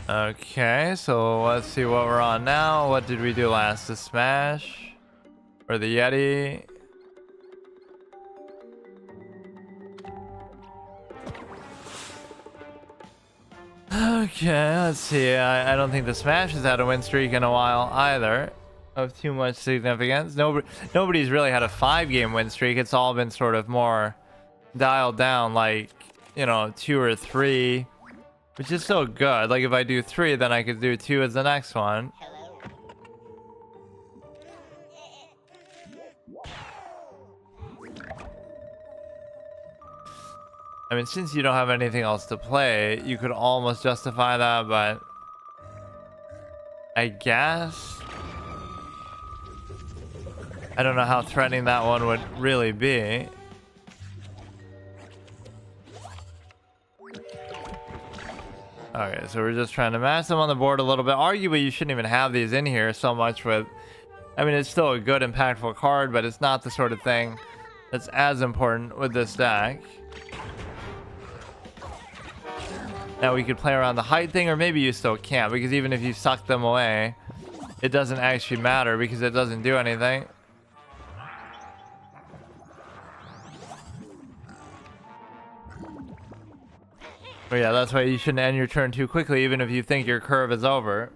Speaker 1: Okay, so let's see what we're on now. What did we do last? The Smash? Or the Yeti? Okay, let's see. I don't think the Smash has had a win streak in a while either, of too much significance. Nobody's really had a 5-game win streak. It's all been sort of more dialed down, like, you know, 2 or 3, which is still good. Like if I do 3, then I could do 2 as the next one. I mean, since you don't have anything else to play, you could almost justify that, but I guess I don't know how threatening that one would really be. Okay, so we're just trying to match them on the board a little bit. Arguably, you shouldn't even have these in here so much with... I mean, it's still a good, impactful card, but it's not the sort of thing that's as important with this deck. Now, we could play around the height thing, or maybe you still can't, because even if you suck them away, it doesn't actually matter because it doesn't do anything. But yeah, that's why you shouldn't end your turn too quickly, even if you think your curve is over.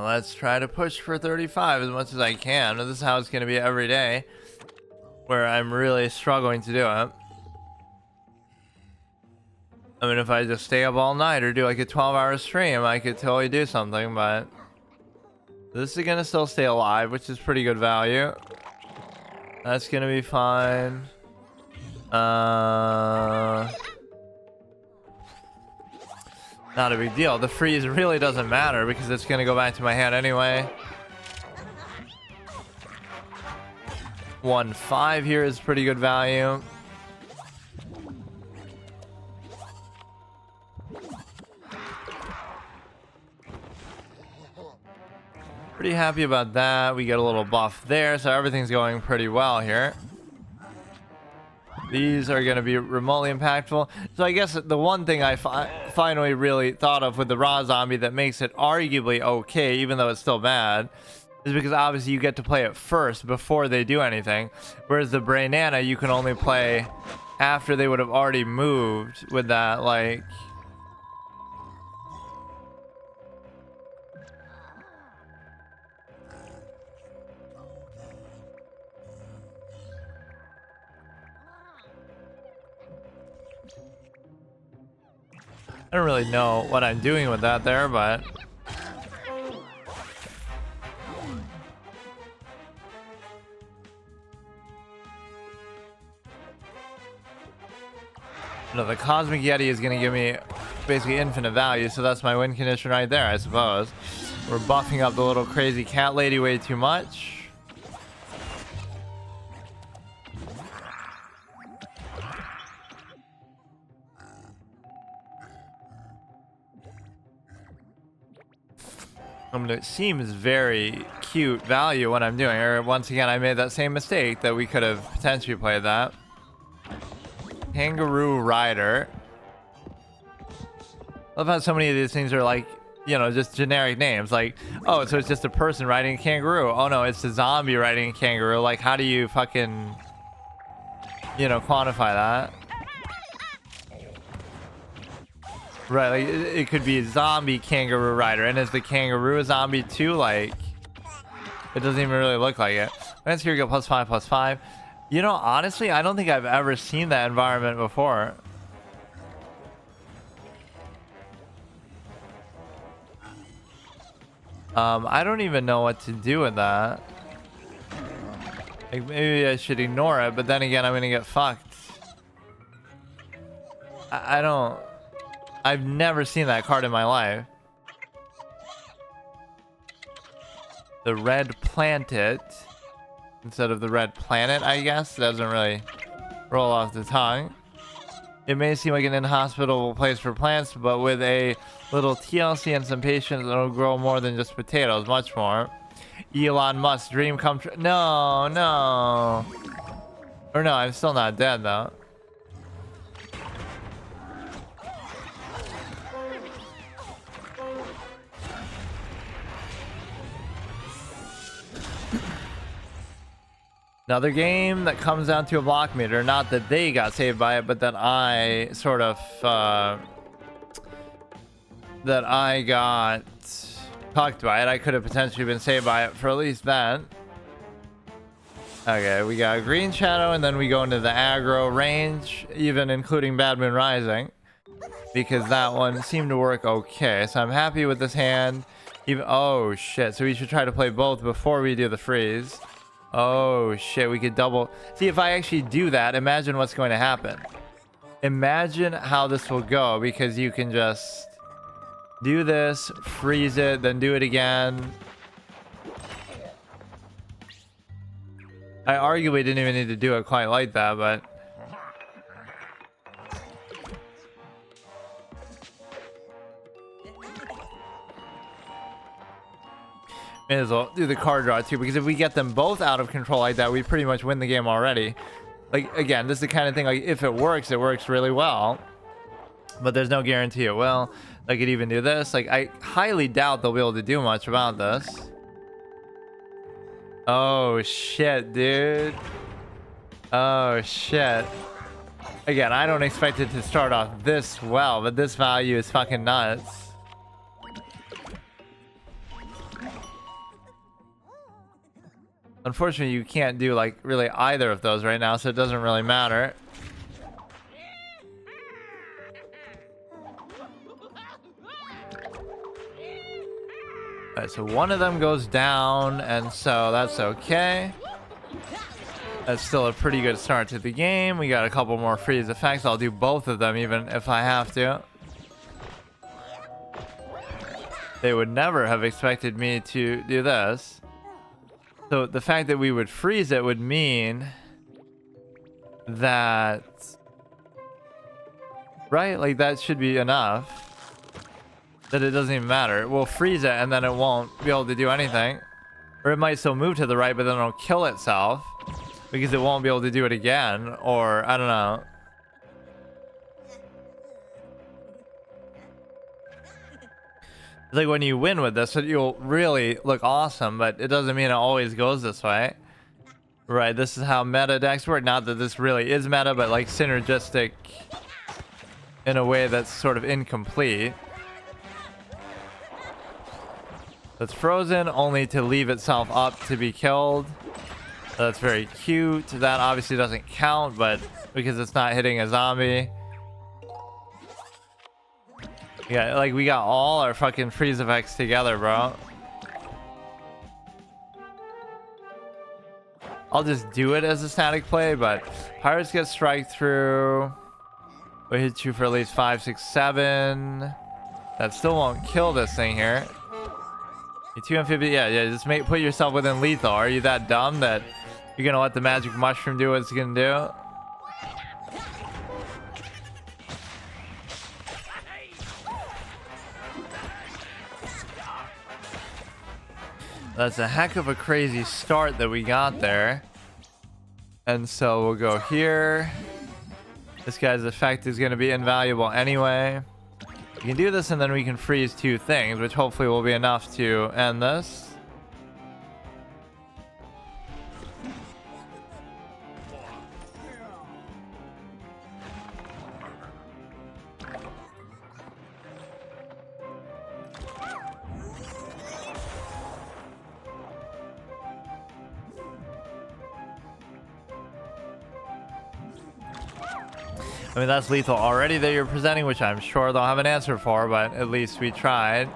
Speaker 1: Let's try to push for 35 as much as I can. This is how it's going to be every day, where I'm really struggling to do it. I mean, if I just stay up all night or do like a 12-hour stream, I could totally do something, but this is going to still stay alive, which is pretty good value. That's going to be fine. Not a big deal. The freeze really doesn't matter because it's going to go back to my hand anyway. 1-5 here is pretty good value. Pretty happy about that. We get a little buff there, so everything's going pretty well here. These are going to be remotely impactful. So I guess the one thing I finally really thought of with the raw zombie that makes it arguably okay, even though it's still bad, is because obviously you get to play it first before they do anything. Whereas the Brainana you can only play after they would have already moved with that, like... I don't really know what I'm doing with that there, but... No, the Cosmic Yeti is going to give me basically infinite value, so that's my win condition right there, I suppose. We're buffing up the little crazy cat lady way too much. I mean, it seems very cute value when I'm doing it. Or once again, I made that same mistake that we could have potentially played that. Kangaroo Rider. I love how so many of these things are like, you know, just generic names. Like, oh, so it's just a person riding a kangaroo. Oh no, it's a zombie riding a kangaroo. Like, how do you fucking, you know, quantify that? Right, like it could be a zombie kangaroo rider, and is the kangaroo a zombie too? Like, it doesn't even really look like it. Let's here go +5/+5. You know, honestly, I don't think I've ever seen that environment before. I don't even know what to do with that. Like, maybe I should ignore it, but then again, I'm gonna get fucked. I don't... I've never seen that card in my life. The Red Planet instead of the Red Planet, I guess. Doesn't really roll off the tongue. It may seem like an inhospitable place for plants, but with a little TLC and some patience, it'll grow more than just potatoes, much more. Elon Musk, dream come true. No, no. Or no, I'm still not dead though. Another game that comes down to a block meter. Not that they got saved by it, but that I sort of that I got cucked by it. I could have potentially been saved by it for at least that. Okay, we got a green shadow, and then we go into the aggro range, even including Bad Moon Rising, because that one seemed to work okay. So I'm happy with this hand. Even oh shit! So we should try to play both before we do the freeze. Oh shit! We could double. See, if I actually do that, imagine what's going to happen. Imagine how this will go, because you can just do this, freeze it, then do it again. I arguably didn't even need to do it quite like that, but may as well do the card draw too, because if we get them both out of control like that, we pretty much win the game already. Like, again, this is the kind of thing, like, if it works really well, but there's no guarantee it will. I could even do this. Like, I highly doubt they'll be able to do much about this. Oh shit, dude. Oh shit. Again, I don't expect it to start off this well, but this value is fucking nuts. Unfortunately, you can't do like really either of those right now, so it doesn't really matter. Alright, so one of them goes down, and so that's okay. That's still a pretty good start to the game. We got a couple more freeze effects. I'll do both of them even if I have to. They would never have expected me to do this. So the fact that we would freeze it would mean that, right? Like, that should be enough. That it doesn't even matter. We'll freeze it and then it won't be able to do anything. Or it might still move to the right, but then it'll kill itself because it won't be able to do it again. Or I don't know. It's like when you win with this, you'll really look awesome, but it doesn't mean it always goes this way. Right, this is how meta decks work. Not that this really is meta, but like synergistic in a way that's sort of incomplete. That's frozen only to leave itself up to be killed. That's very cute. That obviously doesn't count, but because it's not hitting a zombie. Yeah, like we got all our fucking freeze effects together, bro. I'll just do it as a static play, but pirates get strike through. We hit you for at least 5, 6, 7. That still won't kill this thing here. 250, yeah, just put yourself within lethal. Are you that dumb that you're gonna let the magic mushroom do what it's gonna do? That's a heck of a crazy start that we got there. And so we'll go here. This guy's effect is gonna be invaluable anyway. We can do this and then we can freeze 2 things, which hopefully will be enough to end this. I mean, that's lethal already that you're presenting, which I'm sure they'll have an answer for, but at least we tried.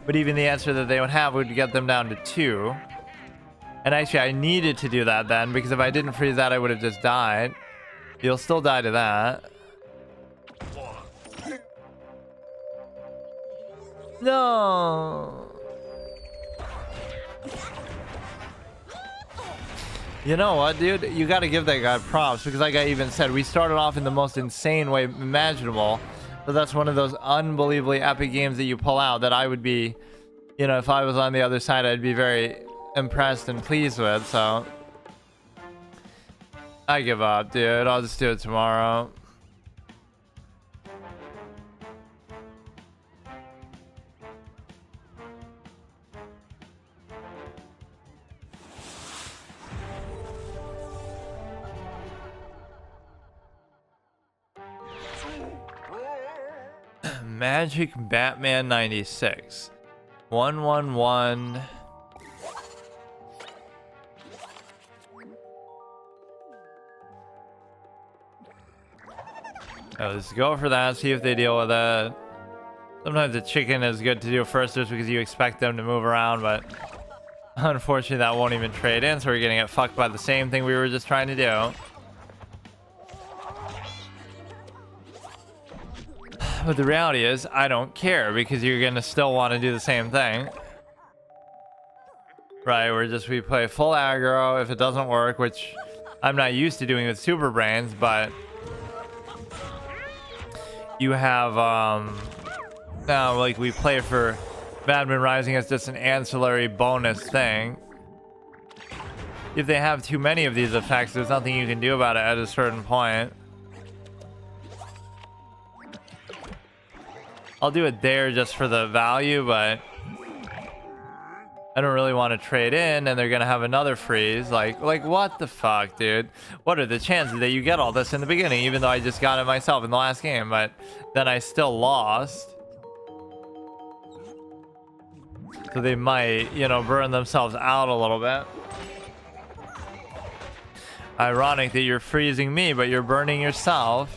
Speaker 1: But even the answer that they would have would get them down to 2. And actually, I needed to do that then, because if I didn't freeze that, I would have just died. You'll still die to that. No! You know what, dude? You gotta give that guy props, because like I even said, we started off in the most insane way imaginable. But that's one of those unbelievably epic games that you pull out that I would be, you know, if I was on the other side, I'd be very impressed and pleased with, so. I give up, dude. I'll just do it tomorrow. Magic Batman 96. 111. Let's go for that, see if they deal with it. Sometimes the chicken is good to do first just because you expect them to move around, but unfortunately that won't even trade in, so we're gonna get fucked by the same thing we were just trying to do. But the reality is, I don't care because you're gonna still want to do the same thing. Right, we play full aggro. If it doesn't work, which I'm not used to doing with Super Brains, but you have now like we play for Batman Rising as just an ancillary bonus thing. If they have too many of these effects, there's nothing you can do about it at a certain point. I'll do it there just for the value, but I don't really want to trade in, and they're gonna have another freeze. Like what the fuck, dude? What are the chances that you get all this in the beginning, even though I just got it myself in the last game, but then I still lost? So they might, you know, burn themselves out a little bit. Ironic that you're freezing me, but you're burning yourself.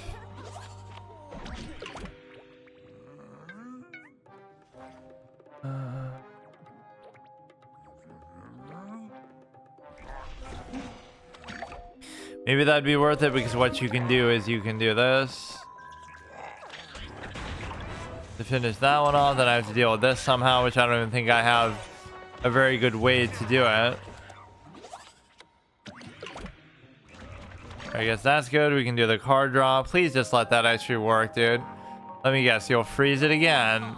Speaker 1: Maybe that'd be worth it, because what you can do is you can do this to finish that one off. Then I have to deal with this somehow, which I don't even think I have a very good way to do it. I guess that's good. We can do the card draw. Please just let that actually work, dude. Let me guess, you'll freeze it again.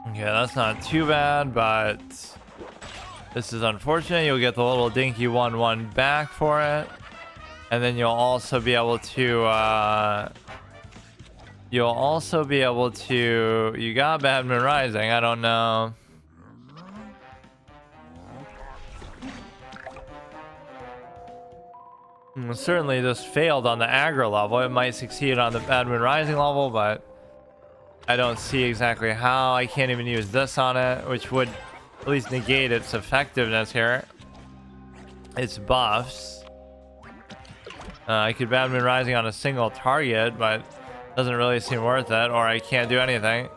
Speaker 1: Okay, that's not too bad, but this is unfortunate. You'll get the little dinky 1/1 back for it, and then you'll also be able to you got Batman Rising. I don't know. Certainly this failed on the aggro level. It might succeed on the Batman Rising level, but I don't see exactly how. I can't even use this on it, which would at least negate its effectiveness here. Its buffs. I could Batman Rising on a single target, but doesn't really seem worth it, or I can't do anything.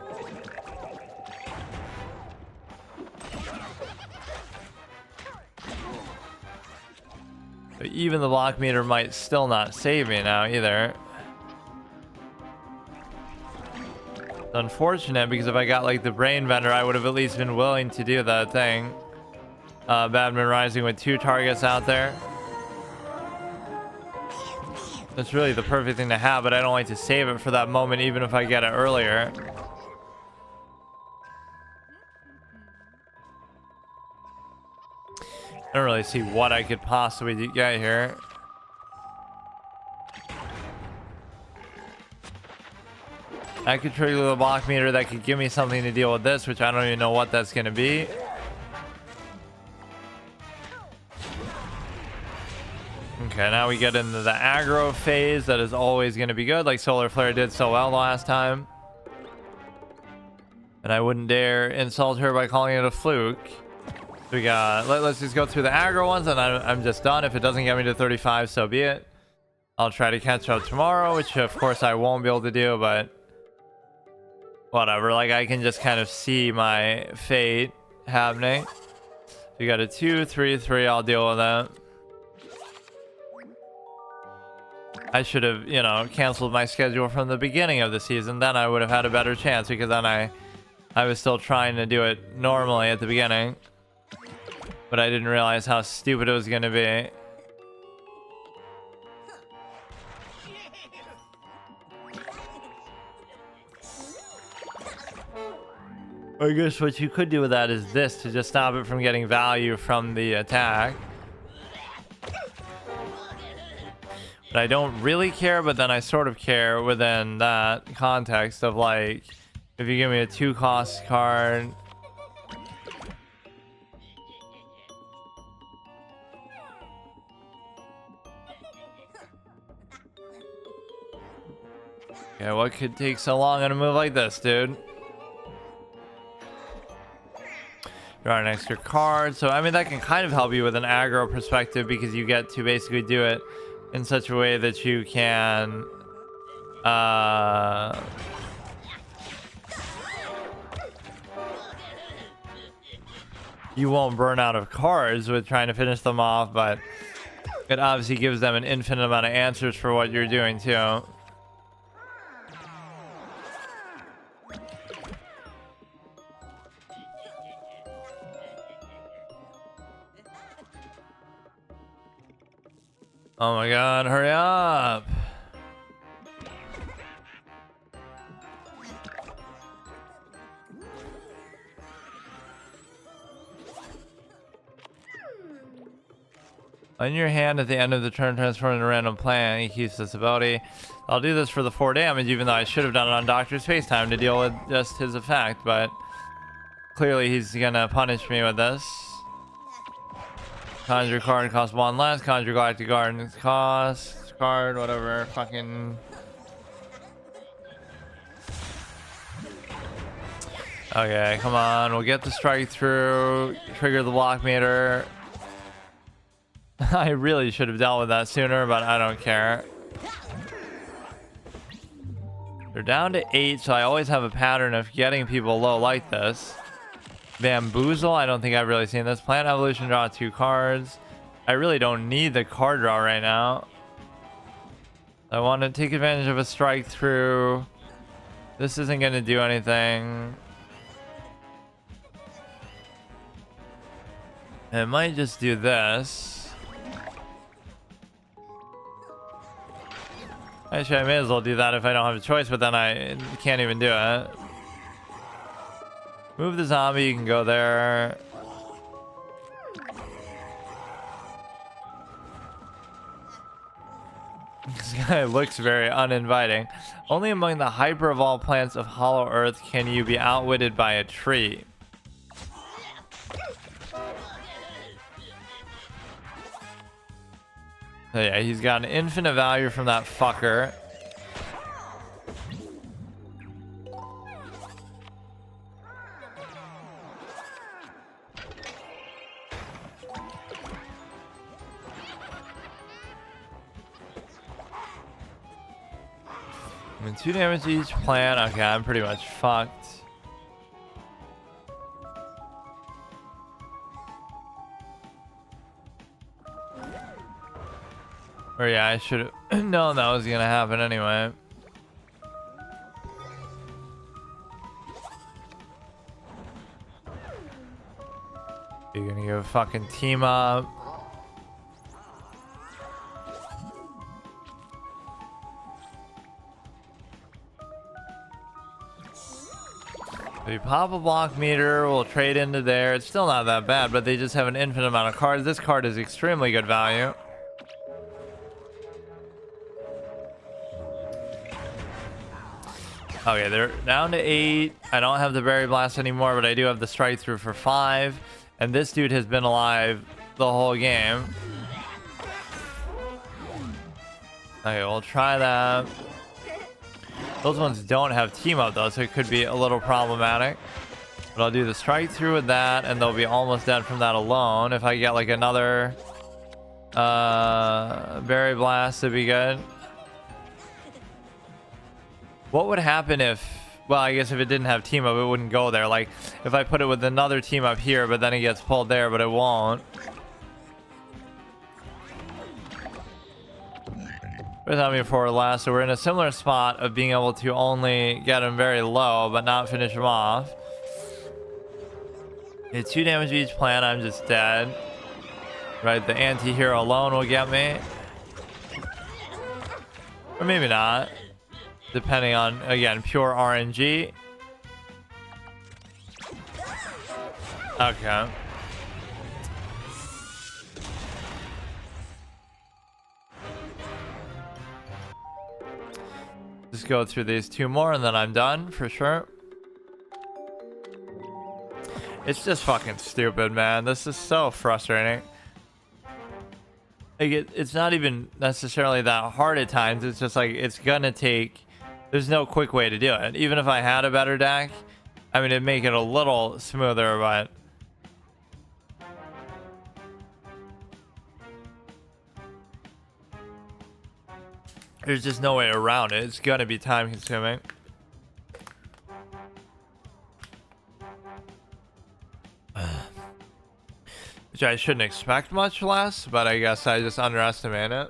Speaker 1: But even the block meter might still not save me now either. It's unfortunate, because if I got like the brain vendor, I would have at least been willing to do that thing. Batman Rising with 2 targets out there. That's really the perfect thing to have, but I don't like to save it for that moment, even if I get it earlier. I don't really see what I could possibly get here. I could trigger the block meter that could give me something to deal with this, which I don't even know what that's going to be. Okay, now we get into the aggro phase. That is always going to be good, like Solar Flare did so well last time. And I wouldn't dare insult her by calling it a fluke. We got, let's just go through the aggro ones, and I'm just done. If it doesn't get me to 35, so be it. I'll try to catch up tomorrow, which of course I won't be able to do, but whatever. Like, I can just kind of see my fate happening. We got a 2, 3, 3. I'll deal with that. I should have, you know, canceled my schedule from the beginning of the season. Then I would have had a better chance, because then I was still trying to do it normally at the beginning. But I didn't realize how stupid it was going to be. I guess what you could do with that is this, to just stop it from getting value from the attack. But I don't really care, but then I sort of care within that context of, like, if you give me a 2-cost card, Okay, what could take so long on a move like this, dude? Draw an extra card. So, I mean, that can kind of help you with an aggro perspective because you get to basically do it in such a way that you can... you won't burn out of cards with trying to finish them off, but it obviously gives them an infinite amount of answers for what you're doing, too. Oh my god, hurry up! On your hand at the end of the turn, transform into a random plant. He keeps this ability. I'll do this for the 4 damage, even though I should have done it on Dr. Spacetime to deal with just his effect, but clearly he's gonna punish me with this. Conjure card costs 1 less. Conjure Galactic Garden cost card, whatever. Fucking. Okay, come on. We'll get the strike through. Trigger the block meter. I really should have dealt with that sooner, but I don't care. They're down to 8, so I always have a pattern of getting people low like this. Bamboozle, I don't think I've really seen this. Plant Evolution, draw 2 cards. I really don't need the card draw right now. I want to take advantage of a strike through. This isn't going to do anything. I might just do this. Actually, I may as well do that if I don't have a choice, but then I can't even do it. Move the zombie, you can go there. This guy looks very uninviting. Only among the hyper-evolved plants of Hollow Earth can you be outwitted by a tree. So yeah, he's got an infinite value from that fucker. I mean, 2 damage to each plant. Okay, I'm pretty much fucked. Or yeah, I should have known that was gonna happen anyway. You're gonna go fucking team up. So you pop a block meter, we'll trade into there. It's still not that bad, but they just have an infinite amount of cards. This card is extremely good value. Okay, they're down to 8. I don't have the Berry Blast anymore, but I do have the Strike Through for 5. And this dude has been alive the whole game. Okay, we'll try that. Those ones don't have Team Up though, so it could be a little problematic. But I'll do the Strike Through with that, and they'll be almost dead from that alone. If I get like another Berry Blast, it'd be good. What would happen if, well, I guess if it didn't have Team Up, it wouldn't go there. Like, if I put it with another Team Up here, but then it gets pulled there, but it won't. We're having 4 last, so we're in a similar spot of being able to only get him very low, but not finish him off. It's 2 damage each plant, I'm just dead. Right, the anti-hero alone will get me. Or maybe not. Depending on, again, pure RNG. Okay. Just go through these 2 more and then I'm done for sure. It's just fucking stupid, man. This is so frustrating. Like it's not even necessarily that hard at times. It's just like it's gonna take There's no quick way to do it. Even if I had a better deck, I mean, it'd make it a little smoother, but there's just no way around it. It's gonna be time consuming. Which I shouldn't expect much less, but I guess I just underestimate it.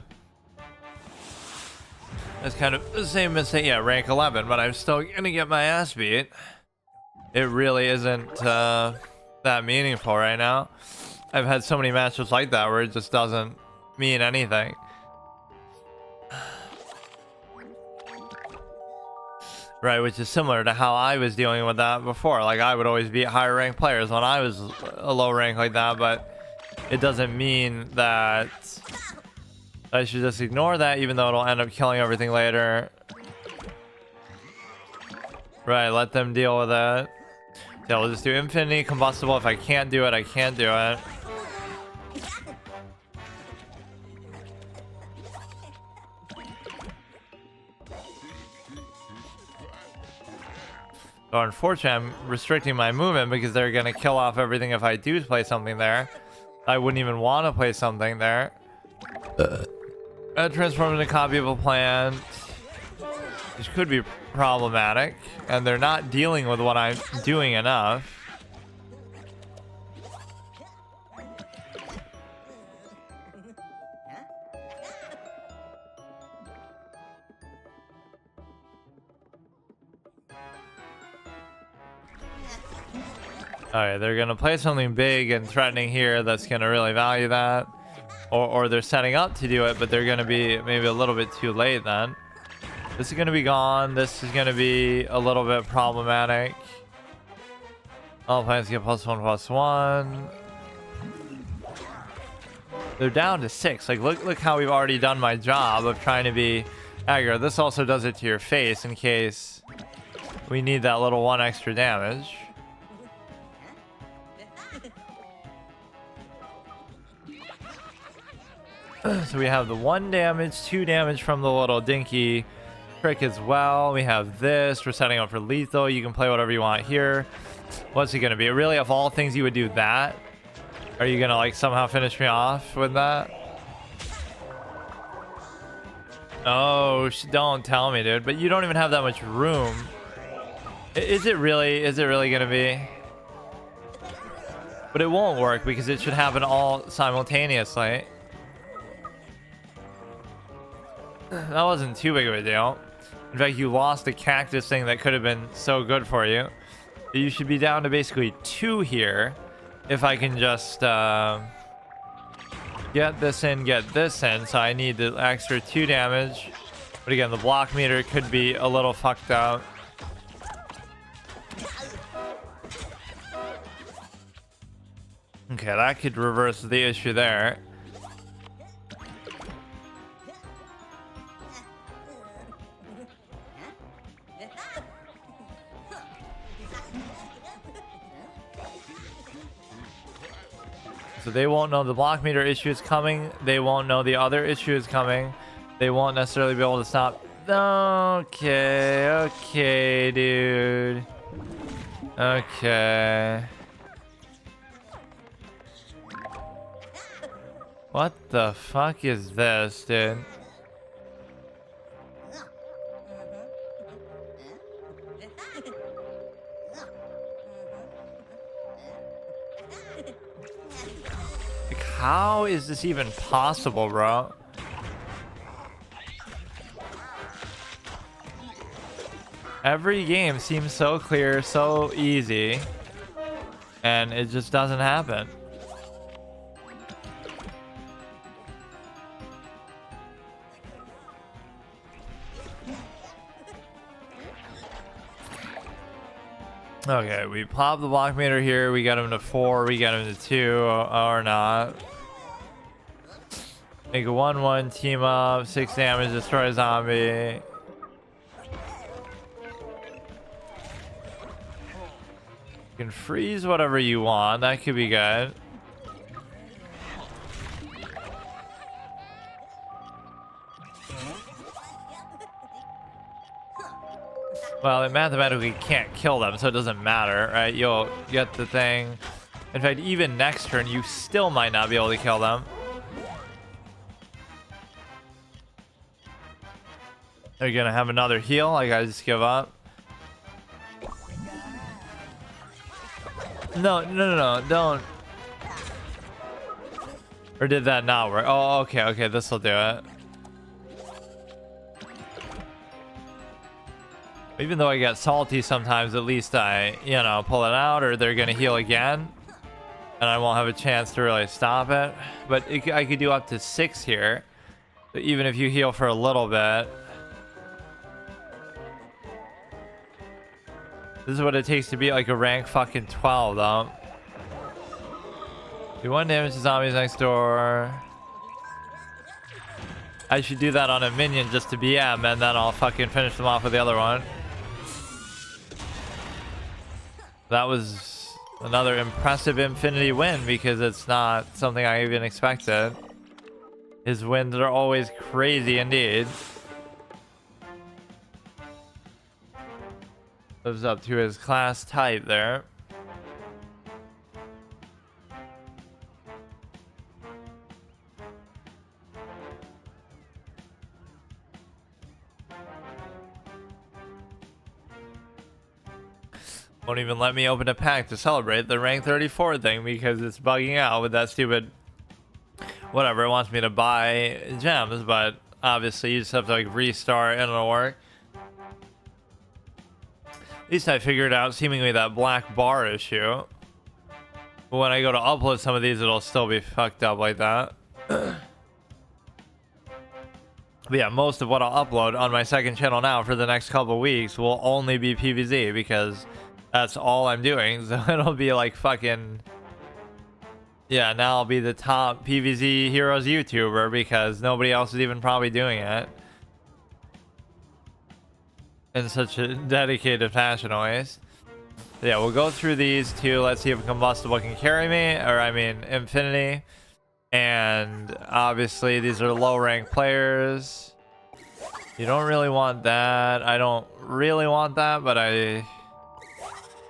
Speaker 1: It's kind of the same mistake, yeah, rank 11, but I'm still gonna get my ass beat. It really isn't that meaningful right now. I've had so many matches like that where it just doesn't mean anything. Right, which is similar to how I was dealing with that before. Like, I would always beat higher ranked players when I was a low rank like that, but it doesn't mean that I should just ignore that, even though it'll end up killing everything later. Right, let them deal with it. Yeah, we'll just do infinity combustible. If I can't do it, I can't do it. So unfortunately, I'm restricting my movement because they're going to kill off everything if I do play something there. I wouldn't even want to play something there. Transform into a copy of a plant, which could be problematic, and they're not dealing with what I'm doing enough. Alright, they're gonna play something big and threatening here that's gonna really value that. Or they're setting up to do it, but they're gonna be maybe a little bit too late then. This is gonna be gone. This is gonna be a little bit problematic. All plants get +1/+1. They're down to 6. Like, look how we've already done my job of trying to be aggro. This also does it to your face in case we need that little 1 extra damage. So we have the 1 damage, 2 damage from the little dinky trick as well. We have this. We're setting up for lethal. You can play whatever you want here. What's it going to be? Really, of all things, you would do that? Are you going to, like, somehow finish me off with that? Oh, don't tell me, dude. But you don't even have that much room. Is it really going to be? But it won't work because it should happen all simultaneously. That wasn't too big of a deal. In fact, you lost a cactus thing that could have been so good for you. But you should be down to basically 2 here. If I can just get this in. So I need the extra 2 damage. But again, the block meter could be a little fucked up. Okay, that could reverse the issue there. So they won't know the block meter issue is coming. They won't know the other issue is coming. They won't necessarily be able to stop. Okay, dude. Okay. What the fuck is this, dude? Like, how is this even possible, bro? Every game seems so clear, so easy, and it just doesn't happen. Okay, we pop the block meter here. We got him to 4. We got him to 2, or not. Make a 1/1 team up. 6 damage. Destroy a zombie. You can freeze whatever you want. That could be good. Well, it mathematically can't kill them, so it doesn't matter, right? You'll get the thing. In fact, even next turn, you still might not be able to kill them. Are you gonna have another heal? Like, I just give up? No, don't. Or did that not work? Oh, okay, this will do it. Even though I get salty sometimes, at least I, you know, pull it out, or they're gonna heal again. And I won't have a chance to really stop it. But I could do up to 6 here. So even if you heal for a little bit. This is what it takes to be like a rank fucking 12, though. Do 1 damage to zombies next door. I should do that on a minion just to BM, and then I'll fucking finish them off with the other one. That was another impressive Infinity win, because it's not something I even expected. His wins are always crazy indeed. Lives up to his class type there. Won't even let me open a pack to celebrate the rank 34 thing because it's bugging out with that stupid whatever. It wants me to buy gems, but obviously you just have to like restart and it'll work. At least I figured out seemingly that black bar issue. But when I go to upload some of these, it'll still be fucked up like that. But yeah, most of what I'll upload on my second channel now for the next couple weeks will only be PvZ, because that's all I'm doing. So it'll be like fucking, yeah, now I'll be the top PvZ Heroes YouTuber because nobody else is even probably doing it in such a dedicated fashion always. Yeah, we'll go through these two. Let's see if Combustible can carry me, or I mean Infinity. And obviously these are low rank players. You don't really want that. I don't really want that, but okay,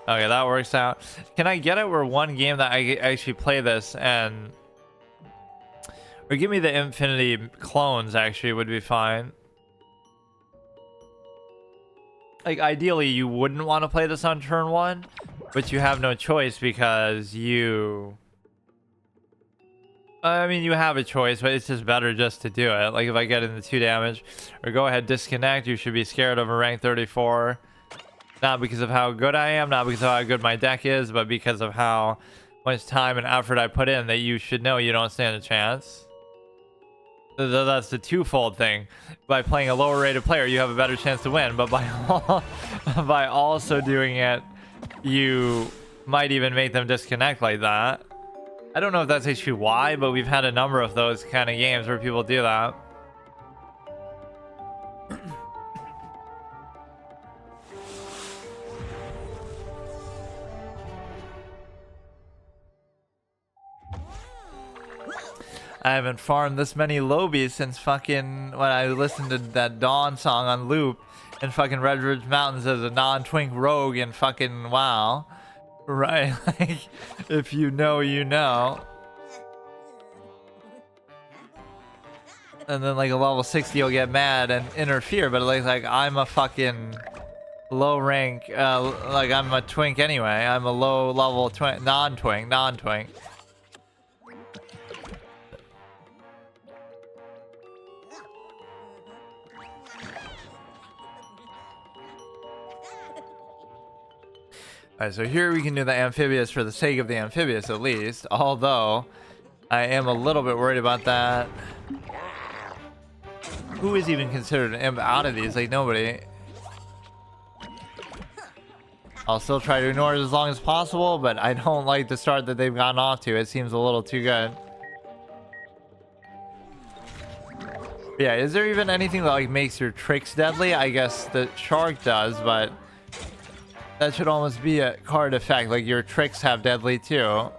Speaker 1: that works out. Can I get it where one game that I actually play this and, or give me the Infinity clones actually would be fine. Like ideally you wouldn't want to play this on turn 1, but you have no choice because you, I mean, you have a choice, but it's just better just to do it. Like if I get into 2 damage, or go ahead, disconnect, you should be scared of a rank 34. Not because of how good I am, not because of how good my deck is, but because of how much time and effort I put in, that you should know you don't stand a chance. So that's the twofold thing. By playing a lower rated player, you have a better chance to win, but by also doing it, you might even make them disconnect like that. I don't know if that's actually why, but we've had a number of those kind of games where people do that. I haven't farmed this many lobies since fucking when I listened to that Dawn song on loop in fucking Red Ridge Mountains as a non-twink rogue in fucking WoW. Right, like, if you know, you know. And then like a level 60 you'll get mad and interfere, but like I'm a fucking low rank, like I'm a twink anyway. I'm a low level non-twink. Alright, so here we can do the amphibious for the sake of the amphibious at least, although I am a little bit worried about that. Who is even considered an imp out of these? Like nobody. I'll still try to ignore it as long as possible, but I don't like the start that they've gotten off to. It seems a little too good. Yeah, is there even anything that like makes your tricks deadly? I guess the shark does, but that should almost be a card effect. Like your tricks have deadly too.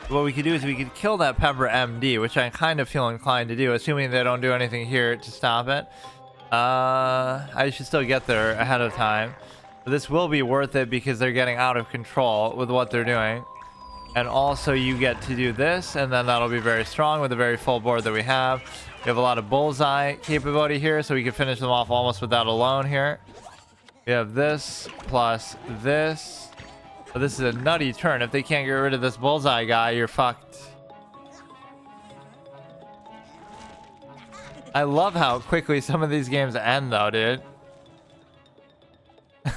Speaker 1: What we could do is we could kill that Pepper MD, which I kind of feel inclined to do, assuming they don't do anything here to stop it. I should still get there ahead of time. But this will be worth it because they're getting out of control with what they're doing. And also you get to do this, and then that'll be very strong with the very full board that we have. We have a lot of bullseye capability here, so we can finish them off almost with that alone here. We have this plus this. But this is a nutty turn. If they can't get rid of this bullseye guy, you're fucked. I love how quickly some of these games end though, dude.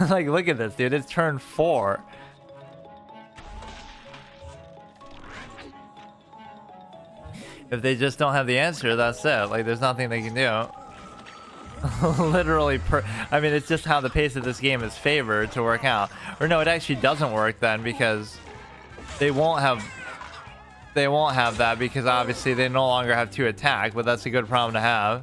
Speaker 1: Like, look at this, dude. It's turn 4. If they just don't have the answer, that's it. Like, there's nothing they can do. Literally I mean, it's just how the pace of this game is favored to work out. Or no, it actually doesn't work then, because they won't have that, because obviously they no longer have 2 attack, but that's a good problem to have.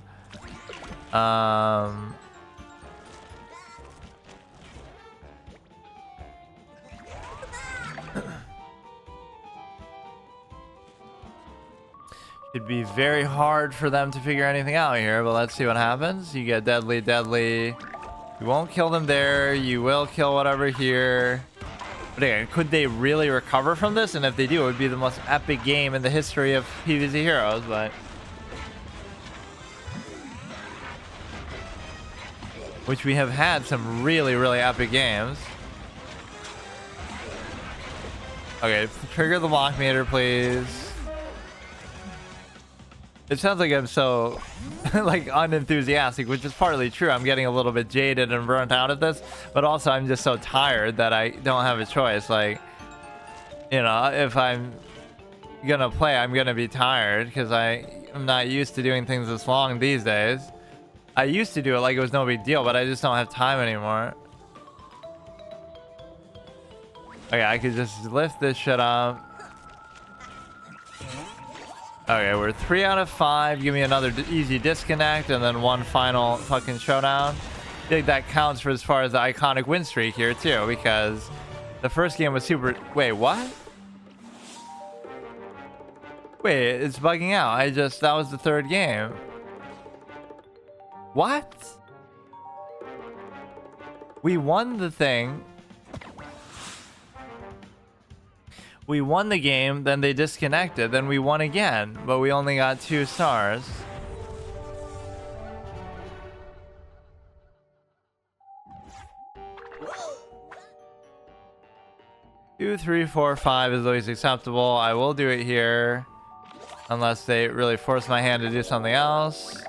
Speaker 1: It'd be very hard for them to figure anything out here, but let's see what happens. You get deadly. You won't kill them there. You will kill whatever here. But again, could they really recover from this? And if they do, it would be the most epic game in the history of PvZ Heroes, but... which we have had some really epic games. Okay, trigger the block meter, please. It sounds like I'm so like unenthusiastic, which is partly true. I'm getting a little bit jaded and burnt out at this, but also I'm just so tired that I don't have a choice. Like, you know, if I'm gonna play, I'm gonna be tired because I'm not used to doing things this long these days. I used to do it like it was no big deal, but I just don't have time anymore. Okay, I could just lift this shit up. Okay, we're 3 out of 5. Give me another easy disconnect and then one final fucking showdown. I think that counts for as far as the iconic win streak here too, because the first game was super... Wait, what? Wait, it's bugging out. That was the 3rd game. What? We won the thing. We won the game, then they disconnected, then we won again, but we only got 2 stars. Two, 3, 4, 5 is always acceptable. I will do it here, unless they really force my hand to do something else.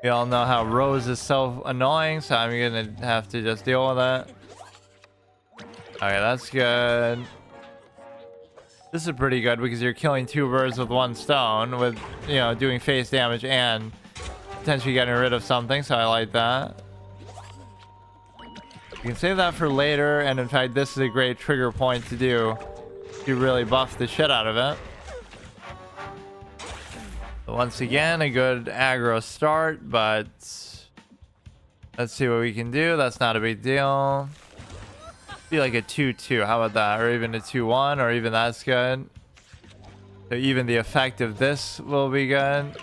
Speaker 1: We all know how Rose is so annoying, so I'm gonna have to just deal with it. Okay, that's good. This is pretty good because you're killing 2 birds with 1 stone, with, you know, doing face damage and potentially getting rid of something, so I like that. You can save that for later, and in fact, this is a great trigger point to do to really buff the shit out of it. So once again, a good aggro start, but let's see what we can do. That's not a big deal. Be like a 2-2, how about that? Or even a 2-1, or even that's good. So even the effect of this will be good.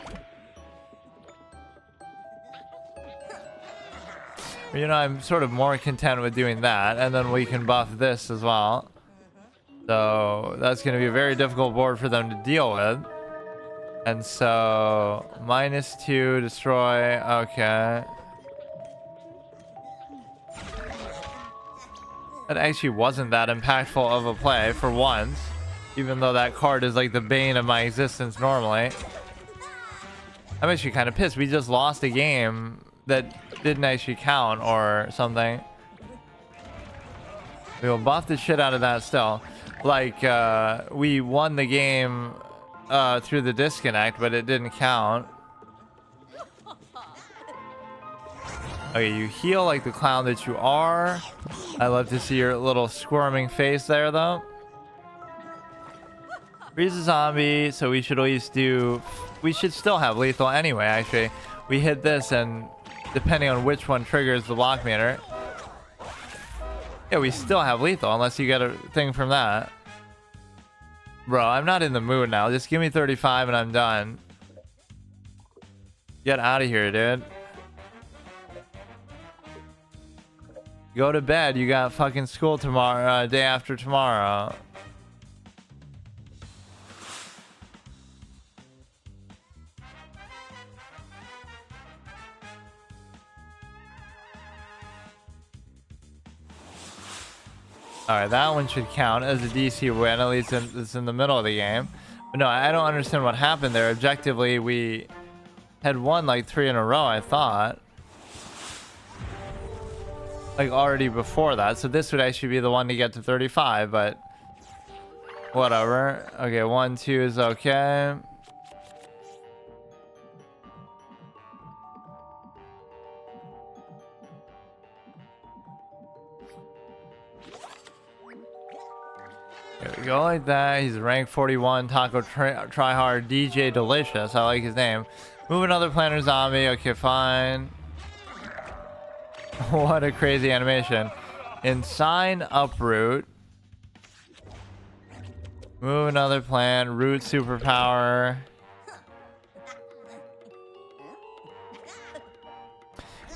Speaker 1: You know, I'm sort of more content with doing that, and then we can buff this as well. So that's going to be a very difficult board for them to deal with. And so -2 destroy. Okay. That actually wasn't that impactful of a play for once, even though that card is like the bane of my existence normally. I'm actually kind of pissed. We just lost a game that didn't actually count or something. We will buff the shit out of that still. Like, we won the game through the disconnect, but it didn't count. Okay, you heal like the clown that you are. I love to see your little squirming face there, though. Freeze a zombie, so we should at least do... We should still have lethal anyway, actually. We hit this, and depending on which one triggers the block meter... Yeah, we still have lethal, unless you get a thing from that. Bro, I'm not in the mood now. Just give me 35 and I'm done. Get out of here, dude. Go to bed. You got fucking school tomorrow, day after tomorrow. Alright, that one should count as a DC win. At least it's in the middle of the game. But no, I don't understand what happened there. Objectively, we had won like 3 in a row, I thought. Like already before that. So this would actually be the one to get to 35, but whatever. Okay, 1, 2 is okay. There we go, like that. He's rank 41, Taco Tryhard, DJ Delicious. I like his name. Move another planner zombie. Okay, fine. What a crazy animation. Ensign Uproot. Move another plant. Root superpower.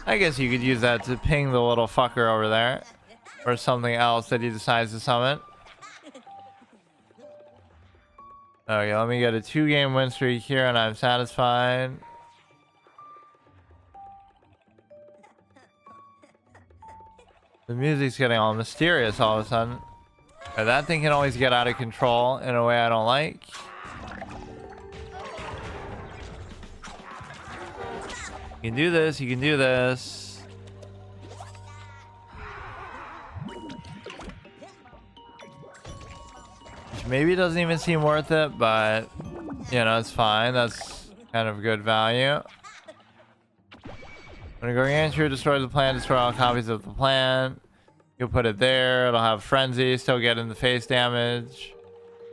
Speaker 1: I guess you could use that to ping the little fucker over there. Or something else that he decides to summon. Okay, let me get a 2-game win streak here and I'm satisfied. The music's getting all mysterious all of a sudden. That thing can always get out of control in a way I don't like. You can do this, you can do this. Which maybe doesn't even seem worth it, but you know, it's fine. That's kind of good value. When a Gargantua destroys the plant, destroy all copies of the plant. You'll put it there. It'll have Frenzy, still get in the face damage.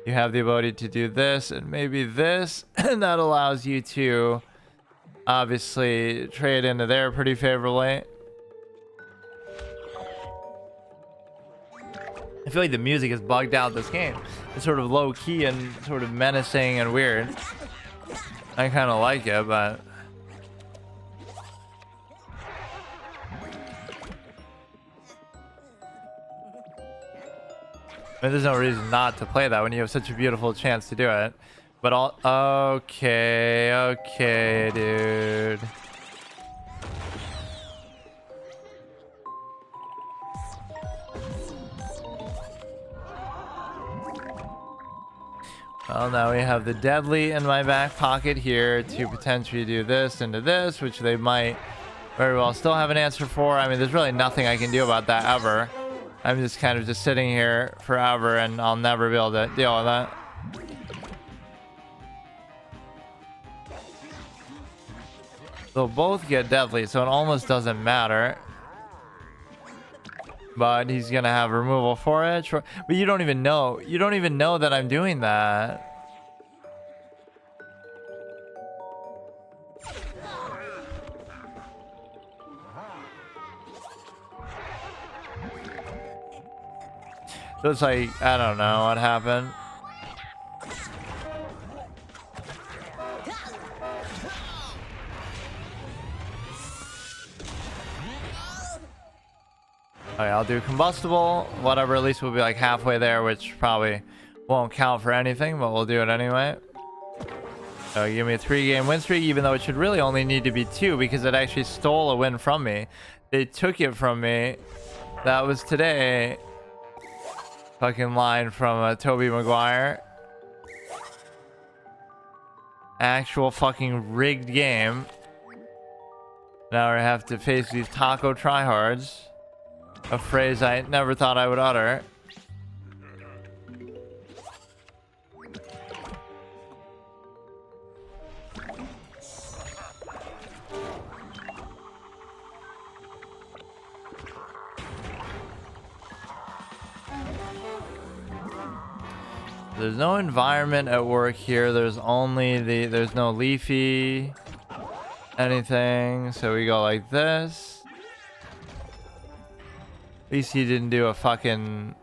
Speaker 1: You have the ability to do this and maybe this, and that allows you to obviously trade into there pretty favorably. I feel like the music is bugged out this game. It's sort of low key and sort of menacing and weird. I kind of like it, but I mean, there's no reason not to play that when you have such a beautiful chance to do it. But all okay, dude. Well, now we have the deadly in my back pocket here to potentially do this into this, which they might very well still have an answer for. I mean, there's really nothing I can do about that ever. I'm just kind of just sitting here forever and I'll never be able to deal with that. They'll both get deadly, so it almost doesn't matter. But he's gonna have removal for it. But you don't even know. You don't even know that I'm doing that. So it's like, I don't know what happened. Okay, I'll do combustible, whatever, at least we'll be like halfway there, which probably won't count for anything, but we'll do it anyway. So give me a 3-game win streak, even though it should really only need to be 2 because it actually stole a win from me. They took it from me. That was today. Fucking line from Toby Maguire. Actual fucking rigged game. Now I have to face these taco tryhards. A phrase I never thought I would utter. There's no environment at work here. There's only there's no leafy anything. So we go like this. At least he didn't do a fucking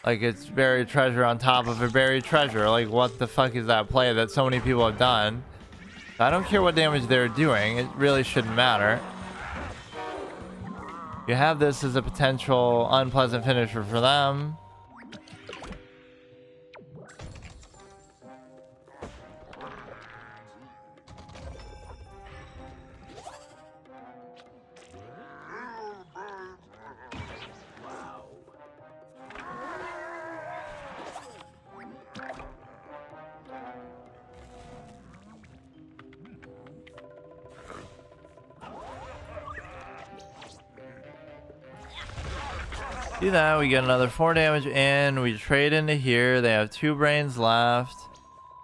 Speaker 1: Like it's buried treasure on top of a buried treasure. Like what the fuck is that play that so many people have done? I don't care what damage they're doing. It really shouldn't matter. You have this as a potential unpleasant finisher for them. Do that, we get another 4 damage in, we trade into here, they have 2 brains left.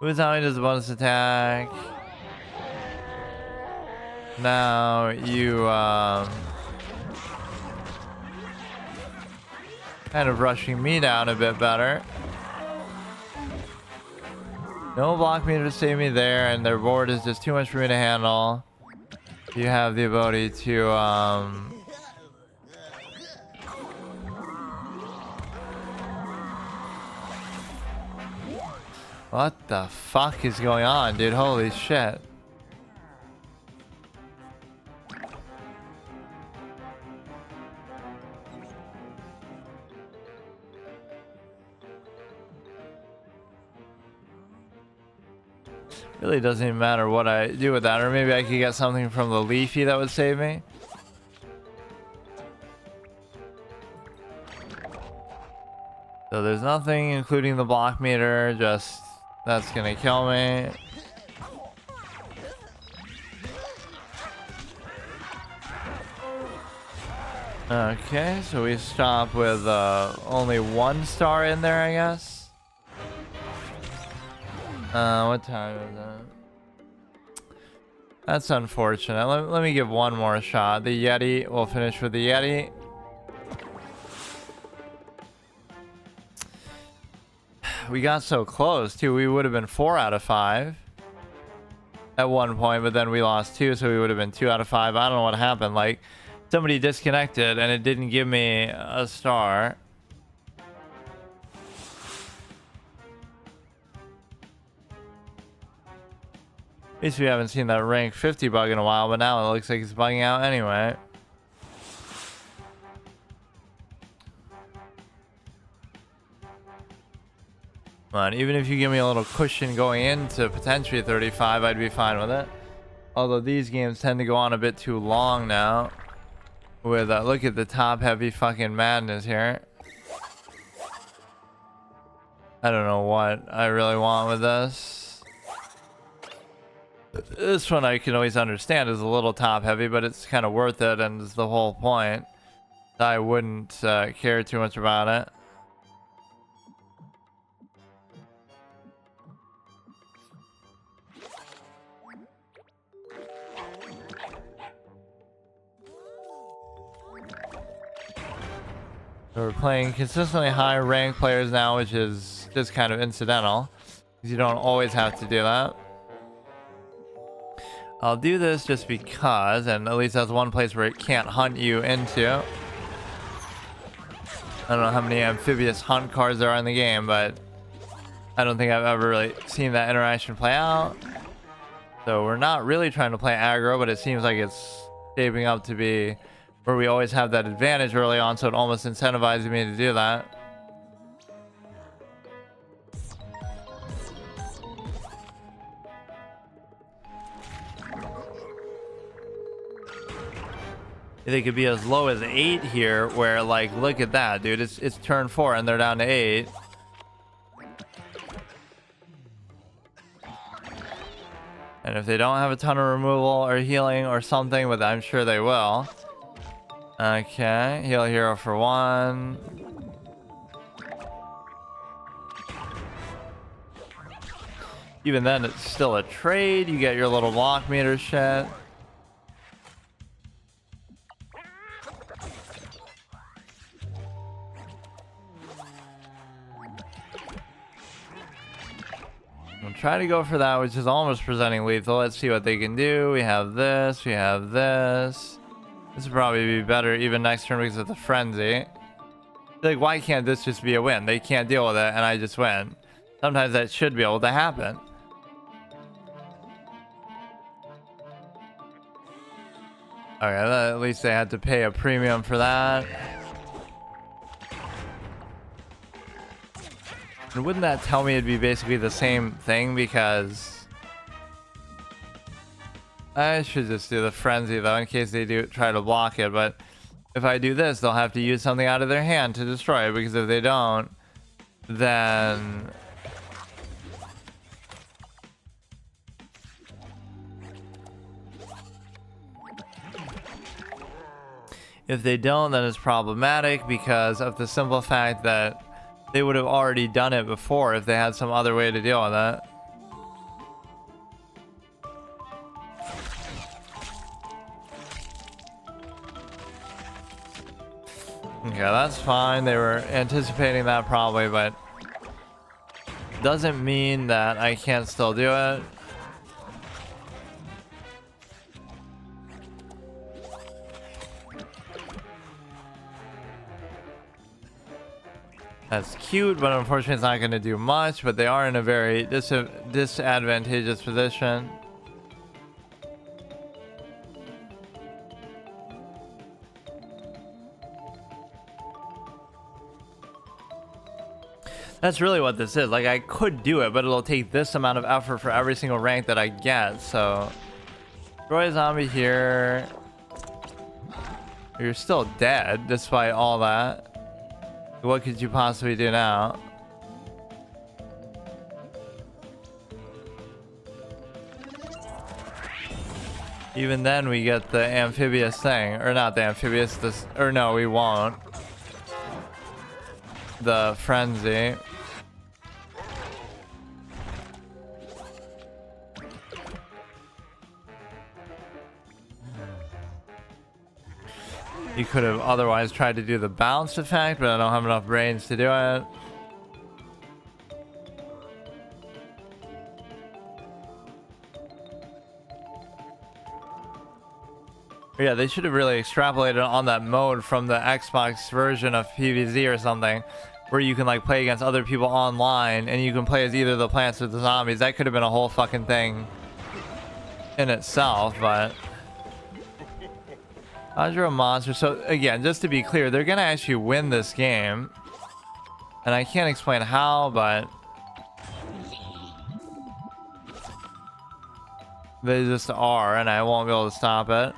Speaker 1: Uzami does a bonus attack. Now you kind of rushing me down a bit better. No block meter to save me there, and their board is just too much for me to handle. You have the ability to what the fuck is going on, dude? Holy shit. Really doesn't even matter what I do with that, or maybe I could get something from the Leafy that would save me. So there's nothing, including the block meter, just that's gonna kill me. Okay, so we stop with only 1 star in there, I guess. What time is it? That's unfortunate. Let me give one more shot. The Yeti, we'll finish with the Yeti. We got so close too. We would have been 4 out of 5 at one point, but then we lost 2, so we would have been 2 out of 5. I don't know what happened. Like somebody disconnected and it didn't give me a star. At least we haven't seen that rank 50 bug in a while, but now it looks like it's bugging out anyway. Come on, even if you give me a little cushion going into potentially 35, I'd be fine with it. Although these games tend to go on a bit too long now. With look at the top heavy fucking madness here. I don't know what I really want with this. This one I can always understand is a little top heavy, but it's kind of worth it and is the whole point. I wouldn't care too much about it. So we're playing consistently high rank players now, which is just kind of incidental, because you don't always have to do that. I'll do this just because, and at least that's one place where it can't hunt you into. I don't know how many amphibious hunt cards there are in the game, but I don't think I've ever really seen that interaction play out. So we're not really trying to play aggro, but it seems like it's shaping up to be where we always have that advantage early on, so it almost incentivizes me to do that. They could be as low as 8 here, where like, look at that, dude. It's turn 4 and they're down to 8. And if they don't have a ton of removal or healing or something, but I'm sure they will. Okay, heal hero for 1. Even then, it's still a trade. You get your little block meter shit. We'll try to go for that, which is almost presenting lethal. Let's see what they can do. We have this. We have this. This would probably be better even next turn because of the frenzy. Like, why can't this just be a win? They can't deal with it, and I just win. Sometimes that should be able to happen. Okay, at least they had to pay a premium for that. And wouldn't that tell me it'd be basically the same thing? Because I should just do the frenzy though, in case they do try to block it. But if I do this, they'll have to use something out of their hand to destroy it, because if they don't, then it's problematic, because of the simple fact that they would have already done it before if they had some other way to deal with it. Okay, that's fine. They were anticipating that probably, but doesn't mean that I can't still do it. That's cute, but unfortunately it's not going to do much, but they are in a very disadvantageous position. That's really what this is. Like, I could do it, but it'll take this amount of effort for every single rank that I get, so... Destroy a zombie here. You're still dead, despite all that. What could you possibly do now? Even then we get the amphibious thing. Or not the amphibious, or no, we won't. The frenzy. You could have otherwise tried to do the bounce effect, but I don't have enough brains to do it. Yeah, they should have really extrapolated on that mode from the Xbox version of PvZ or something, where you can like play against other people online and you can play as either the plants or the zombies. That could have been a whole fucking thing in itself, but... Conjure a monster. So again, just to be clear, they're gonna actually win this game, and I can't explain how, but they just are, and I won't be able to stop it.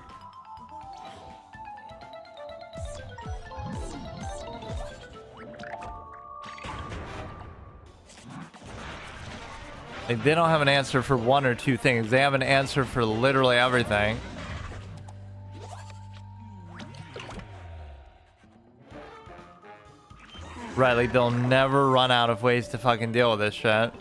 Speaker 1: Like, they don't have an answer for one or two things. They have an answer for literally everything. Right, like they'll never run out of ways to fucking deal with this shit.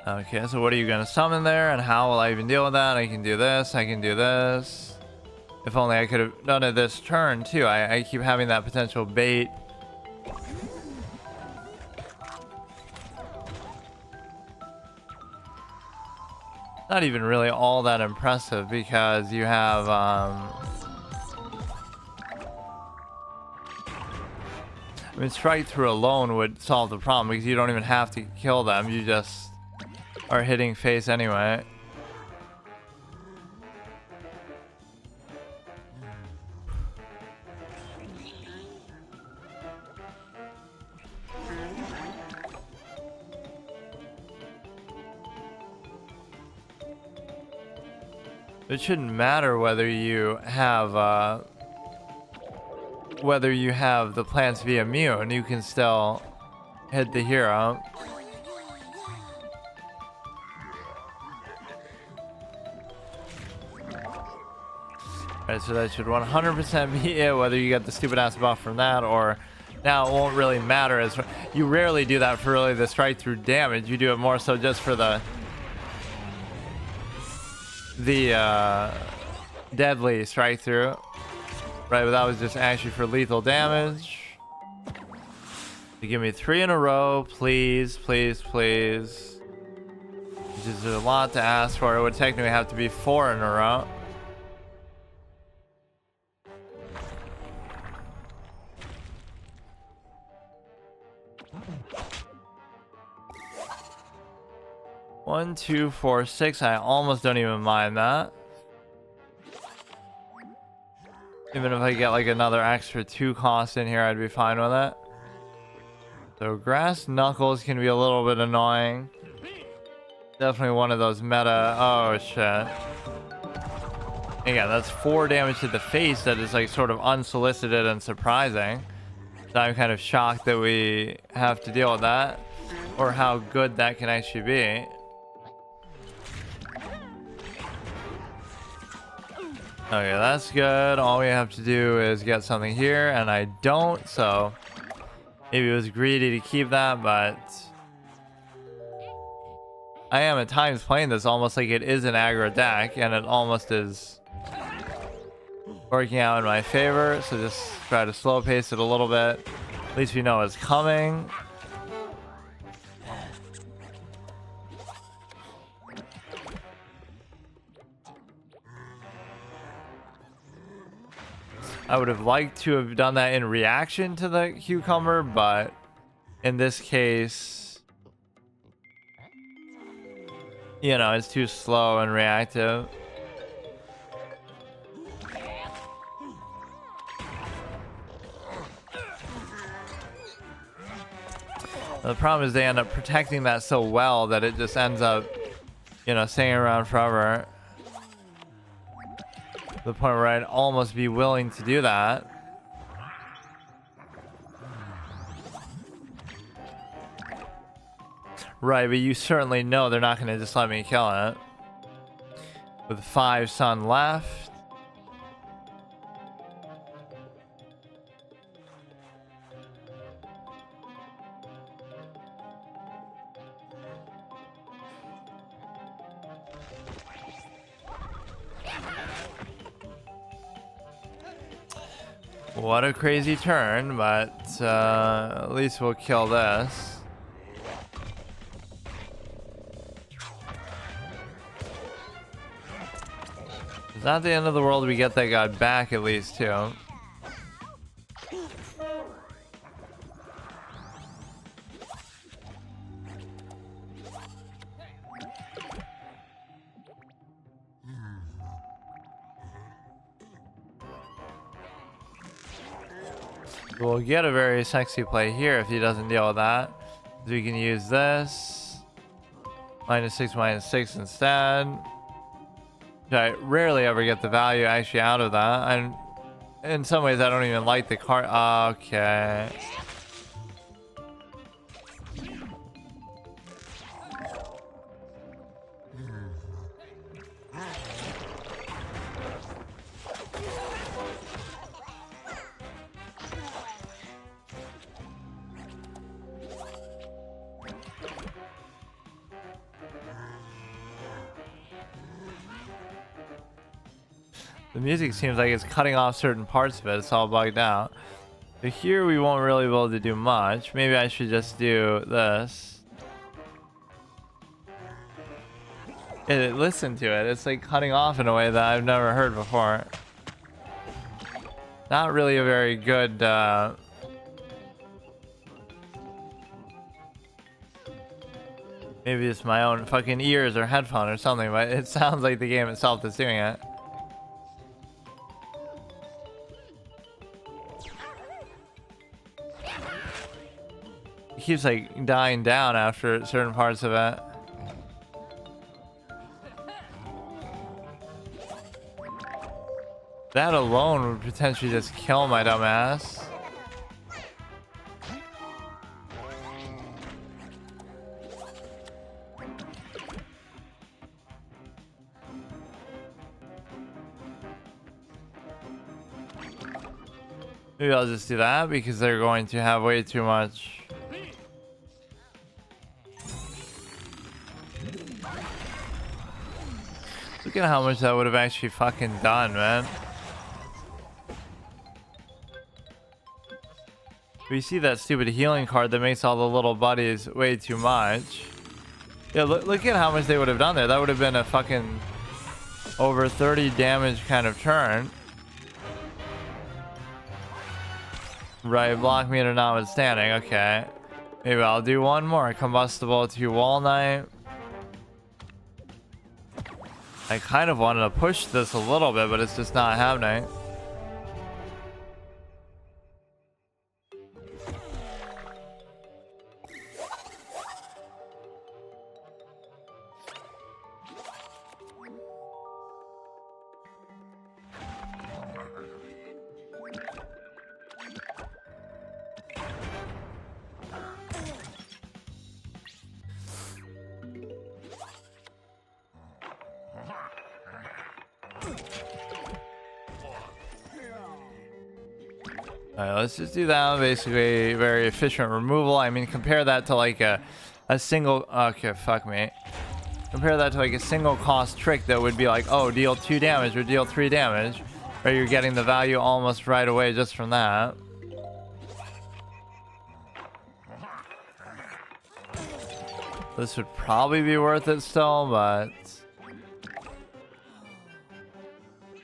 Speaker 1: Okay, so what are you gonna summon there, and how will I even deal with that? I can do this, I can do this. If only I could have done it this turn too. I keep having that potential bait. Not even really all that impressive, because you have I mean, strike through alone would solve the problem, because you don't even have to kill them, you just are hitting face anyway. It shouldn't matter whether you have the plants be immune. You can still hit the hero. Alright, so that should 100% be it, whether you get the stupid ass buff from that or... Now it won't really matter, as you rarely do that for really the strike through damage. You do it more so just for the deadly strike through, right? But that was just actually for lethal damage. Give me 3 in a row, please, please, please. Which is a lot to ask for. It would technically have to be 4 in a row. One, 2, 4, 6. I almost don't even mind that. Even if I get like another extra 2 cost in here, I'd be fine with it. So grass knuckles can be a little bit annoying. Definitely one of those meta. Oh shit. Again, that's 4 damage to the face that is like sort of unsolicited and surprising. So I'm kind of shocked that we have to deal with that, or how good that can actually be. Okay, that's good. All we have to do is get something here, and I don't, so maybe it was greedy to keep that, but I am at times playing this almost like it is an aggro deck, and it almost is working out in my favor. So just try to slow pace it a little bit. At least we know it's coming. I would have liked to have done that in reaction to the cucumber, but in this case, you know, it's too slow and reactive. The problem is they end up protecting that so well that it just ends up, you know, staying around forever. The point where I'd almost be willing to do that. Right, but you certainly know they're not going to just let me kill it. With 5 sun left. What a crazy turn, but at least we'll kill this. It's not the end of the world. We get that guy back at least too. We'll get a very sexy play here if he doesn't deal with that. So we can use this. -6, -6 instead. I rarely ever get the value actually out of that. And in some ways, I don't even like the card. Okay. The music seems like it's cutting off certain parts of it. It's all bugged out. But here we won't really be able to do much. Maybe I should just do this. Listen to it. It's like cutting off in a way that I've never heard before. Not really a very good... Maybe it's my own fucking ears or headphone or something, but it sounds like the game itself is doing it. It keeps like dying down after certain parts of it. That alone would potentially just kill my dumb ass. Maybe I'll just do that because they're going to have way too much. Look at how much that would have actually fucking done, man. We see that stupid healing card that makes all the little buddies way too much. Yeah, look at how much they would have done there. That would have been a fucking over 30 damage kind of turn. Right, block meter notwithstanding. Okay. Maybe I'll do one more. Combustible to Walnut. I kind of wanted to push this a little bit, but it's just not happening. Alright, let's just do that. Basically, very efficient removal. I mean, compare that to like a single... Okay, fuck me. Compare that to like a single cost trick that would be like, oh, deal 2 damage or deal 3 damage. Where you're getting the value almost right away just from that. This would probably be worth it still, but...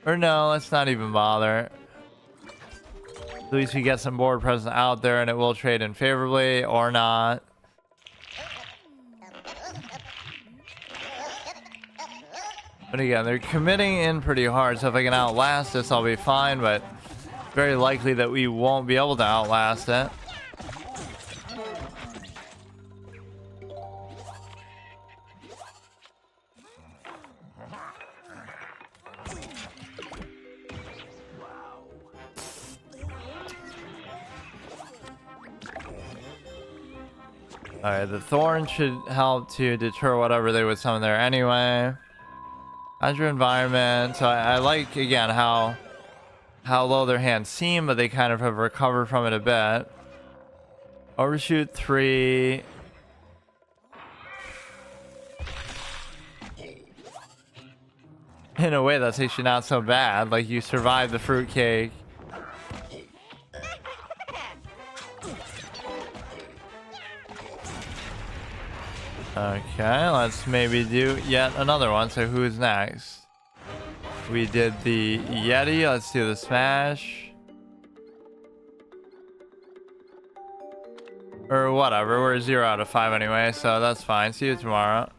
Speaker 1: Or no, let's not even bother. At least we get some board presence out there and it will trade in favorably or not. But again, they're committing in pretty hard, so if I can outlast this, I'll be fine, but very likely that we won't be able to outlast it. Alright, the thorn should help to deter whatever they would summon there anyway. How's your environment? So I like, again, how low their hands seem, but they kind of have recovered from it a bit. Overshoot 3. In a way, that's actually not so bad. Like, you survived the fruitcake. Okay, let's maybe do yet another one. So who's next? We did the Yeti. Let's do the Smash. Or whatever. We're 0 out of 5 anyway, so that's fine. See you tomorrow.